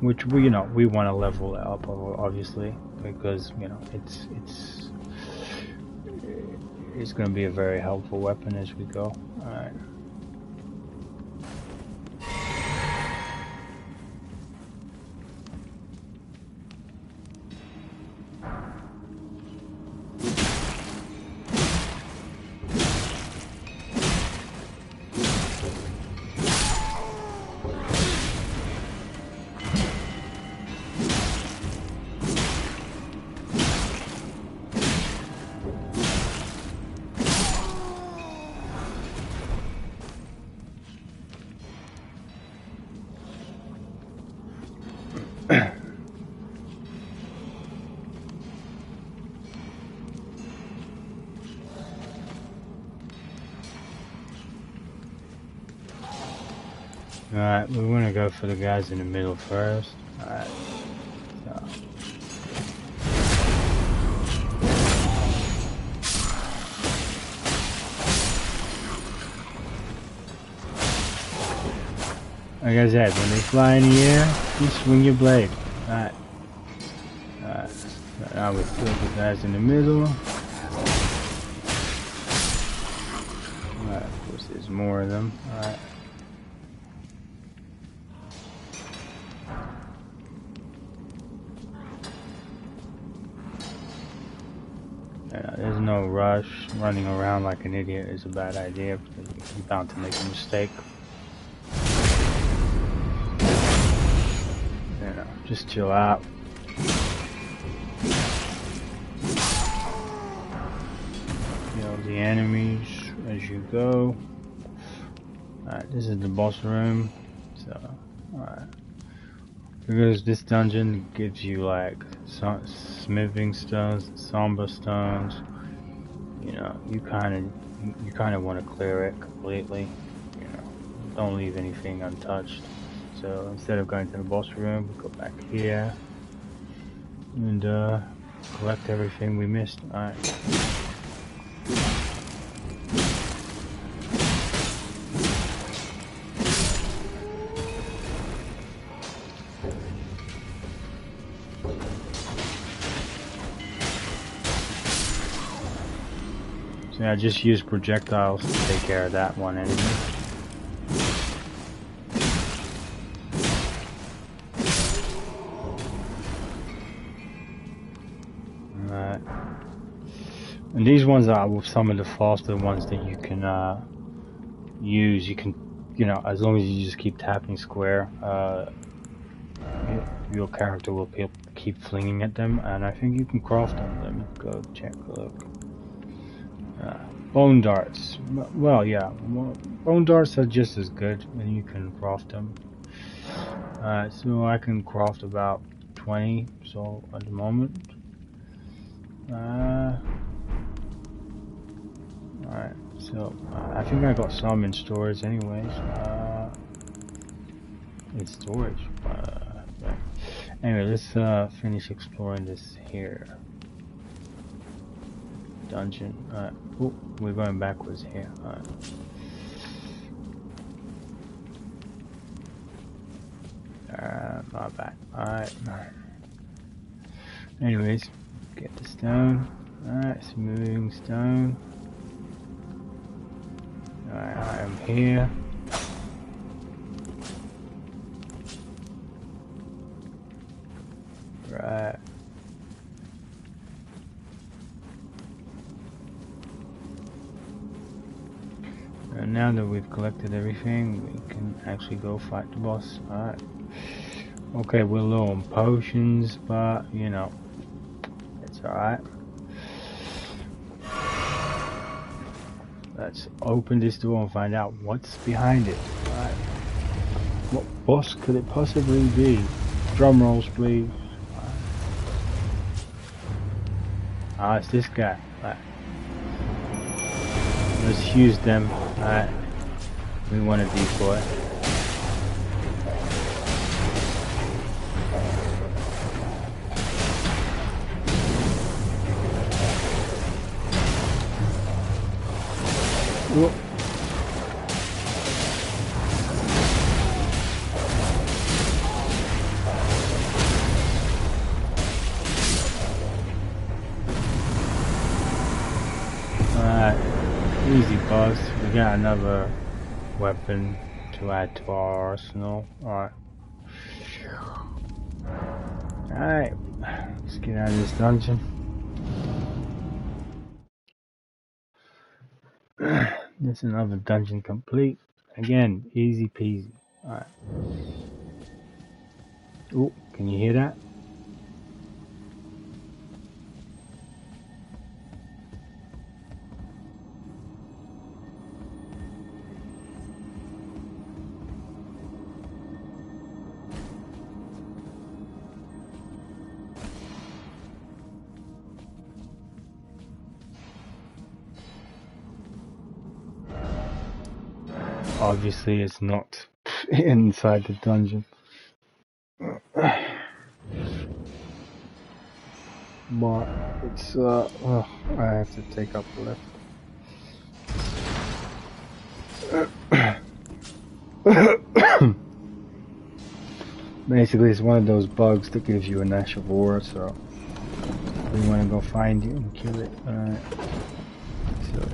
Which we want to level it up, obviously, because it's going to be a very helpful weapon as we go. All right. Alright, we want to go for the guys in the middle first. Alright. So. Like I said, when they fly in the air, you swing your blade. Alright. Alright. Now we kill the guys in the middle. Alright, of course there's more of them. Alright. There's no rush. Running around like an idiot is a bad idea because you're bound to make a mistake. You know, just chill out. Kill the enemies as you go. Alright, this is the boss room. So, alright. Because this dungeon gives you like smithing stones, somber stones. You know, you kind of want to clear it completely. You know, don't leave anything untouched. So instead of going to the boss room, we go back here and collect everything we missed. Alright. So I just use projectiles to take care of that one enemy. Alright. And these ones are some of the faster ones that you can use. You can, you know, as long as you just keep tapping square, your character will keep flinging at them, and I think you can craft them. Let me go check a look. Bone darts. Well, yeah, bone darts are just as good, and you can craft them. So I can craft about 20. So at the moment. Alright. So I think I got some in storage, anyways. In storage. Right. Anyway, let's finish exploring this here. Dungeon. Oh, we're going backwards here. Not bad. Alright. Anyways, get the stone. Alright, smoothing stone. Alright, I am here. Right. And now that we've collected everything, we can actually go fight the boss. Alright. Okay, we're low on potions, but, you know, it's alright. Let's open this door and find out what's behind it. Alright. What boss could it possibly be? Drum rolls, please. Ah, it's this guy. Alright. Let's use them. Alright. We want a decoy. Whoop. Alright. Easy boss. We got another weapon to add to our arsenal. Alright. Alright. Let's get out of this dungeon. That's another dungeon complete. Again, easy peasy. Alright. Oh, can you hear that? Obviously, it's not inside the dungeon. But it's oh, I have to take up the left. Basically, it's one of those bugs that gives you a natural aura, so we want to go find it and kill it. Alright. So.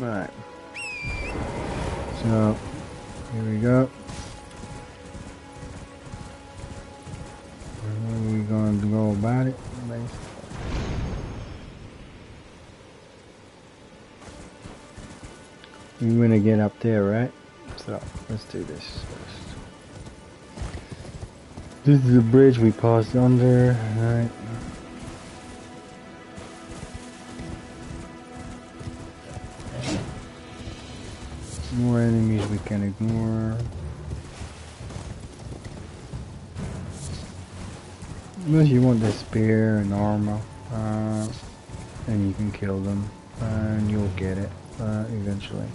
Alright. So, here we go. How are we going to go about it? We're going to get up there, right? So, let's do this first. This is the bridge we passed under, alright. More enemies we can ignore. Unless you want the spear and armor, and you can kill them, and you'll get it eventually.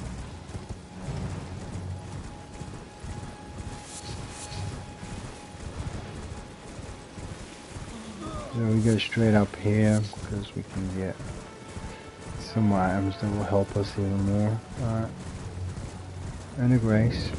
So we go straight up here because we can get some items that will help us even more. And a grace.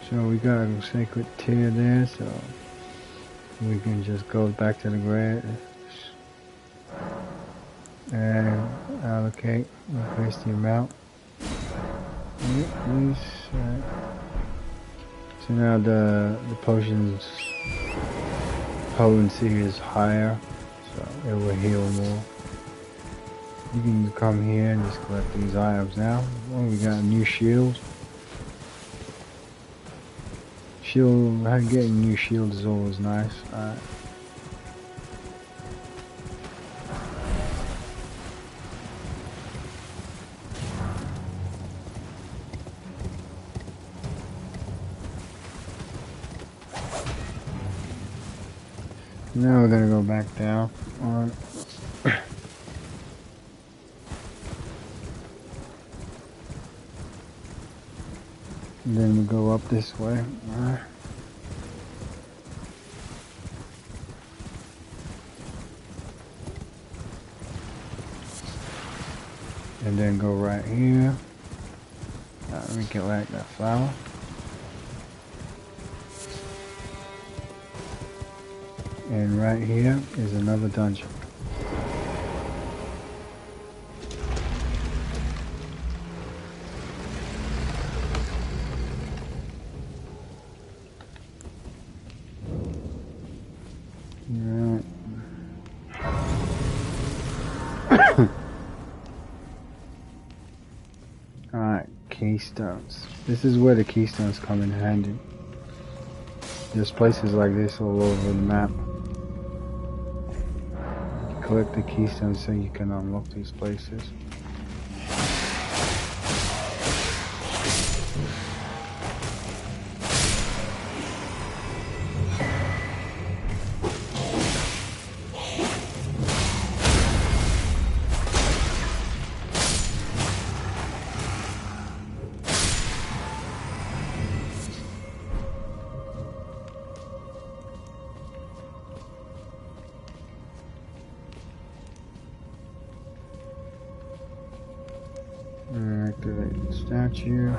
So we got a sacred tier there, so we can just go back to the grass and allocate, increase the amount. Yep, please. So now the potion's potency is higher, so it will heal more. You can come here and just collect these items now. Oh, we got a new shield. Getting new shield is always nice. Now we're gonna go back down. And then we go up this way. And then go right here. Let me get like that flower. And right here is another dungeon. Right. Alright, keystones. This is where the keystones come in handy. There's places like this all over the map. Collect the keystones so you can unlock these places. Activate the statue.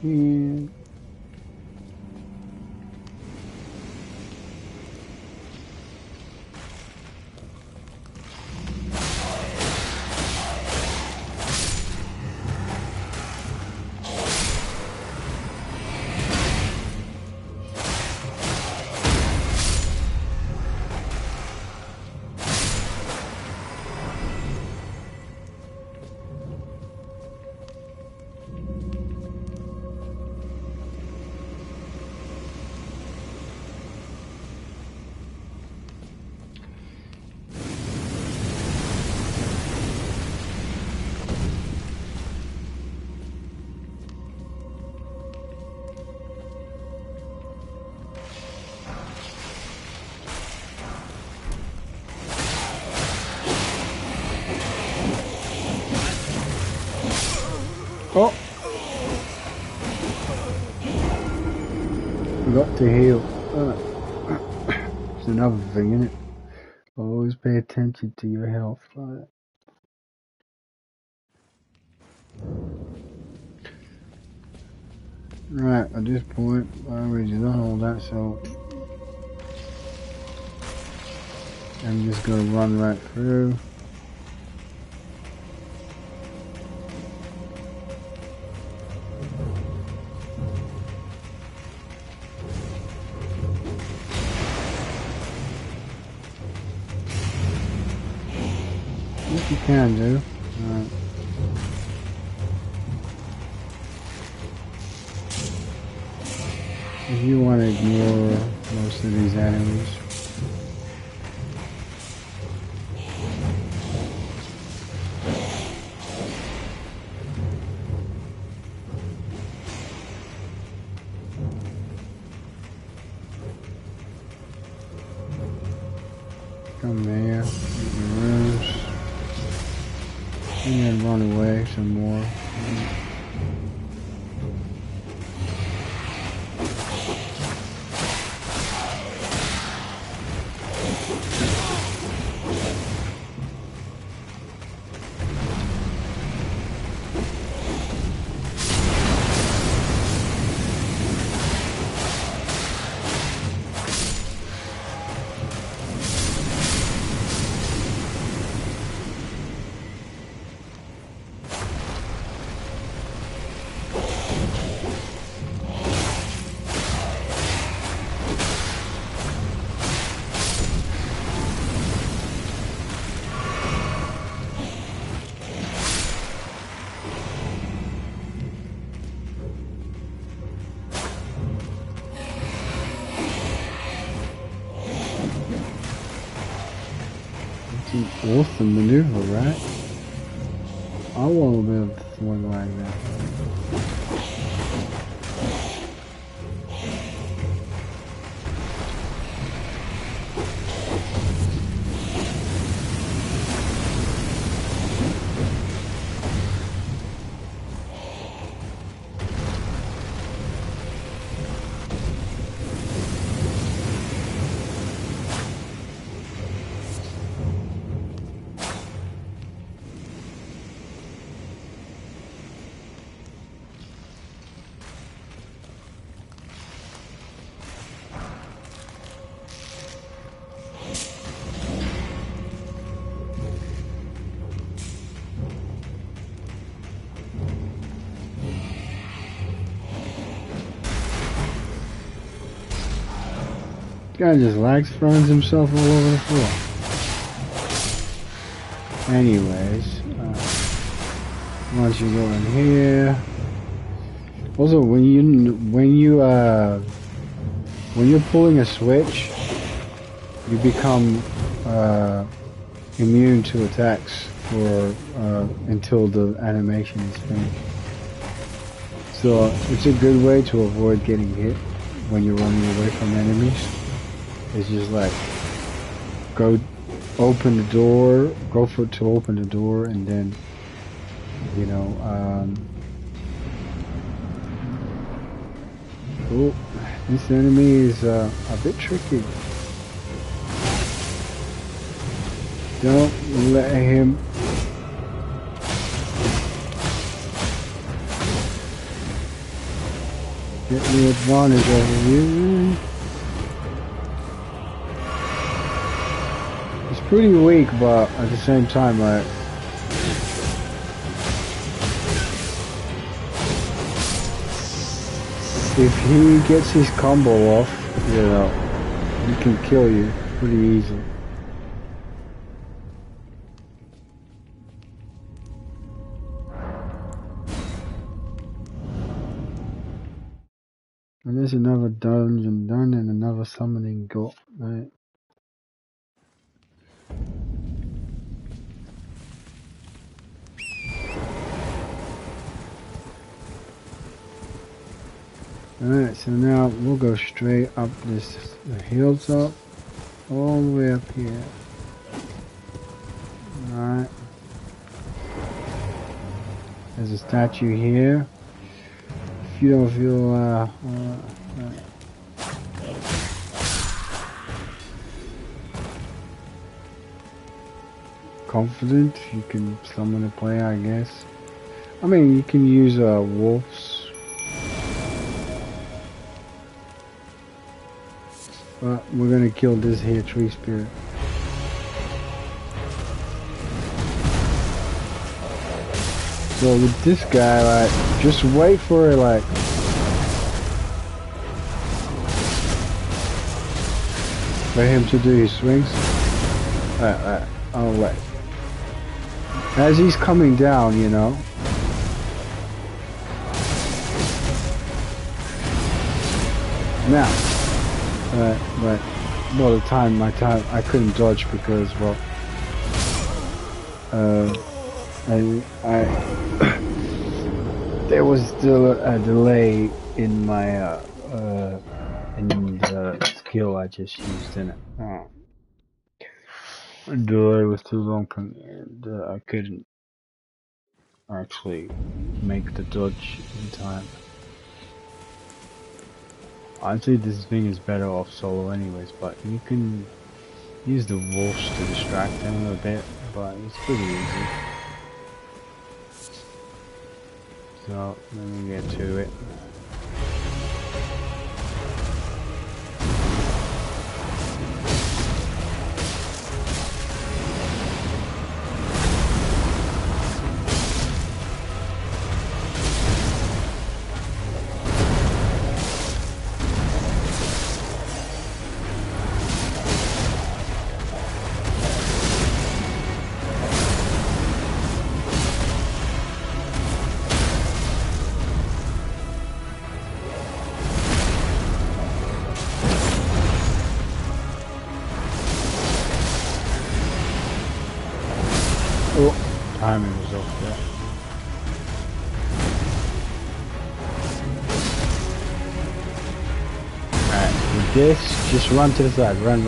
Yeah. Oh! Forgot to heal. It's another thing, isn't it? Always pay attention to your health. Right, at this point, I already done all that, so I'm just gonna run right through. What you can do. If you want to ignore most of these enemies. Come there, get your rooms, and then run away some more. Awesome maneuver, right? I want to be able to swing like that. Guy just lags, throws himself all over the floor. Anyways, once you go in here, also when you're pulling a switch, you become immune to attacks for until the animation is finished. So it's a good way to avoid getting hit when you're running away from enemies. It's just like go open the door, go for to open the door, and then oh, this enemy is a bit tricky. Don't let him. get the advantage over you. It's pretty weak, but at the same time, like, if he gets his combo off, you know, he can kill you pretty easily. And there's another dungeon done and another summoning got, right? Alright, so now we'll go straight up this hilltop, all the way up here. Alright. There's a statue here. If you don't feel confident, you can summon a player, I guess. I mean, you can use wolves. But we're gonna kill this here tree spirit. So with this guy, like, just wait for it, like, for him to do his swings. Oh wait. As he's coming down, you know. Now. But well, my time, I couldn't dodge because, well, there was still a delay in my in the skill I just used in it. The delay was too long, and I couldn't actually make the dodge in time. Honestly, this thing is better off solo anyways, but you can use the wolves to distract them a bit, but it's pretty easy. So, let me get to it. Timing was off there. Alright, with this, just run to the side. Run.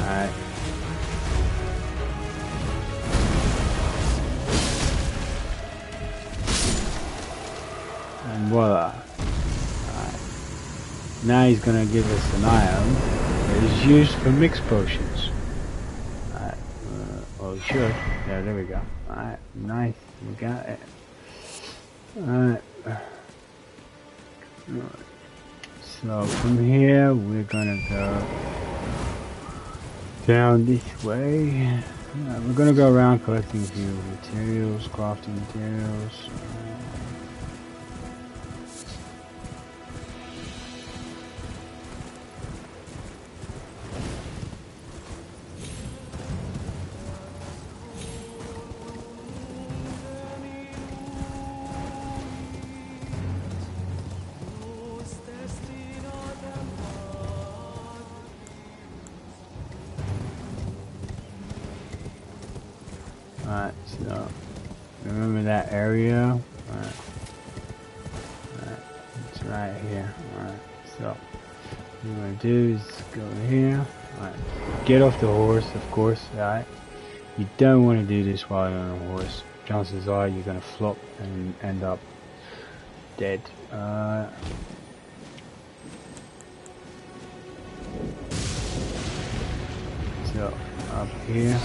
Alright. And voila. Alright. Now he's gonna give us an iron that is used for mixed potions. Alright. Well, it should. Yeah, there we go. Alright, nice. We got it. Alright. So from here we're gonna go down this way. We're gonna go around collecting a few materials, crafting materials. Alright, so remember that area? Alright. It's right here. Alright, so what you're gonna do is go here. Alright, get off the horse, of course. Alright, you don't want to do this while you're on a horse. Chances are you're gonna flop and end up dead. So up here.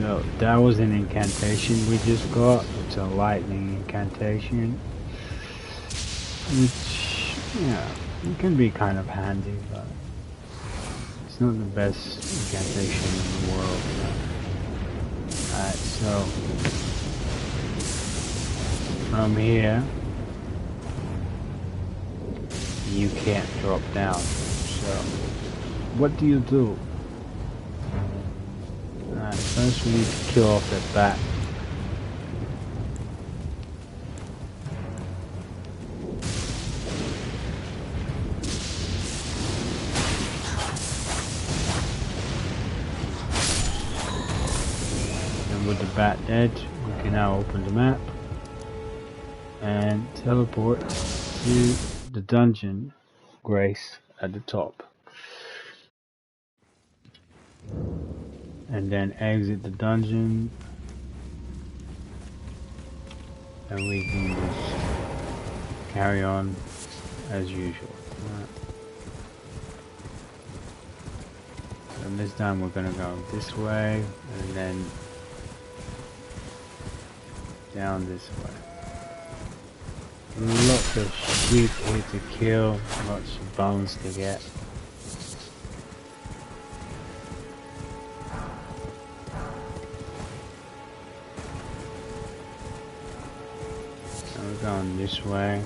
So that was an incantation we just got. It's a lightning incantation, which, yeah, it can be kind of handy, but it's not the best incantation in the world. Alright, so from here you can't drop down. So what do you do? Alright, first we need to kill off that bat. And with the bat dead, we can now open the map and teleport to the dungeon Grace at the top. And then exit the dungeon, and we can just carry on as usual. Right. And this time we're gonna go this way and then down this way. Lots of sheep here to kill, lots of bones to get. We're going this way.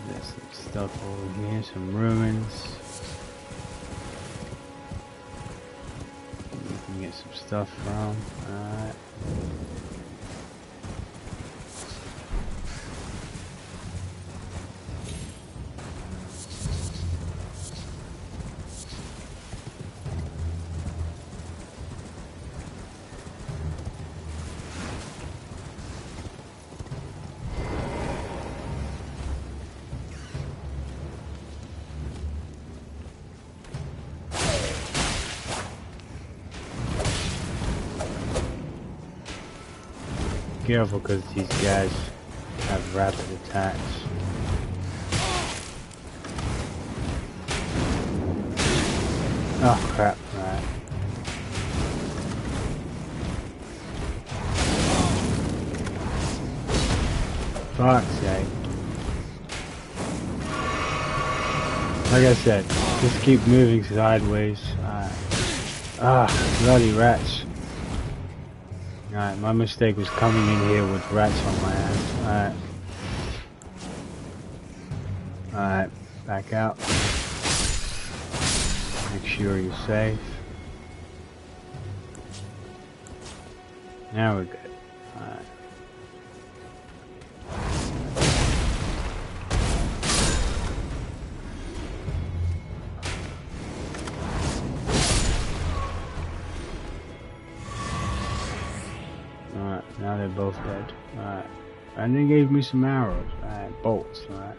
There's some stuff over here, some ruins. We can get some stuff from. Alright. Careful, because these guys have rapid attacks. Oh crap, right. Fuck's sake. Like I said, just keep moving sideways. Bloody rats. Alright, my mistake was coming in here with rats on my ass. Alright, back out. Make sure you're safe. Now we're good. Alright. Now they're both dead. Alright. And they gave me some arrows. Alright, bolts. Alright.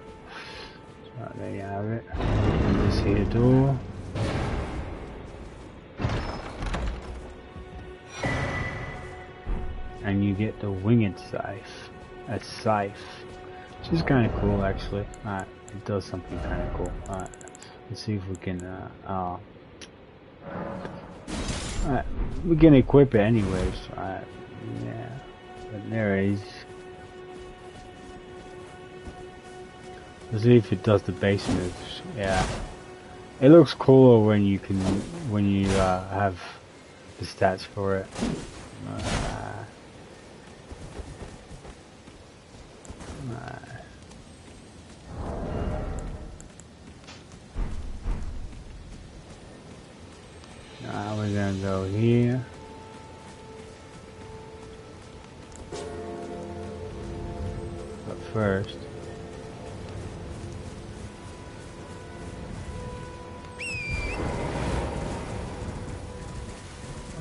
So there you have it. Open this here door. And you get the winged scythe. A scythe. Which is kind of cool actually. Alright. It does something kind of cool. Alright. Let's see if we can, Alright. We can equip it anyways. Alright. Yeah. But there it is. Let's see if it does the base moves. Yeah. It looks cooler when you can, when you have the stats for it. Now we're gonna go here. But first,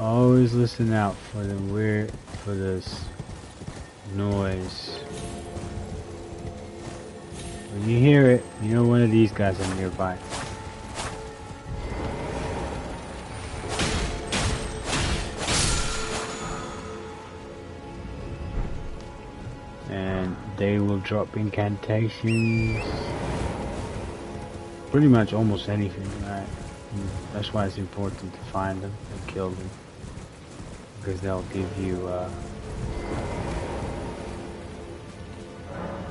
always listen out for this noise. When you hear it, you know one of these guys are nearby. And they will drop incantations. Pretty much almost anything, right? That's why it's important to find them and kill them. because they'll give you.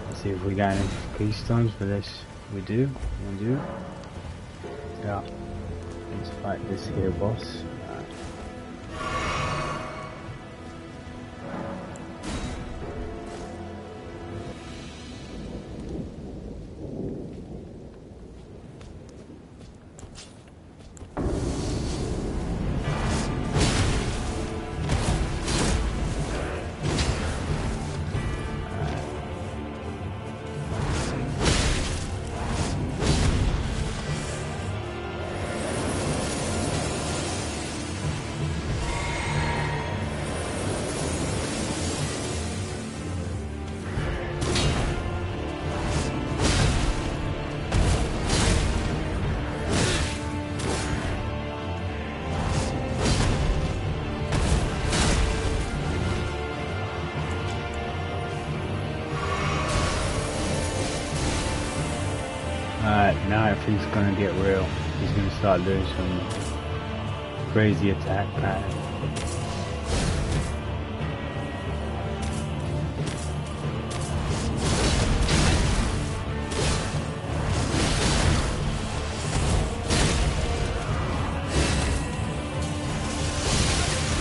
Let's see if we got any keystones for this. We do. We do. Yeah. Let's fight this here boss. Now everything's gonna get real. He's gonna start doing some crazy attack pattern.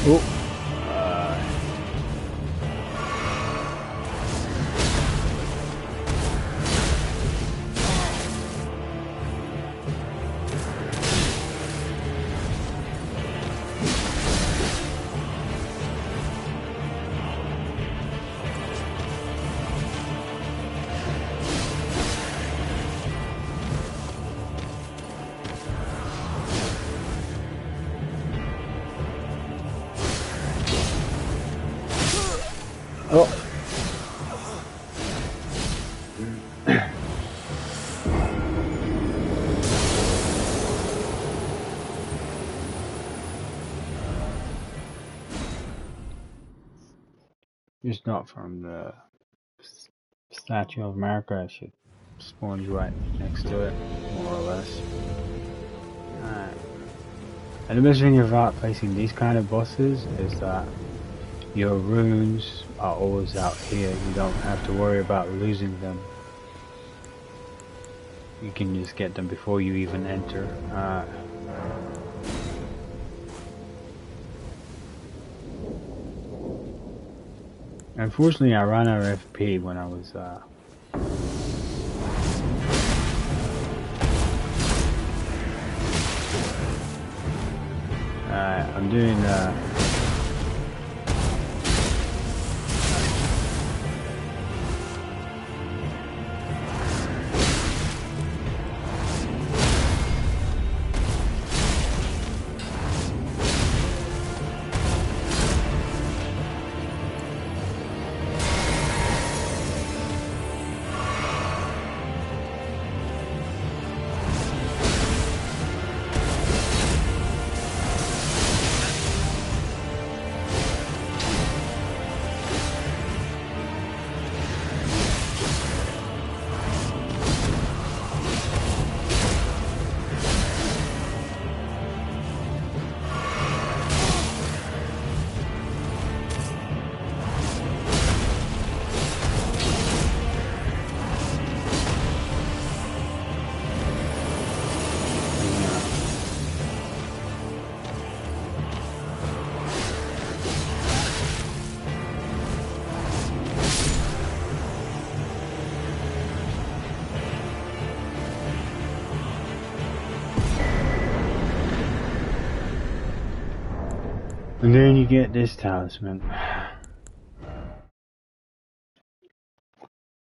Oh. Oh. Just not from the Statue of America. I should spawn right next to it, more or less. Alright. And the best thing about facing these kind of bosses is that your runes are always out here. You don't have to worry about losing them. You can just get them before you even enter. Unfortunately, I ran out of FP when I was I'm doing and then you get this talisman.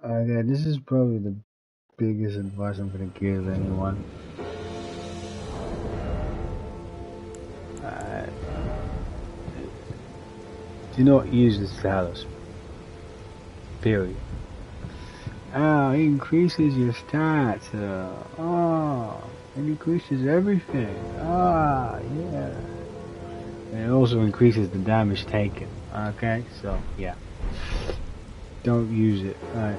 Okay, this is probably the biggest advice I'm gonna give anyone. Do not use this talisman. Period. Oh, it increases your stats. It increases everything. Yeah. And it also increases the damage taken. Okay, so yeah. Don't use it. Alright.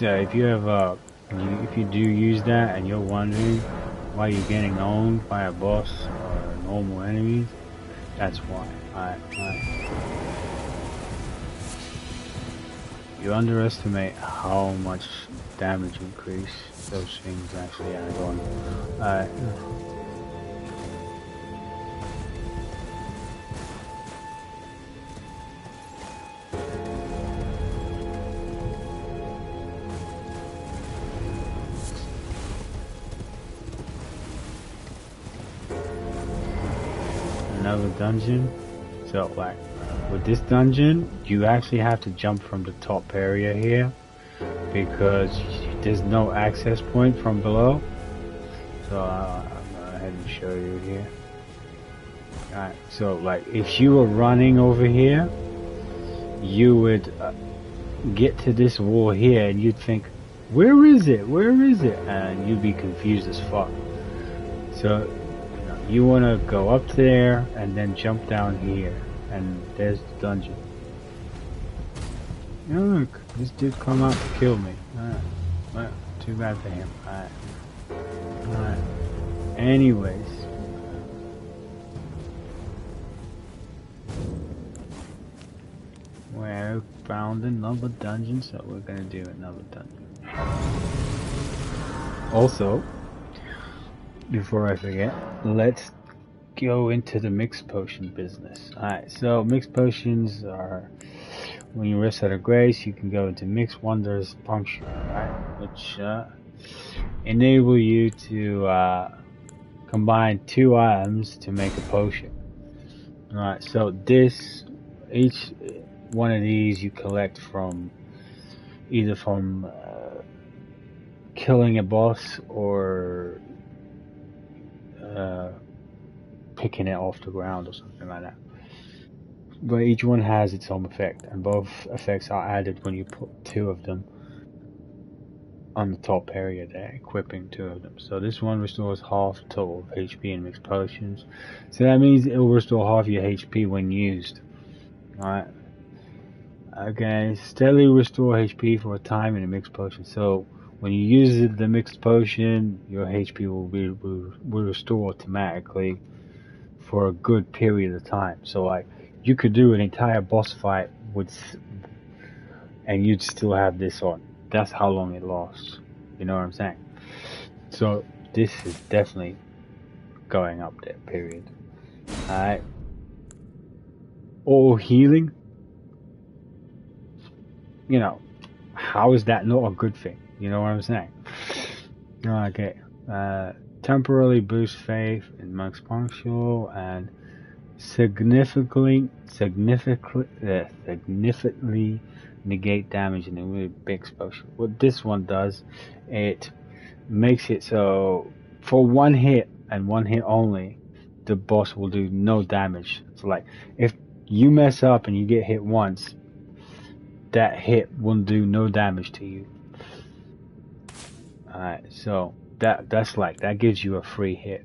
if you have if you do use that and you're wondering why you're getting owned by a boss or normal enemies, that's why. Alright. You underestimate how much damage increase those things actually add on. Alright. Another dungeon. So like with this dungeon, you actually have to jump from the top area here because there's no access point from below. So I'll go ahead and show you here. Alright, so like if you were running over here, you would get to this wall here and you'd think, where is it? Where is it? And you'd be confused as fuck. So you want to go up there and then jump down here, and there's the dungeon. Oh, look, this dude come out to kill me. Alright, well, too bad for him. Alright. Anyways. We're found another dungeon, so we're gonna do another dungeon. Also, before I forget, let's go into the mixed potion business. Alright, so mixed potions are when you rest out of grace, you can go into mixed wonders puncture, right? Which enable you to combine 2 items to make a potion. Alright, so each one of these you collect from either from killing a boss or picking it off the ground or something like that. But each one has its own effect, and both effects are added when you put 2 of them on the top area there, equipping 2 of them. So this one restores half total of HP in mixed potions. So that means it will restore half your HP when used. Alright. Okay, steadily restore HP for a time in a mixed potion. So when you use the mixed potion, your HP will restore automatically for a good period of time. So like you could do an entire boss fight and you'd still have this on. That's how long it lasts. You know what I'm saying? So this is definitely going up there, period. Alright. All healing. You know, how is that not a good thing? You know what I'm saying? Okay. Temporarily boost faith in Monk's Punctual and significantly negate damage in the mixed potion. What this one does, it makes it so for 1 hit and 1 hit only, the boss will do no damage. So like if you mess up and you get hit once, that hit will do no damage to you. Alright, so that gives you a free hit,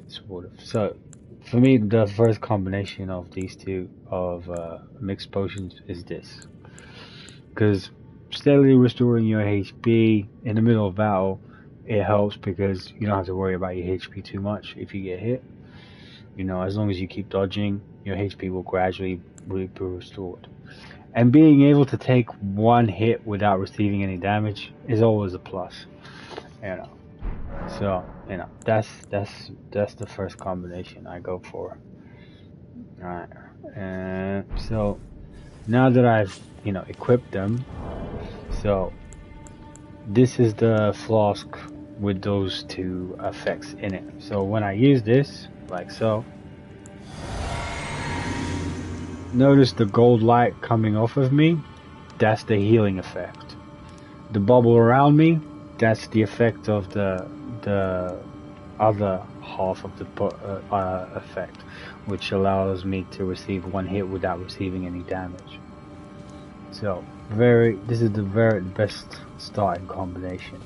sort of. So for me, the first combination of these two of mixed potions is this, because steadily restoring your HP in the middle of battle, it helps because you don't have to worry about your HP too much if you get hit. You know, as long as you keep dodging, your HP will gradually be restored. And being able to take 1 hit without receiving any damage is always a plus. You know. So, you know, that's the first combination I go for. Alright. And so now that I've, you know, equipped them, so this is the flask with those 2 effects in it. So when I use this, like so, notice the gold light coming off of me, that's the healing effect. The bubble around me, that's the effect of the other half of the effect, which allows me to receive 1 hit without receiving any damage. So this is the very best starting combination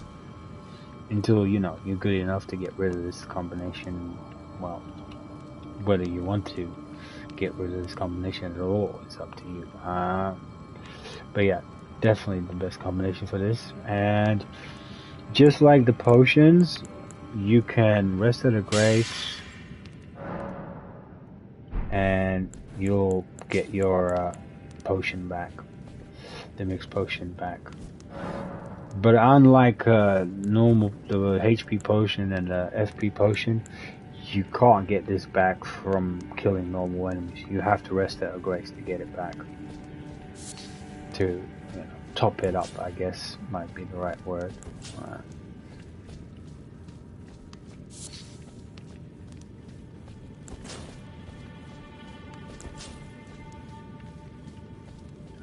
until, you know, you're good enough to get rid of this combination. Well, whether you want to get rid of this combination at all, it's up to you. But yeah, definitely the best combination for this. And just like the potions, you can rest at a grace and you'll get your potion back, the mixed potion back. But unlike normal, the HP potion and the FP potion, you can't get this back from killing normal enemies. You have to rest at a grace to get it back. To, you know, top it up, I guess might be the right word.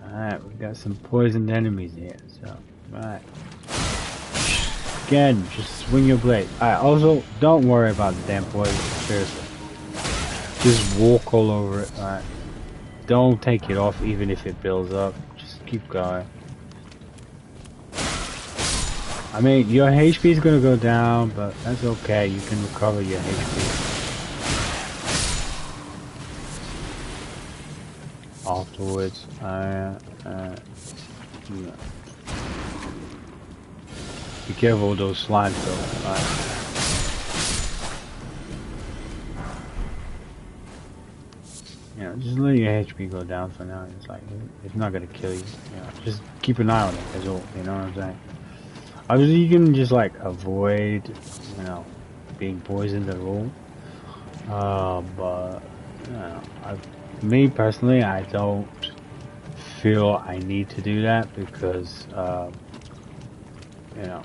Alright, we got some poisoned enemies here, so, right. Again, just swing your blade. Alright, also, don't worry about the damn poison, seriously. Just walk all over it, alright. Don't take it off even if it builds up, just keep going. I mean, your HP is gonna go down, but that's okay, you can recover your HP. Afterwards, be careful with those slimes though, you know, just let your HP go down for now. It's like, it's not gonna kill you, you know, just keep an eye on it as well, you know what I'm saying? Obviously you can just like avoid, you know, being poisoned at all, but, you know, me personally, I don't feel I need to do that because, you know,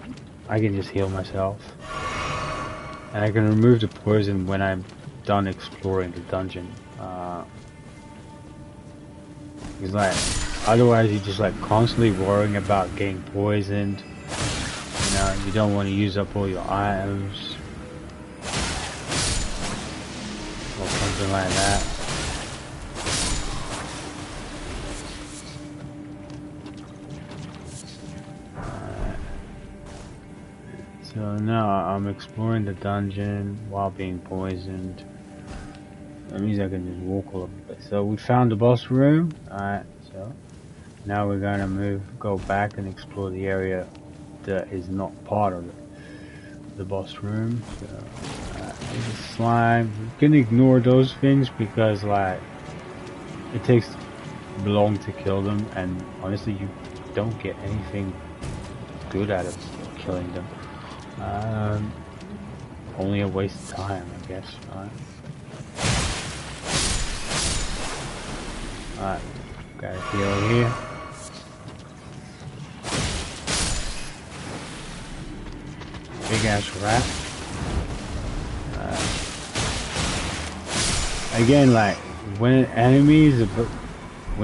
I can just heal myself. And I can remove the poison when I'm done exploring the dungeon. Because like, otherwise you're just like constantly worrying about getting poisoned. You know, you don't want to use up all your items. Or something like that. So now I'm exploring the dungeon while being poisoned. That means I can just walk all over the place. So we found the boss room. Alright, so now we're gonna go back and explore the area that is not part of the boss room. So there's a slime. You can ignore those things because like it takes long to kill them, and honestly you don't get anything good out of killing them. Only a waste of time, I guess. Alright, got a heal here. Big ass rat. Again, like when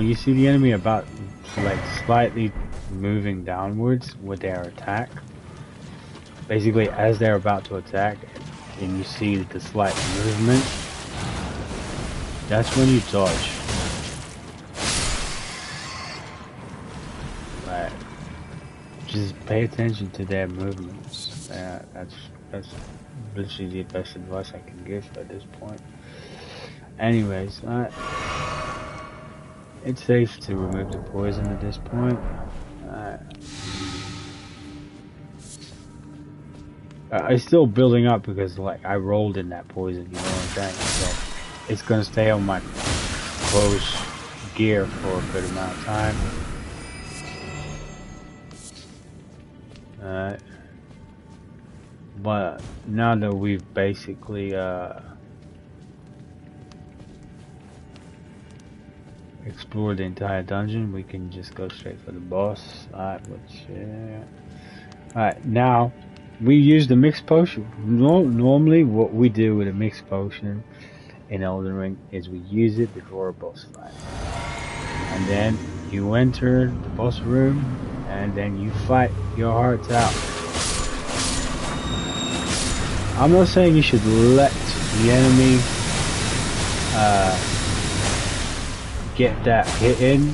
you see the enemy about like slightly moving downwards with their attack. Basically, as they're about to attack, and you see the slight movement, that's when you dodge. Like, just pay attention to their movements. That's literally the best advice I can give at this point. Anyways, it's safe to remove the poison at this point. It's still building up because like I rolled in that poison, you know what I'm saying? So it's gonna stay on my close gear for a good amount of time. But now that we've basically explored the entire dungeon, we can just go straight for the boss. Alright, now we use the mixed potion. Normally what we do with a mixed potion in Elden Ring is we use it before a boss fight. And then you enter the boss room and then you fight your hearts out. I'm not saying you should let the enemy get that hit in.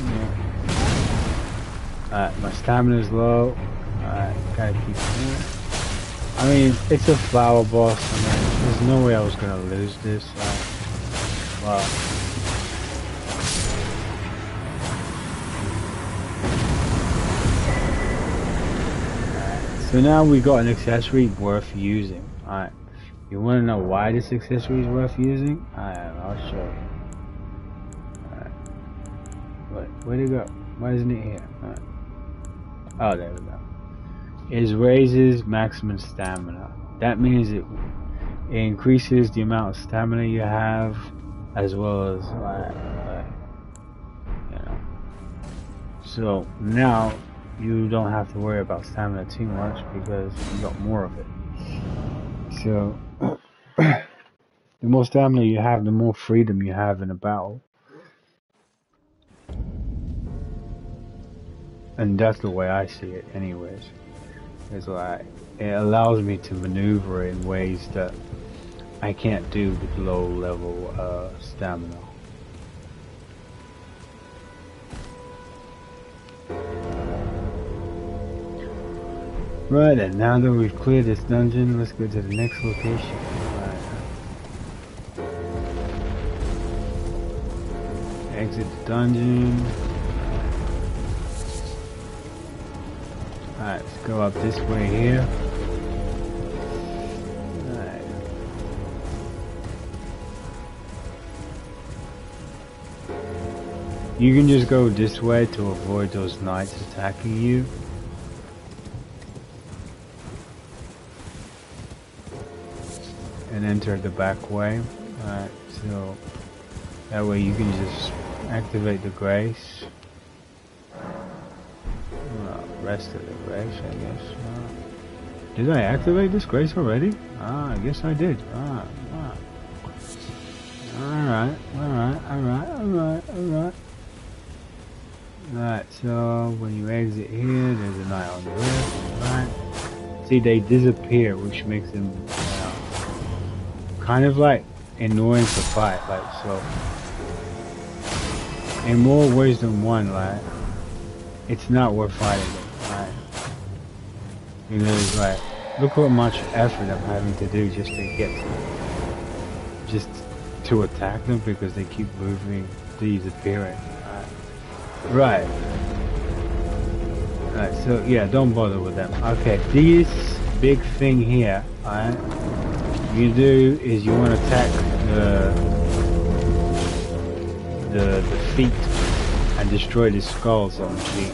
My stamina's low. Gotta keep going. I mean, it's a flower boss. I mean, there's no way I was gonna lose this. Well, So now we got an accessory worth using. Alright. You wanna know why this accessory is worth using? Alright, I'll show you. Alright. Wait, where'd it go? Why isn't it here? Alright. Oh, there we go. It raises maximum stamina. That means it increases the amount of stamina you have, as well as you know. So now you don't have to worry about stamina too much because you got more of it. So the more stamina you have, the more freedom you have in a battle. And that's the way I see it anyways. It's like, it allows me to maneuver in ways that I can't do with low level stamina. Right, and now that we've cleared this dungeon, let's go to the next location. Right. Exit the dungeon. Alright, let's go up this way here. Alright. You can just go this way to avoid those knights attacking you. And enter the back way. Alright, so that way you can just activate the grace. Rest of the grace, I guess. Did I activate this grace already? Ah, I guess I did. Alright. Alright, so when you exit here, there's a knight on the left, right? See, they disappear, which makes them kind of like annoying to fight, like so. In more ways than one, like, it's not worth fighting them. Because like, look how much effort I'm having to do just to get to them. Just to attack them because they keep moving, disappearing. Right. Alright, so yeah, don't bother with them. Okay, this big thing here, alright, you do is you want to attack the feet and destroy the skulls on the feet.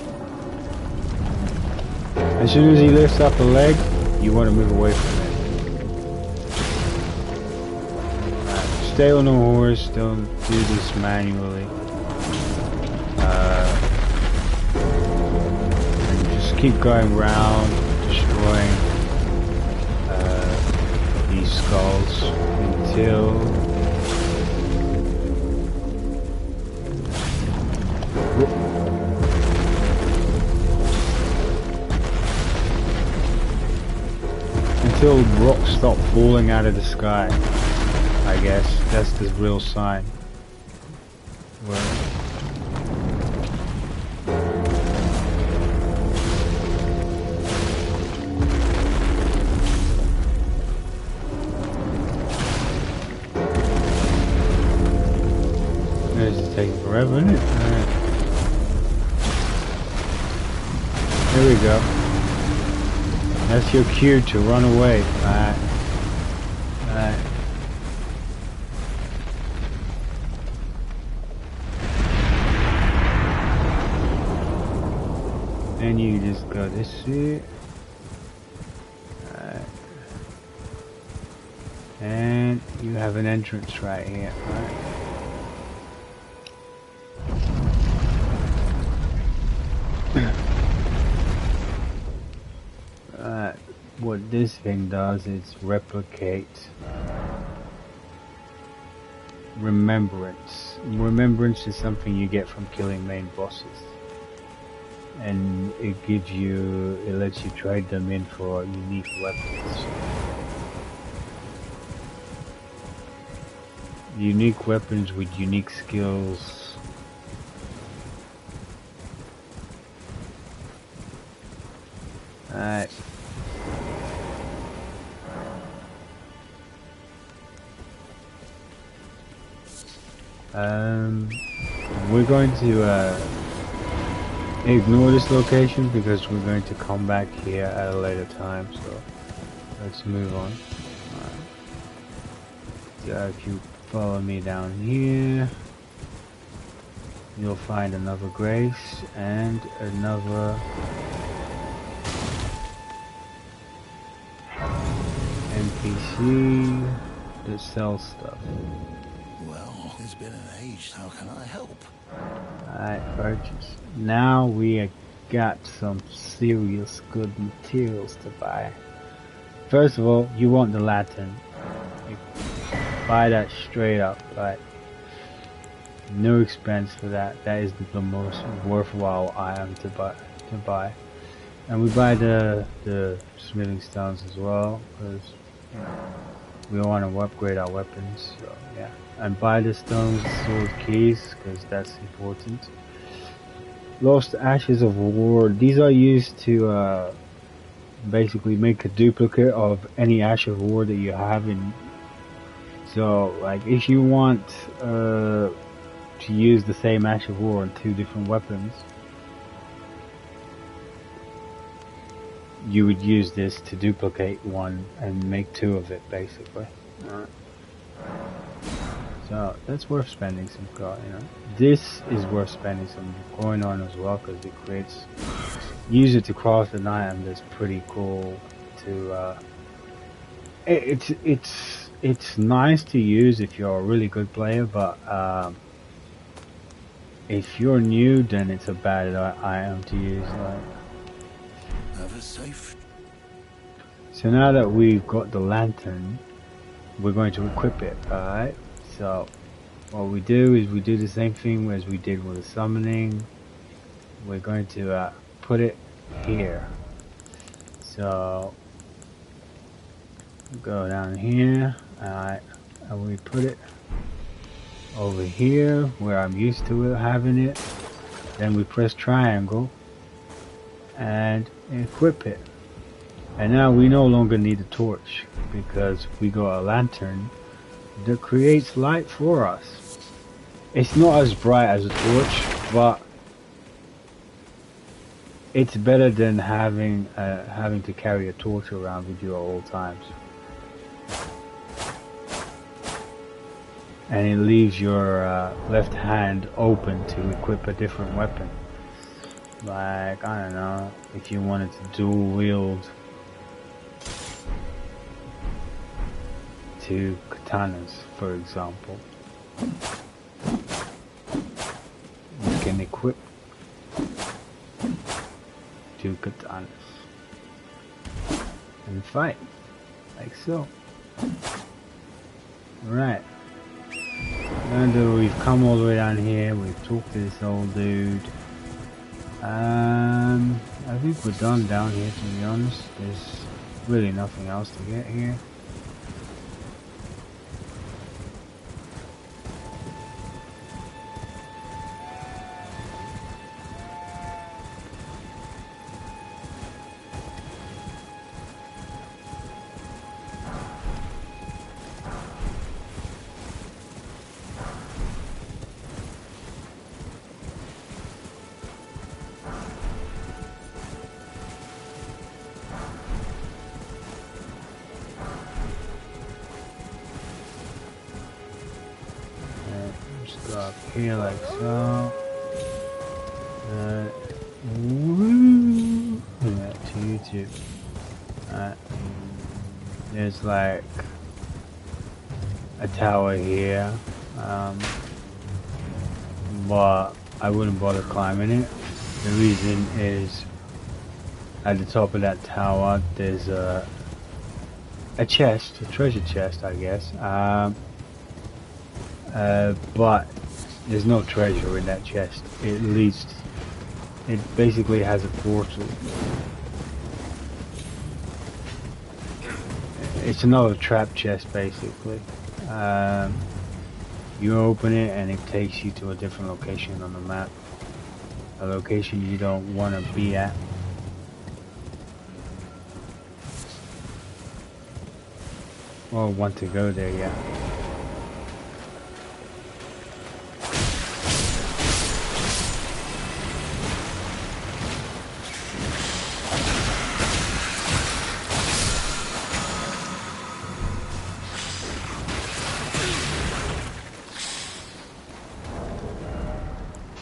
As soon as he lifts up a leg, you want to move away from it. Stay on the horse, don't do this manually. And just keep going around, destroying these skulls until rocks stop falling out of the sky. I guess that's the real sign. This is taking forever, isn't it? Alright. There we go. That's your cue to run away. Alright. Alright. And you just go this way. Alright. And you have an entrance right here. Alright. What this thing does is replicate remembrance. Remembrance is something you get from killing main bosses, and it lets you trade them in for unique weapons. Unique weapons with unique skills. Alright. We're going to ignore this location because we're going to come back here at a later time. So let's move on. If you follow me down here, you'll find another grace and another NPC that sells stuff. Well, it's been an age. How can I help? Alright, purchase. Now we got some serious good materials to buy. First of all, you want the lantern. You buy that straight up, right? No expense for that. That is the most worthwhile item to buy. And we buy the smithing stones as well, because you know we want to upgrade our weapons. So yeah, and buy the stones, sword keys, because that's important. Lost ashes of war. These are used to basically make a duplicate of any ash of war that you have in. So like if you want to use the same ash of war on 2 different weapons, you would use this to duplicate one and make 2 of it, basically. So that's worth spending some coin, you know. This is worth spending some coin on as well, because it creates, use it to craft an item that's pretty cool to it's nice to use if you're a really good player, but if you're new, then it's a bad item to use. Like, Have a safe. so now that we've got the lantern, we're going to equip it. Alright, so what we do is we do the same thing as we did with the summoning. We're going to put it here. So go down here, alright, and we put it over here where I'm used to it, having it. Then we press triangle and equip it. And now we no longer need a torch because we got a lantern that creates light for us. It's not as bright as a torch, but it's better than having to carry a torch around with you at all times. And it leaves your left hand open to equip a different weapon. Like, I don't know, if you wanted to dual wield 2 katanas, for example. You can equip 2 katanas and fight, like so. Right. And we've come all the way down here, we've talked to this old dude. I think we're done down here, to be honest. There's really nothing else to get here. Go up here like so. Woo! Yeah, to YouTube. There's like a tower here, but I wouldn't bother climbing it. The reason is at the top of that tower there's a chest, a treasure chest, I guess. But there's no treasure in that chest. It basically has a portal. It's another trap chest, basically. You open it and it takes you to a different location on the map. A location you don't want to be at. Or want to go there, yeah.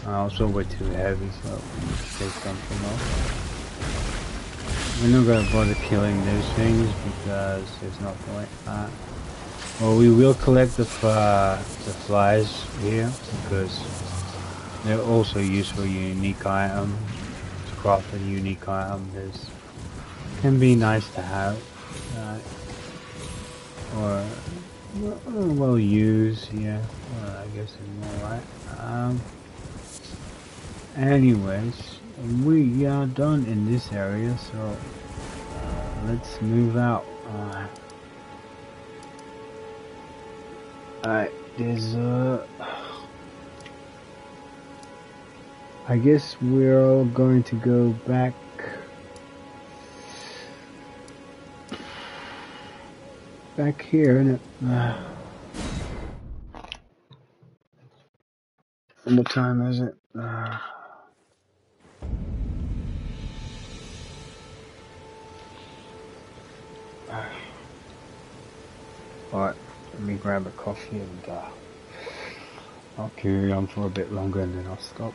Also, we're too heavy, so let's take something off. We're not gonna bother killing those things because there's no point. Well, we will collect the flies here because they're also used for a unique item. To craft a unique item, this can be nice to have, or well used. Yeah, I guess it's more right. Anyways, we are done in this area, so let's move out. Alright, there's I guess we're all going to go back here, innit? What time is it? Alright, let me grab a coffee and I'll carry on for a bit longer and then I'll stop.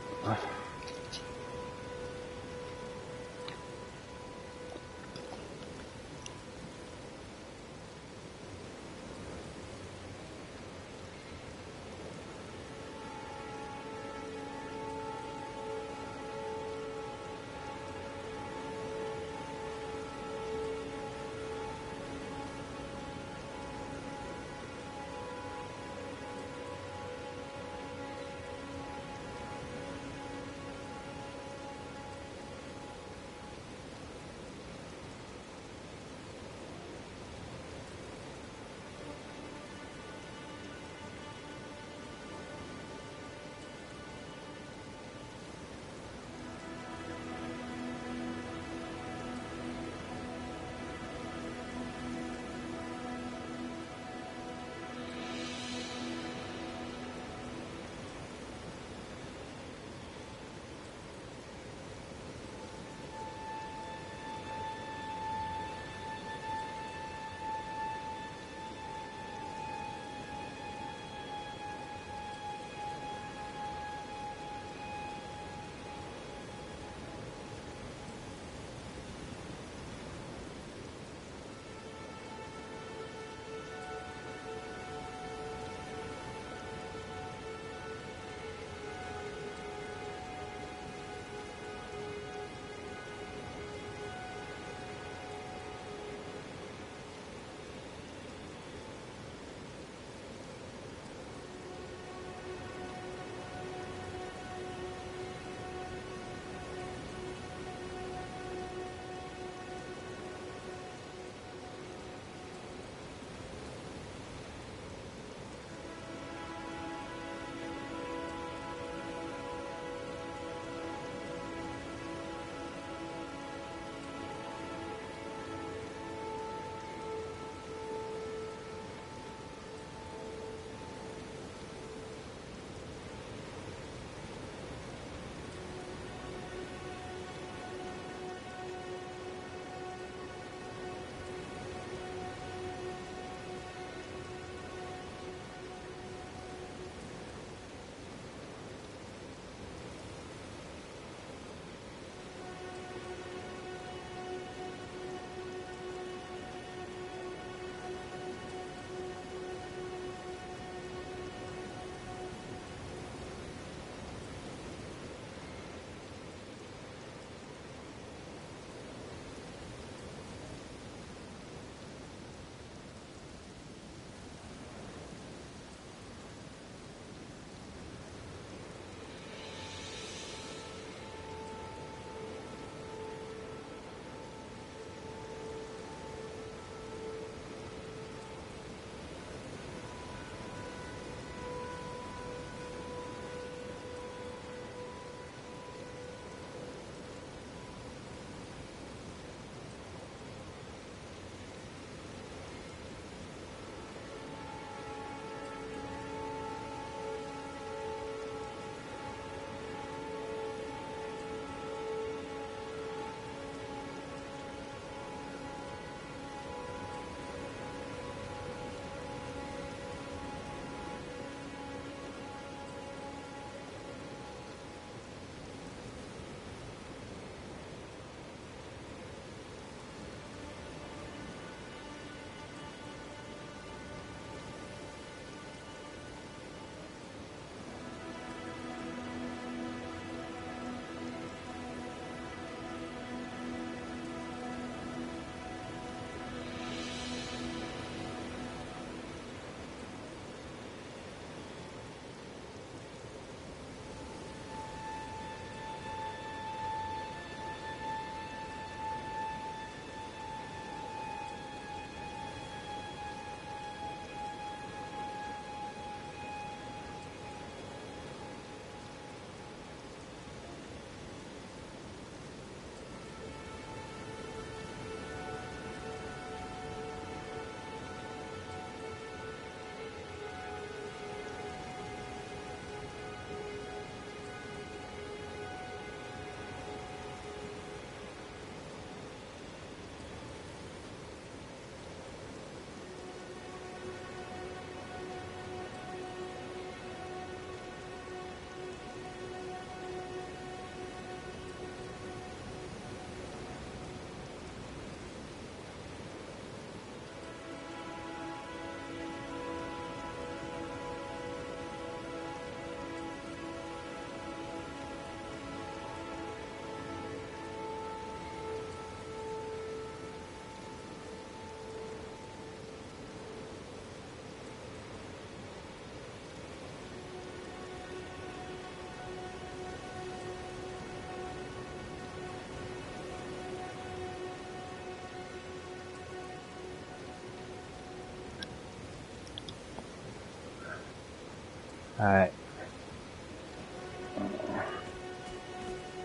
Alright.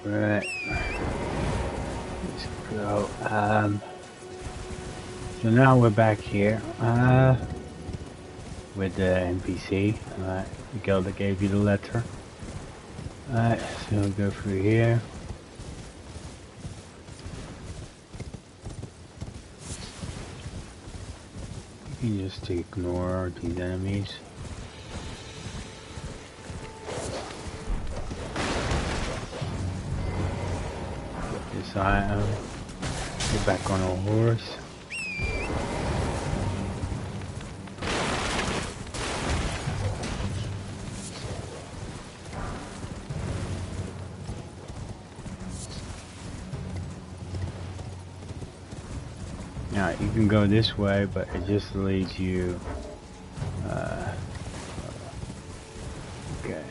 Right. Let's go. So now we're back here. With the NPC. The girl that gave you the letter. Alright, so we'll go through here. You can just ignore these enemies. Get this item. Get back on our horse. Now you can go this way, but it just leads you. Okay,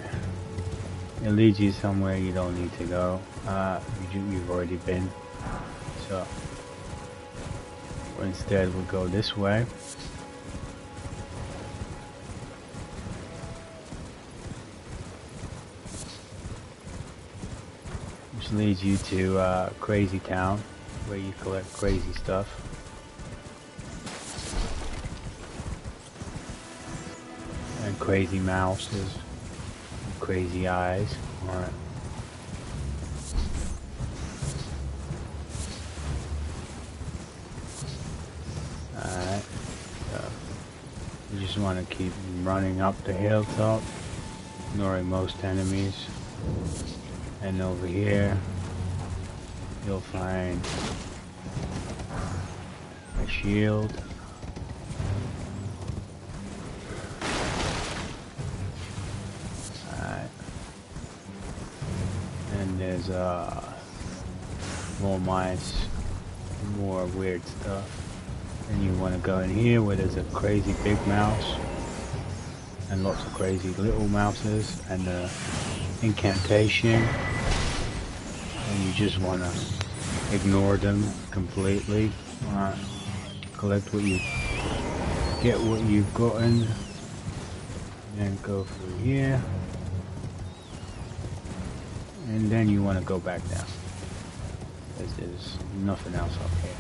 it leads you somewhere you don't need to go. You've already been. So instead, we'll go this way. Which leads you to Crazy Town, where you collect crazy stuff. And crazy mouses, and crazy eyes. Alright. Alright. So you just want to keep running up the hilltop, ignoring most enemies. And over here, you'll find a shield. And there's more mice, more weird stuff. And you want to go in here where there's a crazy big mouse and lots of crazy little mouses and the incantation. And you just want to ignore them completely. Collect what you get, what you've gotten, and go through here. And then you want to go back down. There's nothing else up here.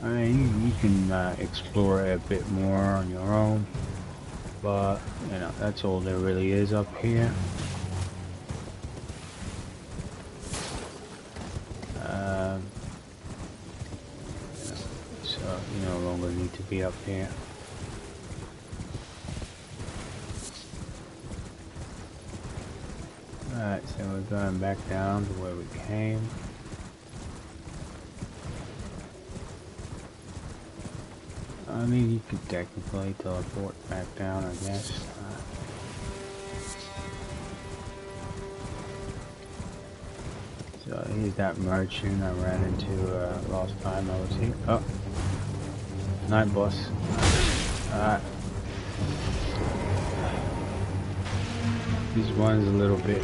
I mean, you can explore it a bit more on your own. But, you know, that's all there really is up here. So you no longer need to be up here. Alright, so we're going back down to where we came. I mean, you could technically teleport back down, I guess. So here's that merchant I ran into last time I was here. Oh, night boss. This one's a little bit.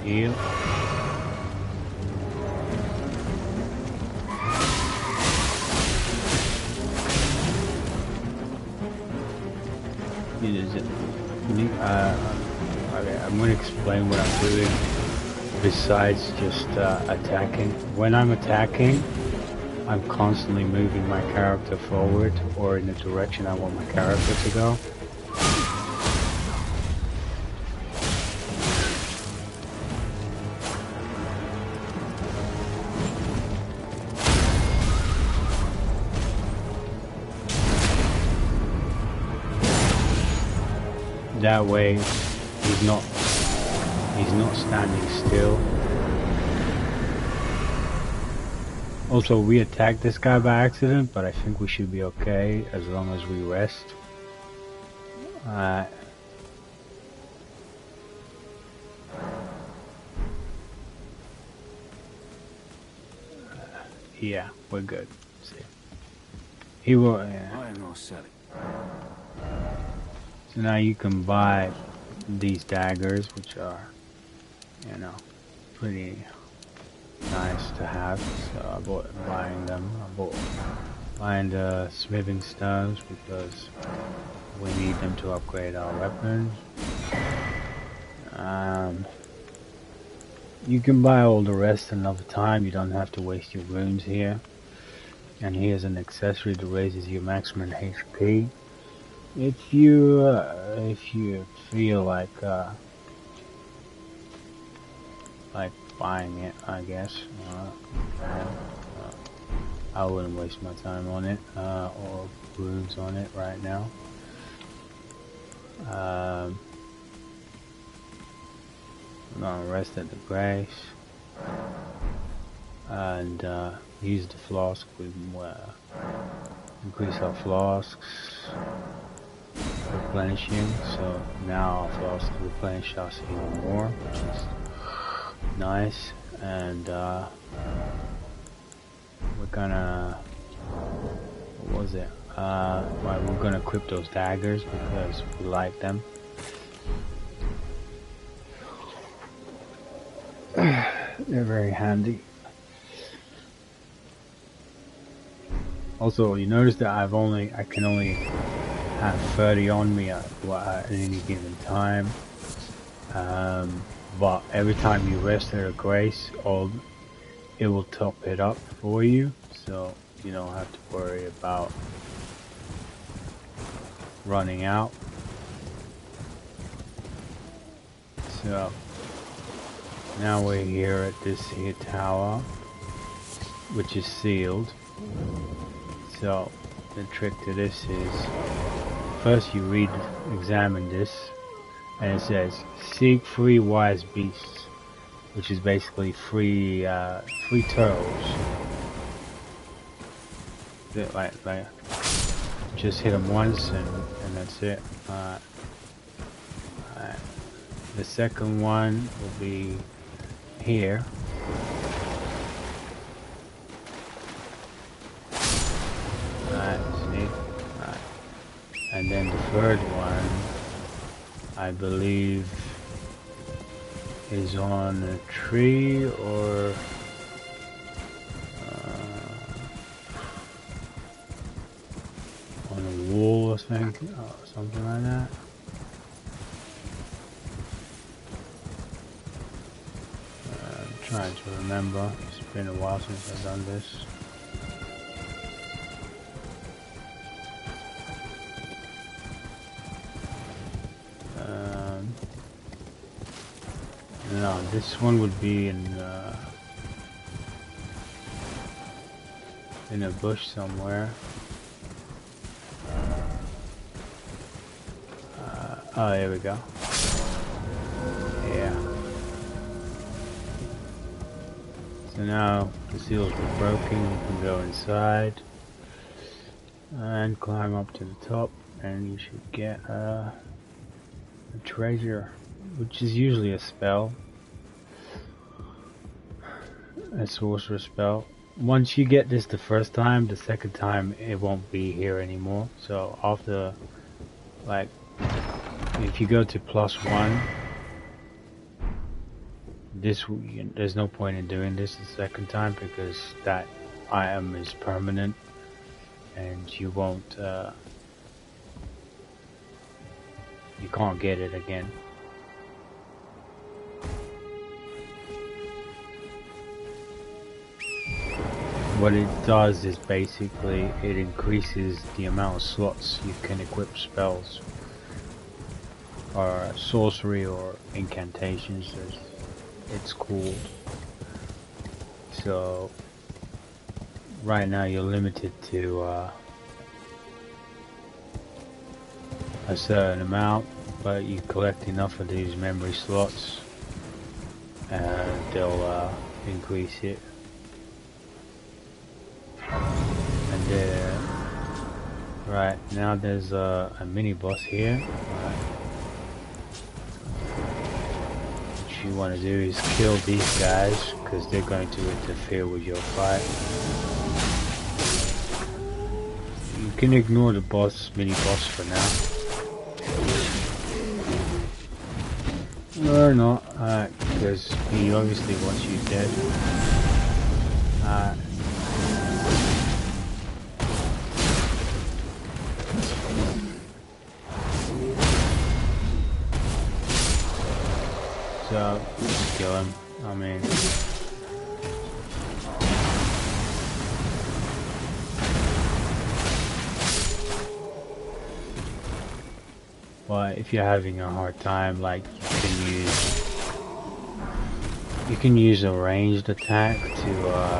Heal. I'm going to explain what I'm doing besides just attacking. When I'm attacking, I'm constantly moving my character forward or in the direction I want my character to go. that way he's not standing still. Also, we attacked this guy by accident, but I think we should be okay as long as we rest. Yeah, we're good. See, he will. I no sell it. So now you can buy these daggers, which are, you know, pretty nice to have. So I bought buying them. I bought buying the smithing stones because we need them to upgrade our weapons. You can buy all the rest another time. You don't have to waste your runes here. And here's an accessory that raises your maximum HP. If you feel like buying it, I guess. I wouldn't waste my time on it or runes on it right now. I'm gonna rest at the grace and use the flask with increase our flasks replenishing. So now our flasks replenish us even more, which is nice. And we're gonna, what was it? Right, we're gonna equip those daggers because we like them. They're very handy. Also, you notice that I can only have 30 on me at any given time. But every time you rest at a grace, it will top it up for you, so you don't have to worry about running out. So now we're here at this here tower, which is sealed. So the trick to this is, first you examine this, and it says seek 3 wise beasts, which is basically 3 turtles. Like just hit them once and that's it. The second one will be here. See? And then the third one, I believe, is on a tree or on a wall or something like that. I'm trying to remember. It's been a while since I've done this. No, this one would be in a bush somewhere. Oh, here we go. Yeah. So now the seals are broken. You can go inside and climb up to the top, and you should get a treasure, which is usually a spell. A sorcerer spell. Once you get this the first time, the second time it won't be here anymore. So after, like, if you go to +1, there's no point in doing this the second time because that item is permanent and you won't you can't get it again. What it does is basically it increases the amount of slots you can equip spells or sorcery or incantations as it's called. So right now you're limited to a certain amount, but you collect enough of these memory slots and they'll increase it. And then, right, now there's a mini boss here. Right. What you want to do is kill these guys because they're going to interfere with your fight. You can ignore the mini boss for now. Or not, because he obviously wants you dead. So, just kill him. I mean... But if you're having a hard time, like, you can use a ranged attack to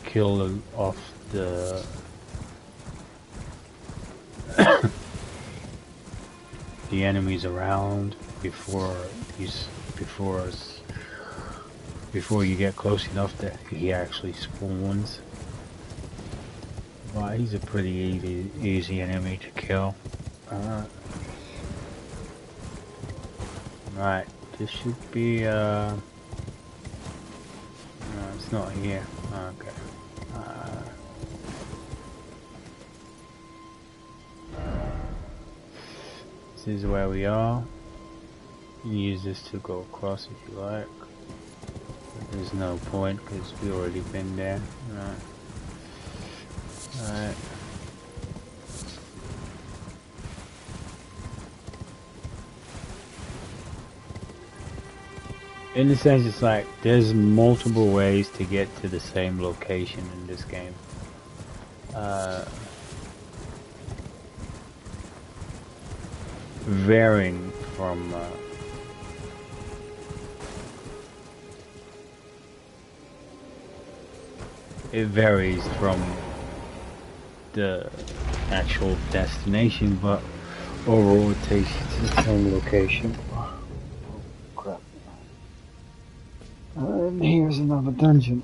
kill off the the enemies around before you get close enough that he actually spawns. But he's a pretty easy enemy to kill. Right, this should be no, it's not here. Okay. This is where we are. You can use this to go across if you like. But there's no point because we've already been there. Alright. In a sense, it's like there's multiple ways to get to the same location in this game. Varying from it varies from the actual destination, but overall it takes you to the same location. Oh, crap. And here's another dungeon.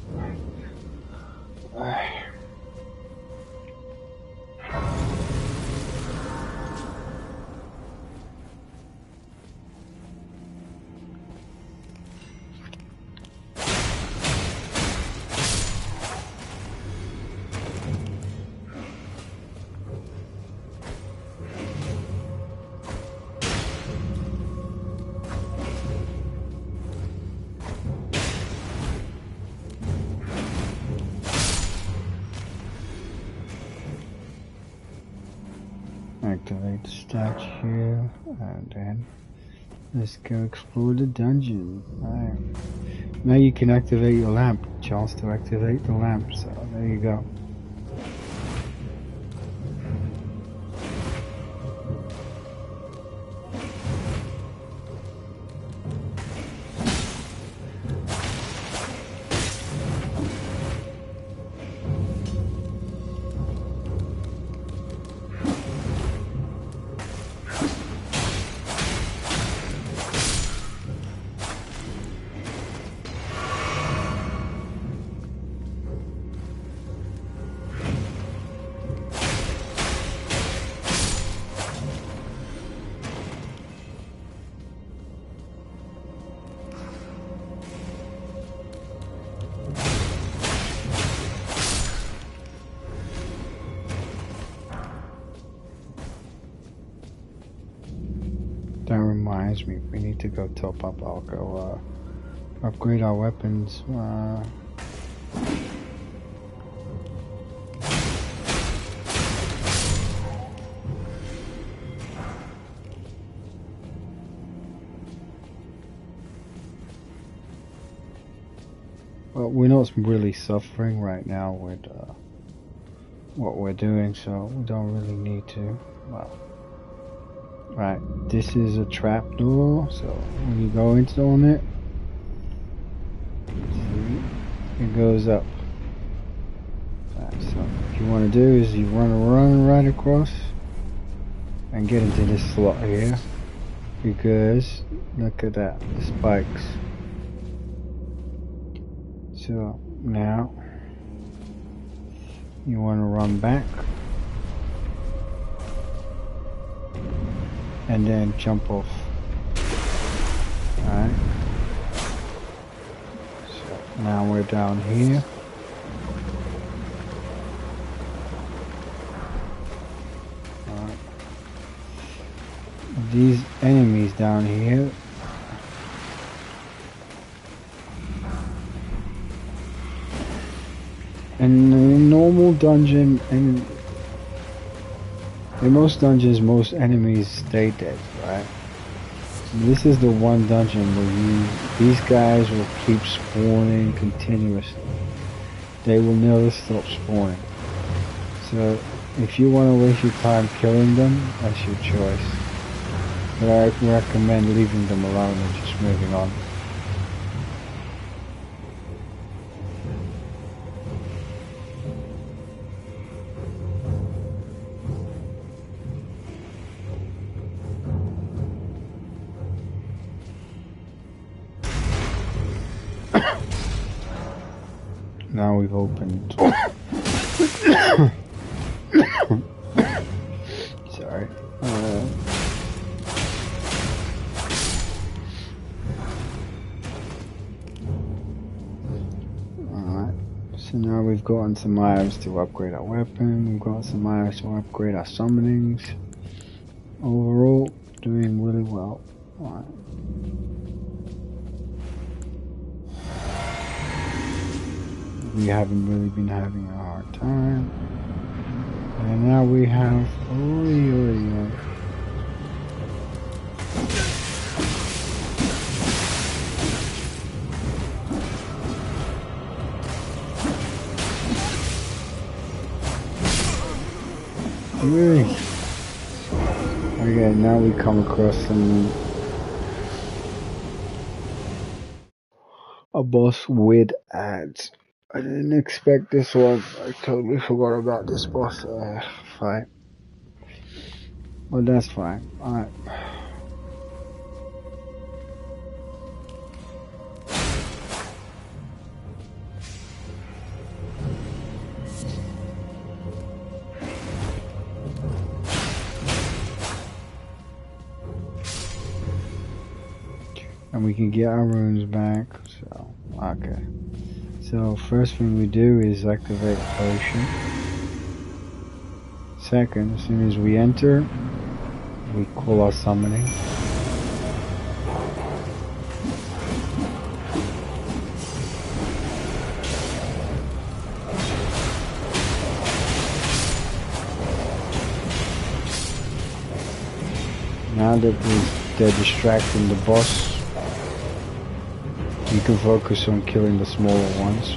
Activate the statue, and then let's go explore the dungeon. Alright. Now you can activate your lamp. Chance to activate the lamp, so there you go. That reminds me, we need to go top up. I'll go upgrade our weapons. Well, we're not really suffering right now with what we're doing, so we don't really need to. Well, right, this is a trap door, so when you go into on it, see, it goes up. Right, so you want to do is you want to run right across and get into this slot here, because look at that, the spikes. So now you want to run back and then jump off. Alright, so now we're down here. Alright, these enemies down here, in a normal dungeon, and in most dungeons, most enemies stay dead, right? This is the one dungeon where these guys will keep spawning continuously. They will never stop spawning. So if you want to waste your time killing them, that's your choice. But I recommend leaving them alone and just moving on. Now we've opened. Sorry. Alright. So now we've gotten some items to upgrade our weapon. We've got some items to upgrade our summonings. Overall, doing really well. Alright. We haven't really been having a hard time. And now we have okay, now we come across a boss with ads. I didn't expect this one. I totally forgot about this boss fight. But that's fine. Alright. And we can get our runes back. So, okay. So first thing we do is activate potion. Second, as soon as we enter, we call our summoning. Now that they're distracting the boss, you can focus on killing the smaller ones.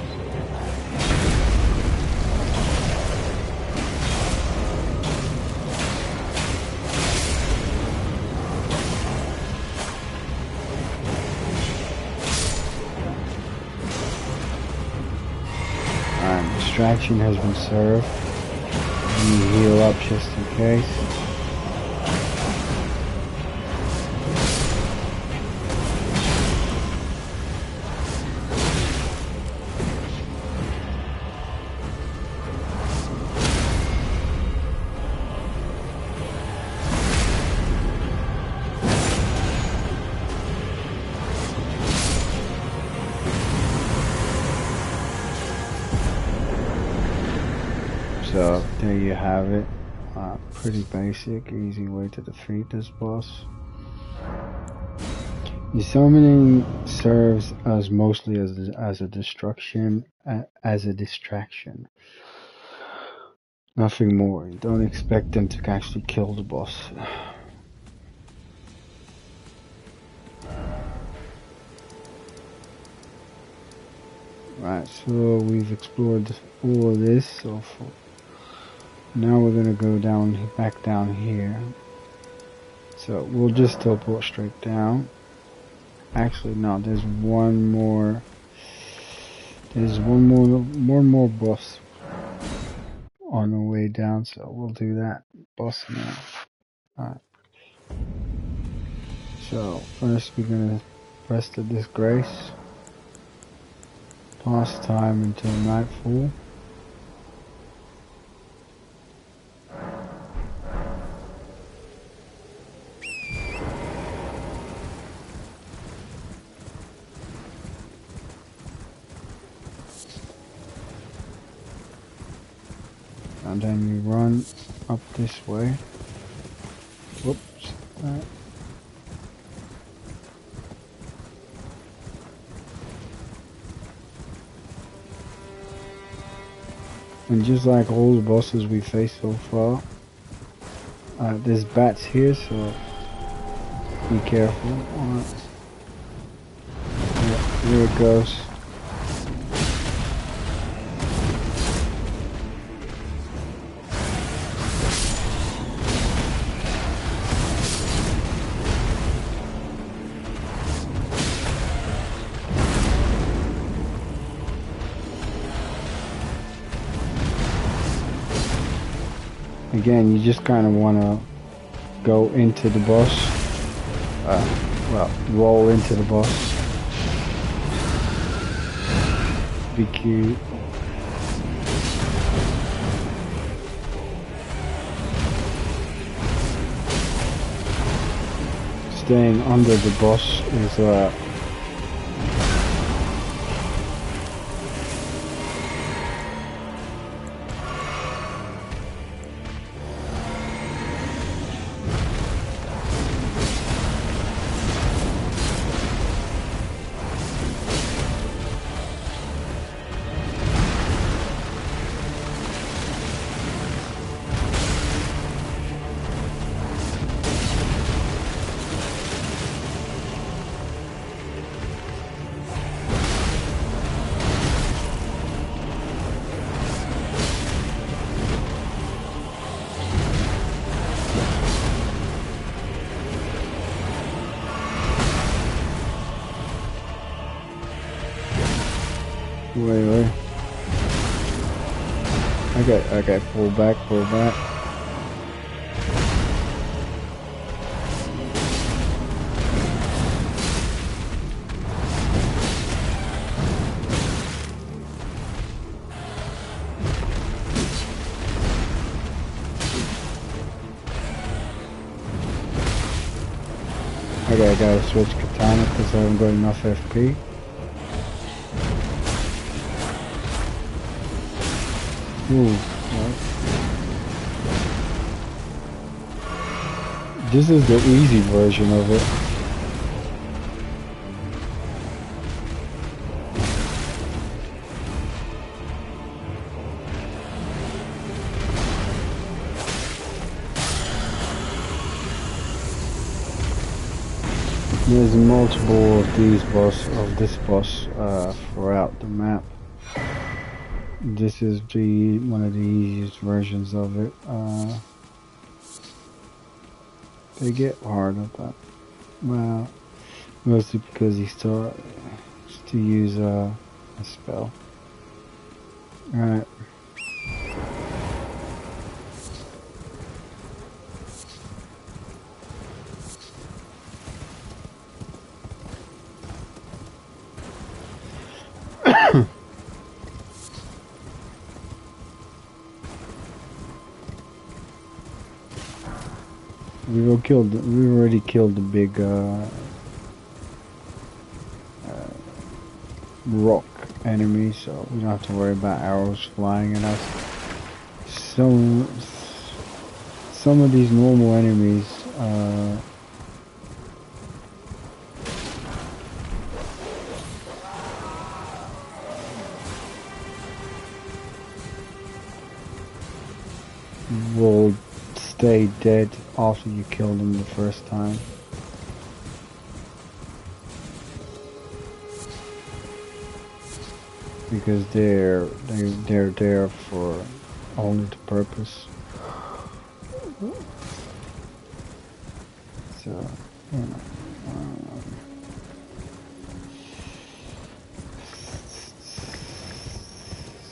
Alright, distraction has been served. You heal up just in case. So there you have it. Pretty basic, easy way to defeat this boss. The summoning serves us mostly as a distraction. Nothing more. You don't expect them to actually kill the boss. Right, so we've explored all of this so far. Now we're gonna go back down here. So we'll just teleport straight down. Actually, no, there's one more. There's one more boss on the way down, so we'll do that boss now. Alright. So first we're gonna press the disgrace. Pass time until nightfall. And then we run up this way. Whoops. And just like all the bosses we faced so far, there's bats here, so be careful. Yeah, here it goes. Again, you just kind of want to go into the boss. Well, roll into the boss. Be cute. Staying under the boss is wait. Okay, pull back. Okay, I gotta switch katana because I haven't got enough FP. Ooh, right. This is the easy version of it. There's multiple of this boss throughout the map. This is one of the easiest versions of it. They get harder, but well, mostly because he starts to use a spell. Alright. We've already killed the big rock enemy, so we don't have to worry about arrows flying at us. Some of these normal enemies will stay dead after you kill them the first time. Because they're there for only the purpose. So, you know,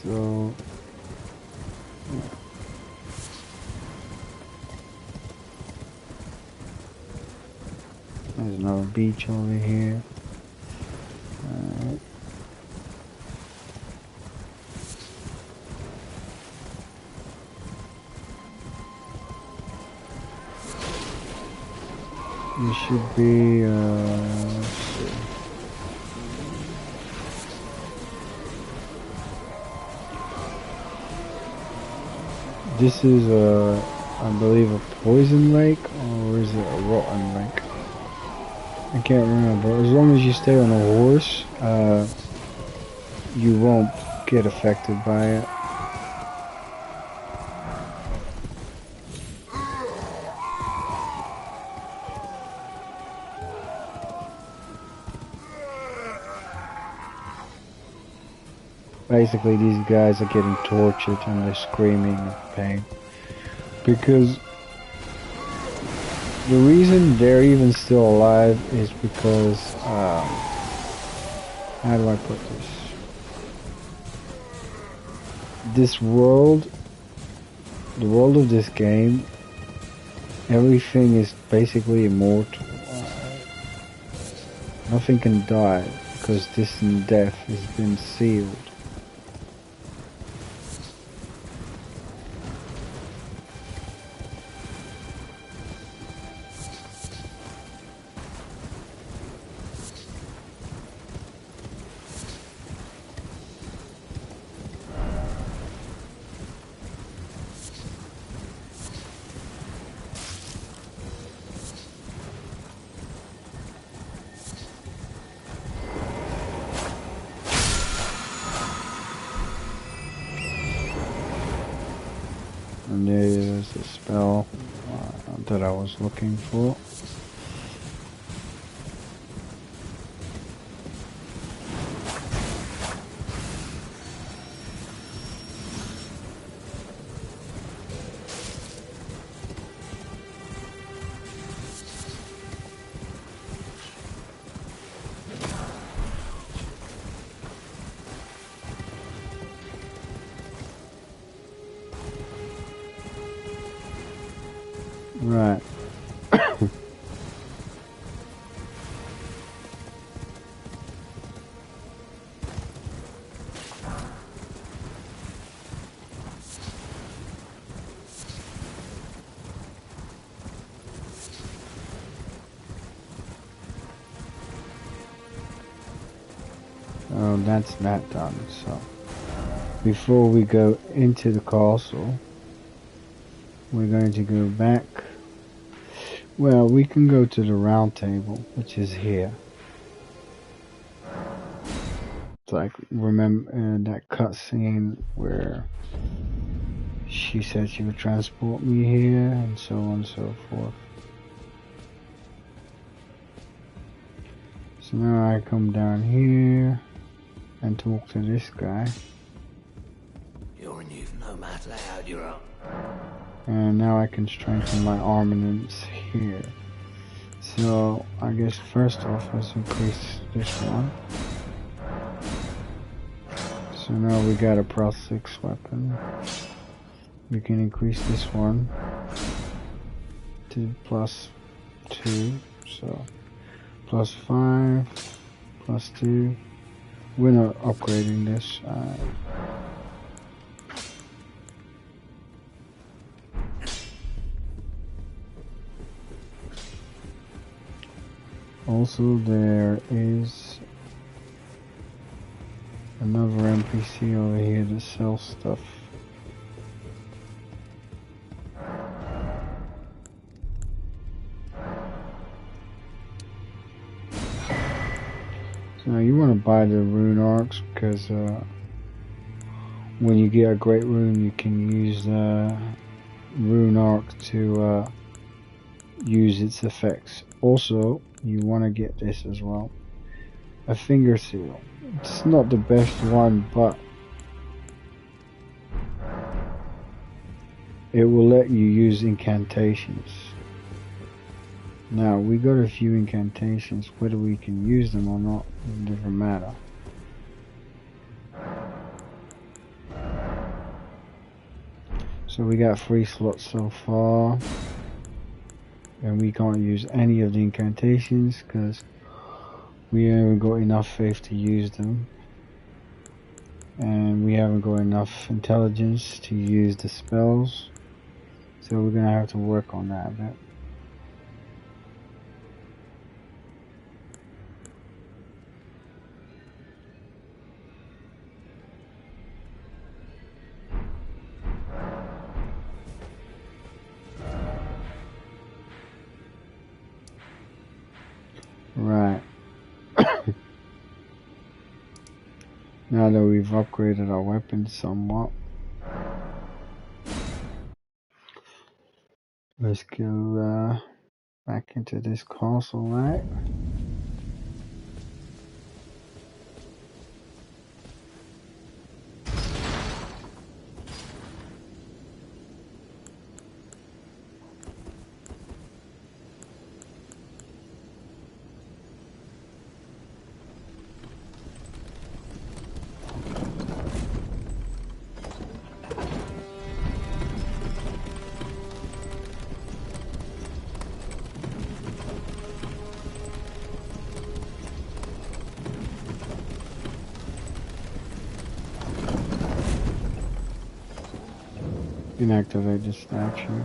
so There's another beach over here. Alright. This should be, let's see. This is I believe a poison lake, or is it a rotten lake? I can't remember. As long as you stay on a horse, you won't get affected by it. Basically, these guys are getting tortured and they're screaming in pain. Because the reason they're even still alive is because, how do I put this? This world, the world of this game, everything is basically immortal. Nothing can die because this death has been sealed. And there's the spell that I was looking for. Right. Oh, that's that done. So, before we go into the castle, we're going to go back. Well, we can go to the round table, which is here. It's like, remember that cutscene where she said she would transport me here, and so on and so forth. So now I come down here and talk to this guy. You're in youth no matter how you're up. And now I can strengthen my armaments here. So I guess first off, let's increase this one. So now we got a Pro 6 weapon. We can increase this one to +2. So +5, +2. We're not upgrading this. Also, there is another NPC over here that sells stuff. So now you want to buy the rune arcs because when you get a great rune, you can use the rune arc to use its effects. Also, you want to get this as well, a finger seal. It's not the best one, but it will let you use incantations. Now, we got a few incantations. Whether we can use them or not, it doesn't matter. So we got 3 slots so far. And we can't use any of the incantations because we haven't got enough faith to use them. And we haven't got enough intelligence to use the spells. So we're gonna have to work on that a bit. Right. Now that we've upgraded our weapons somewhat, let's go back into this castle, right? Inactivate the statue.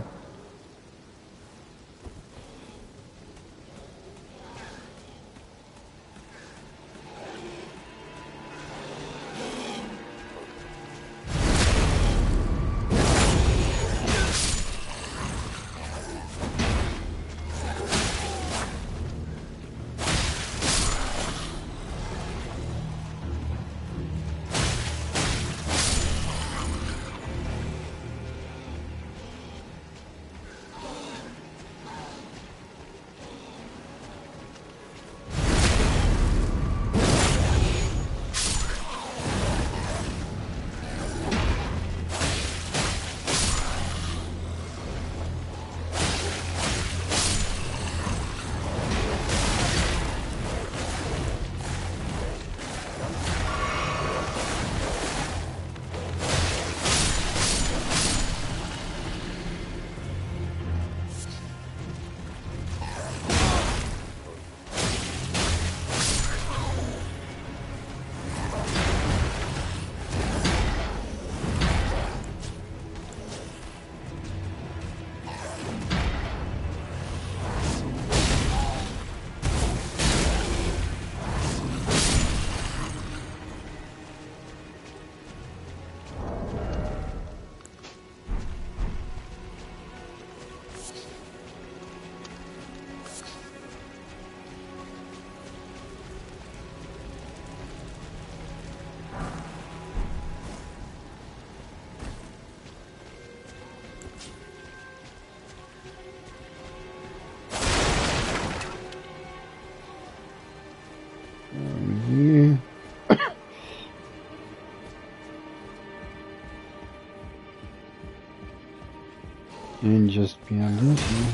Yeah. And just beyond this one.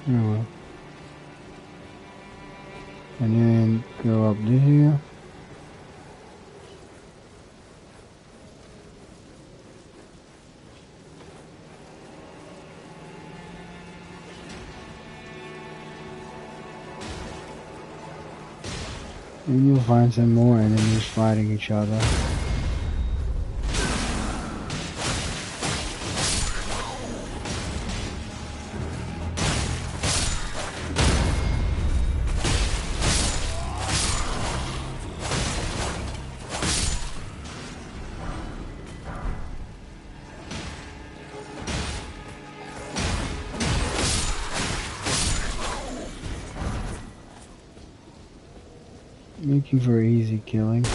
Oh well. And then go up to here. And you'll find some more enemies fighting each other. Making for easy killing.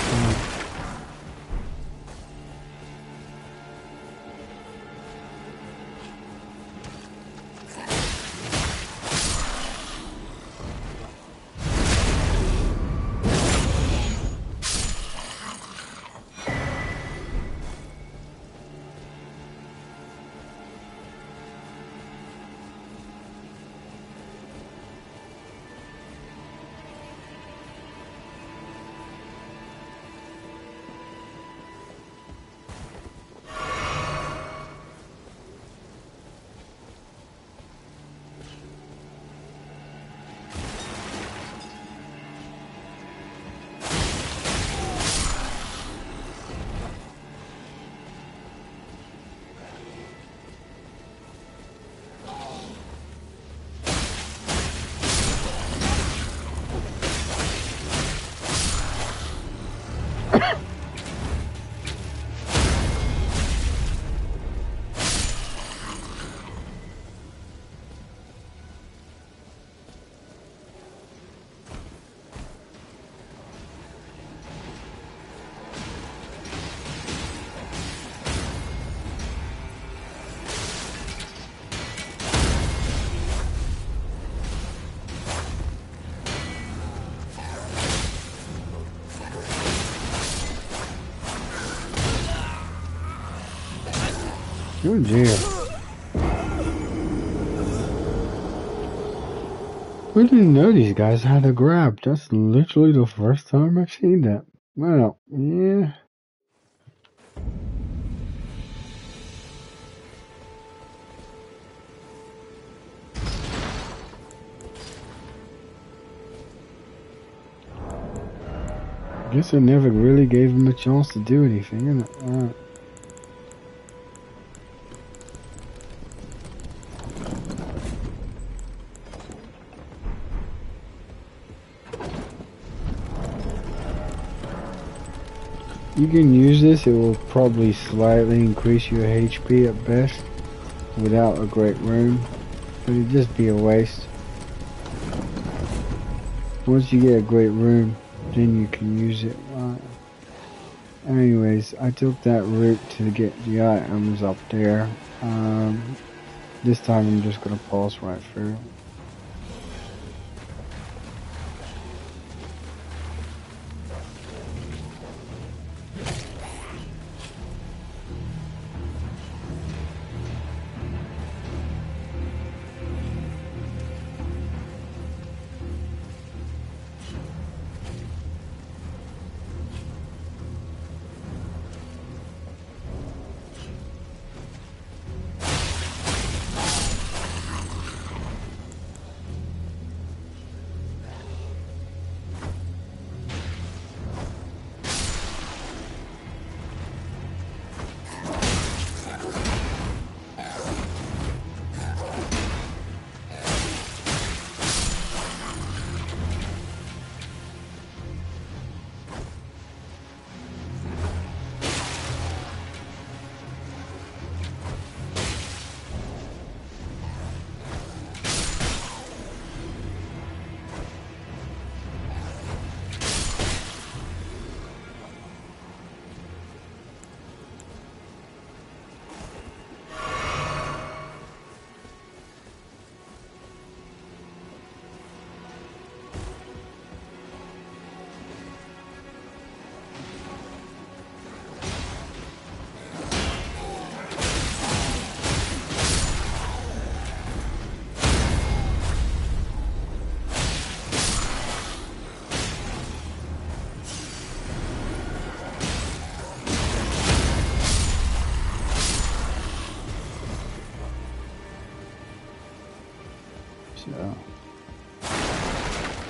Oh dear. I didn't know these guys had a grab. That's literally the first time I've seen that. Well, yeah. Guess I never really gave him a chance to do anything, innit? Alright. You can use this, it will probably slightly increase your HP at best without a great rune, but it'd just be a waste. Once you get a great rune, then you can use it. Anyways, I took that route to get the items up there. This time I'm just gonna pause right through.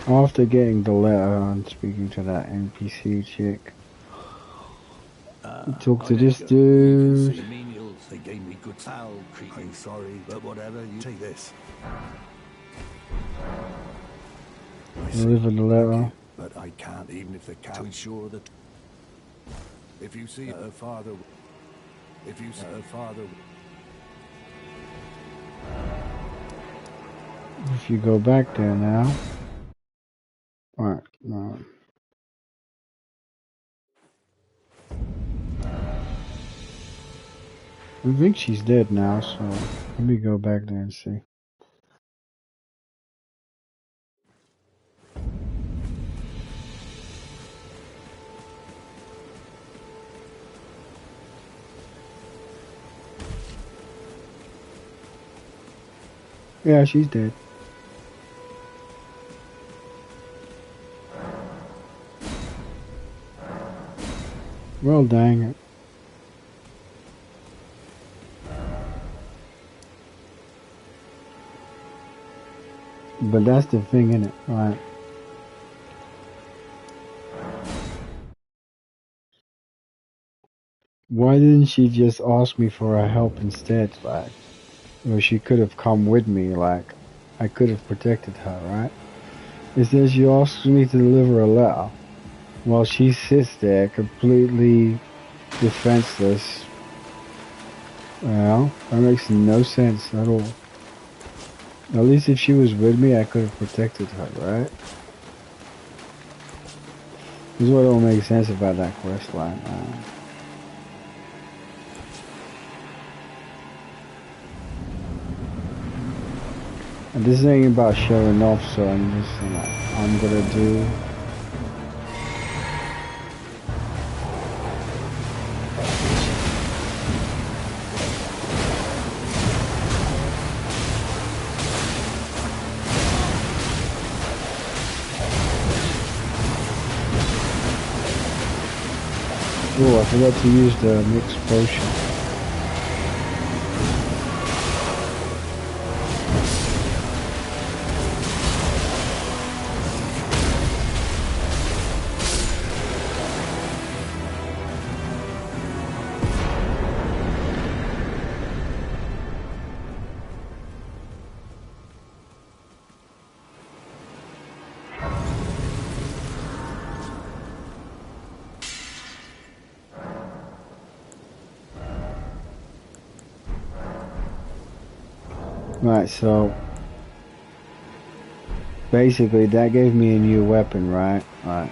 After getting the letter and speaking to that NPC chick, talk to this dude. They gave me good foul treatment. I'm sorry, but whatever, you take this. Deliver the letter. But I can't, even if they can't ensure that. If you see her father, If you go back there now. Alright, no. I think she's dead now, so let me go back there and see. Yeah, she's dead. Well, dang it. But that's the thing, innit? Right. Why didn't she just ask me for her help instead, like? Or she could have come with me, like, I could have protected her, right? Instead she asks me to deliver a letter, while she sits there completely defenseless. Well, that makes no sense at all. At least if she was with me, I could have protected her, right? This is what don't make sense about that quest line. And this ain't about showing off, so I'm gonna do. Oh, I forgot to use the mixed potion. Right, so basically that gave me a new weapon, right? Right.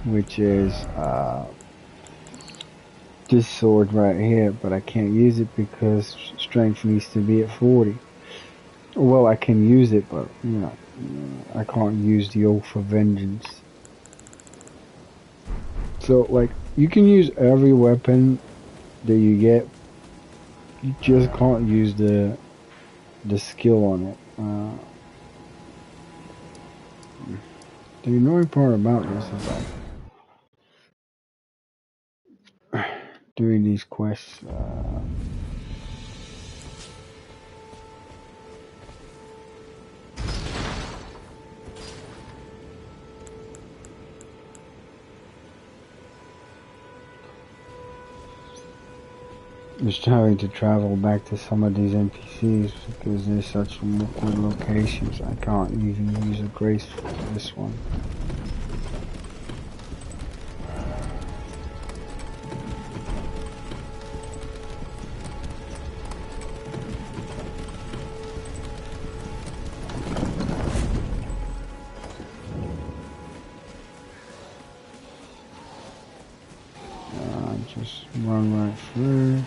Which is this sword right here, but I can't use it because strength needs to be at 40. Well, I can use it, but you know, I can't use the Oath of Vengeance. So, like, you can use every weapon that you get, you just can't use the skill on it. The annoying part about this is like doing these quests. Just having to travel back to some of these NPCs because they're such awkward locations. I can't even use a grace for this one. Just run right through.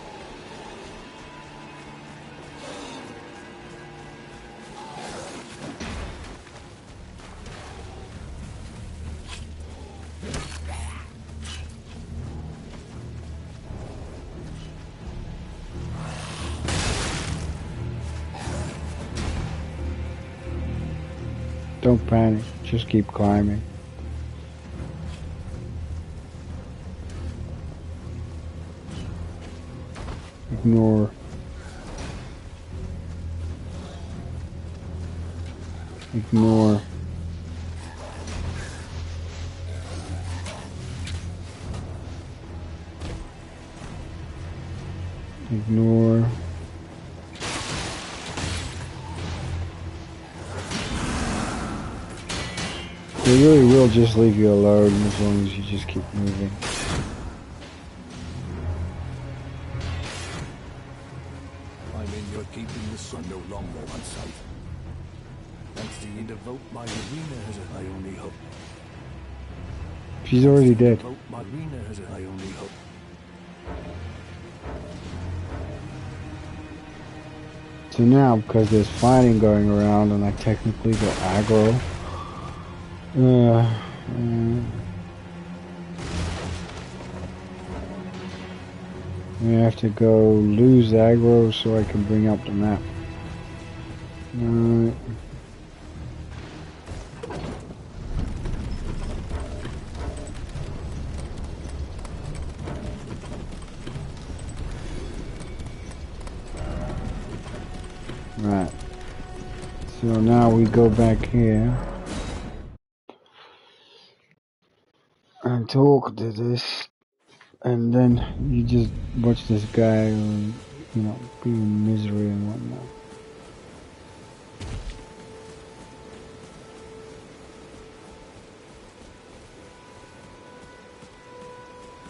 Don't panic, just keep climbing. Ignore. Ignore. Ignore. They really will just leave you alone as long as you just keep moving. I'm in your keeping the sun no longer on sight. Thanks to you devote my arena as I only hope. She's already dead. Devote my arena as I only hope. So now, because there's fighting going around and I technically got aggro, I have to go lose aggro so I can bring up the map. Right. So now we go back here and talk to this, and then you just watch this guy, be in misery and whatnot.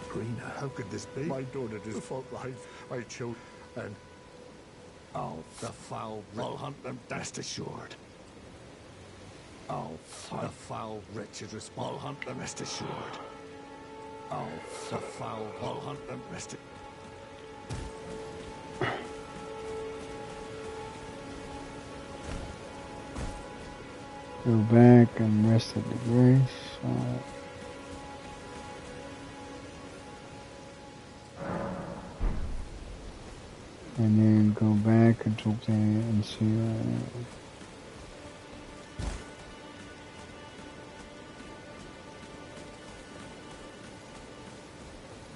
Greener, How could this be? My daughter did fault life. I chose and oh, the foul will hunt them, that's assured. Oh, the foul wretched will hunt them, rest assured. Oh, the foul will hunt them, rest assured. Go back and rest at the grace. And then go back and talk to him and see.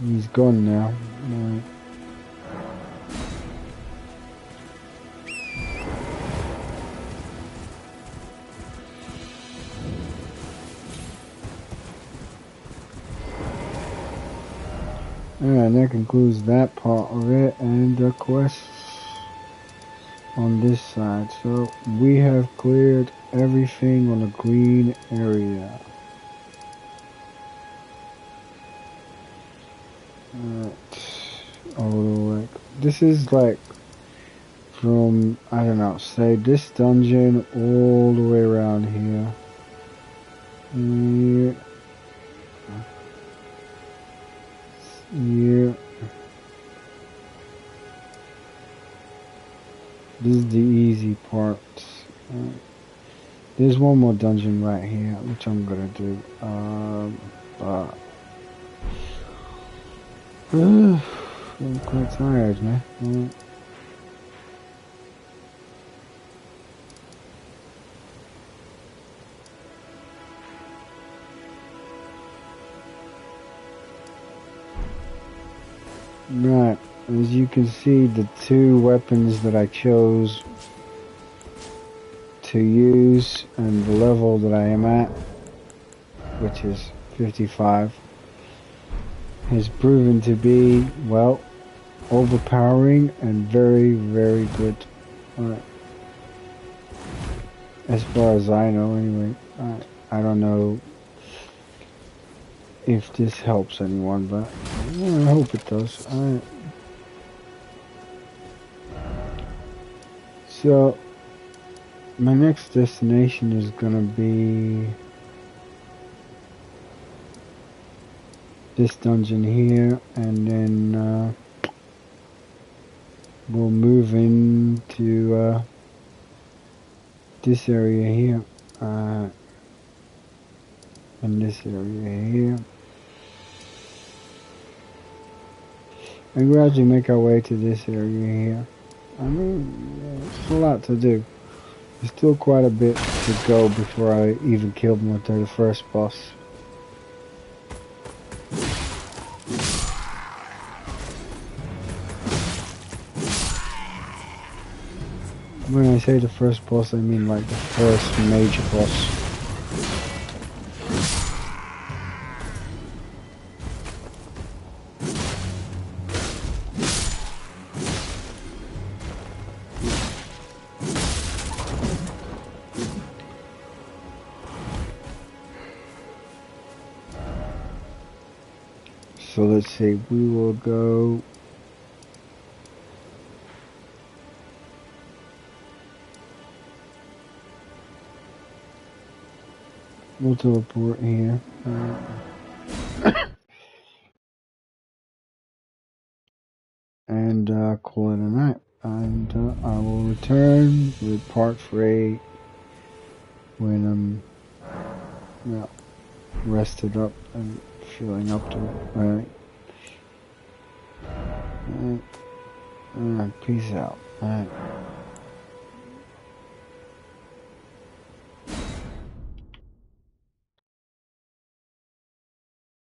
He's gone now. Right. And that concludes that part of it, and the quests on this side. So we have cleared everything on the green area. Oh, like this is like from, I don't know, say this dungeon all the way around here. Yeah. Yeah. This is the easy part. There's one more dungeon right here, which I'm gonna do. But I'm quite tired, man. Right, as you can see, the two weapons that I chose to use and the level that I am at, which is 55, has proven to be, well, overpowering and very, very good. As far as I know, anyway. I don't know if this helps anyone, but I hope it does. So, my next destination is gonna be this dungeon here, and then we'll move into this area here, and this area here, and gradually make our way to this area here. I mean, it's a lot to do. There's still quite a bit to go before I even killed the first boss. When I say the first boss, I mean like the first major boss. So let's see, we will go we'll teleport here. And call it a night. And I will return with part 3 when I'm rested up and feeling up to it. Alright. Peace out. Alright.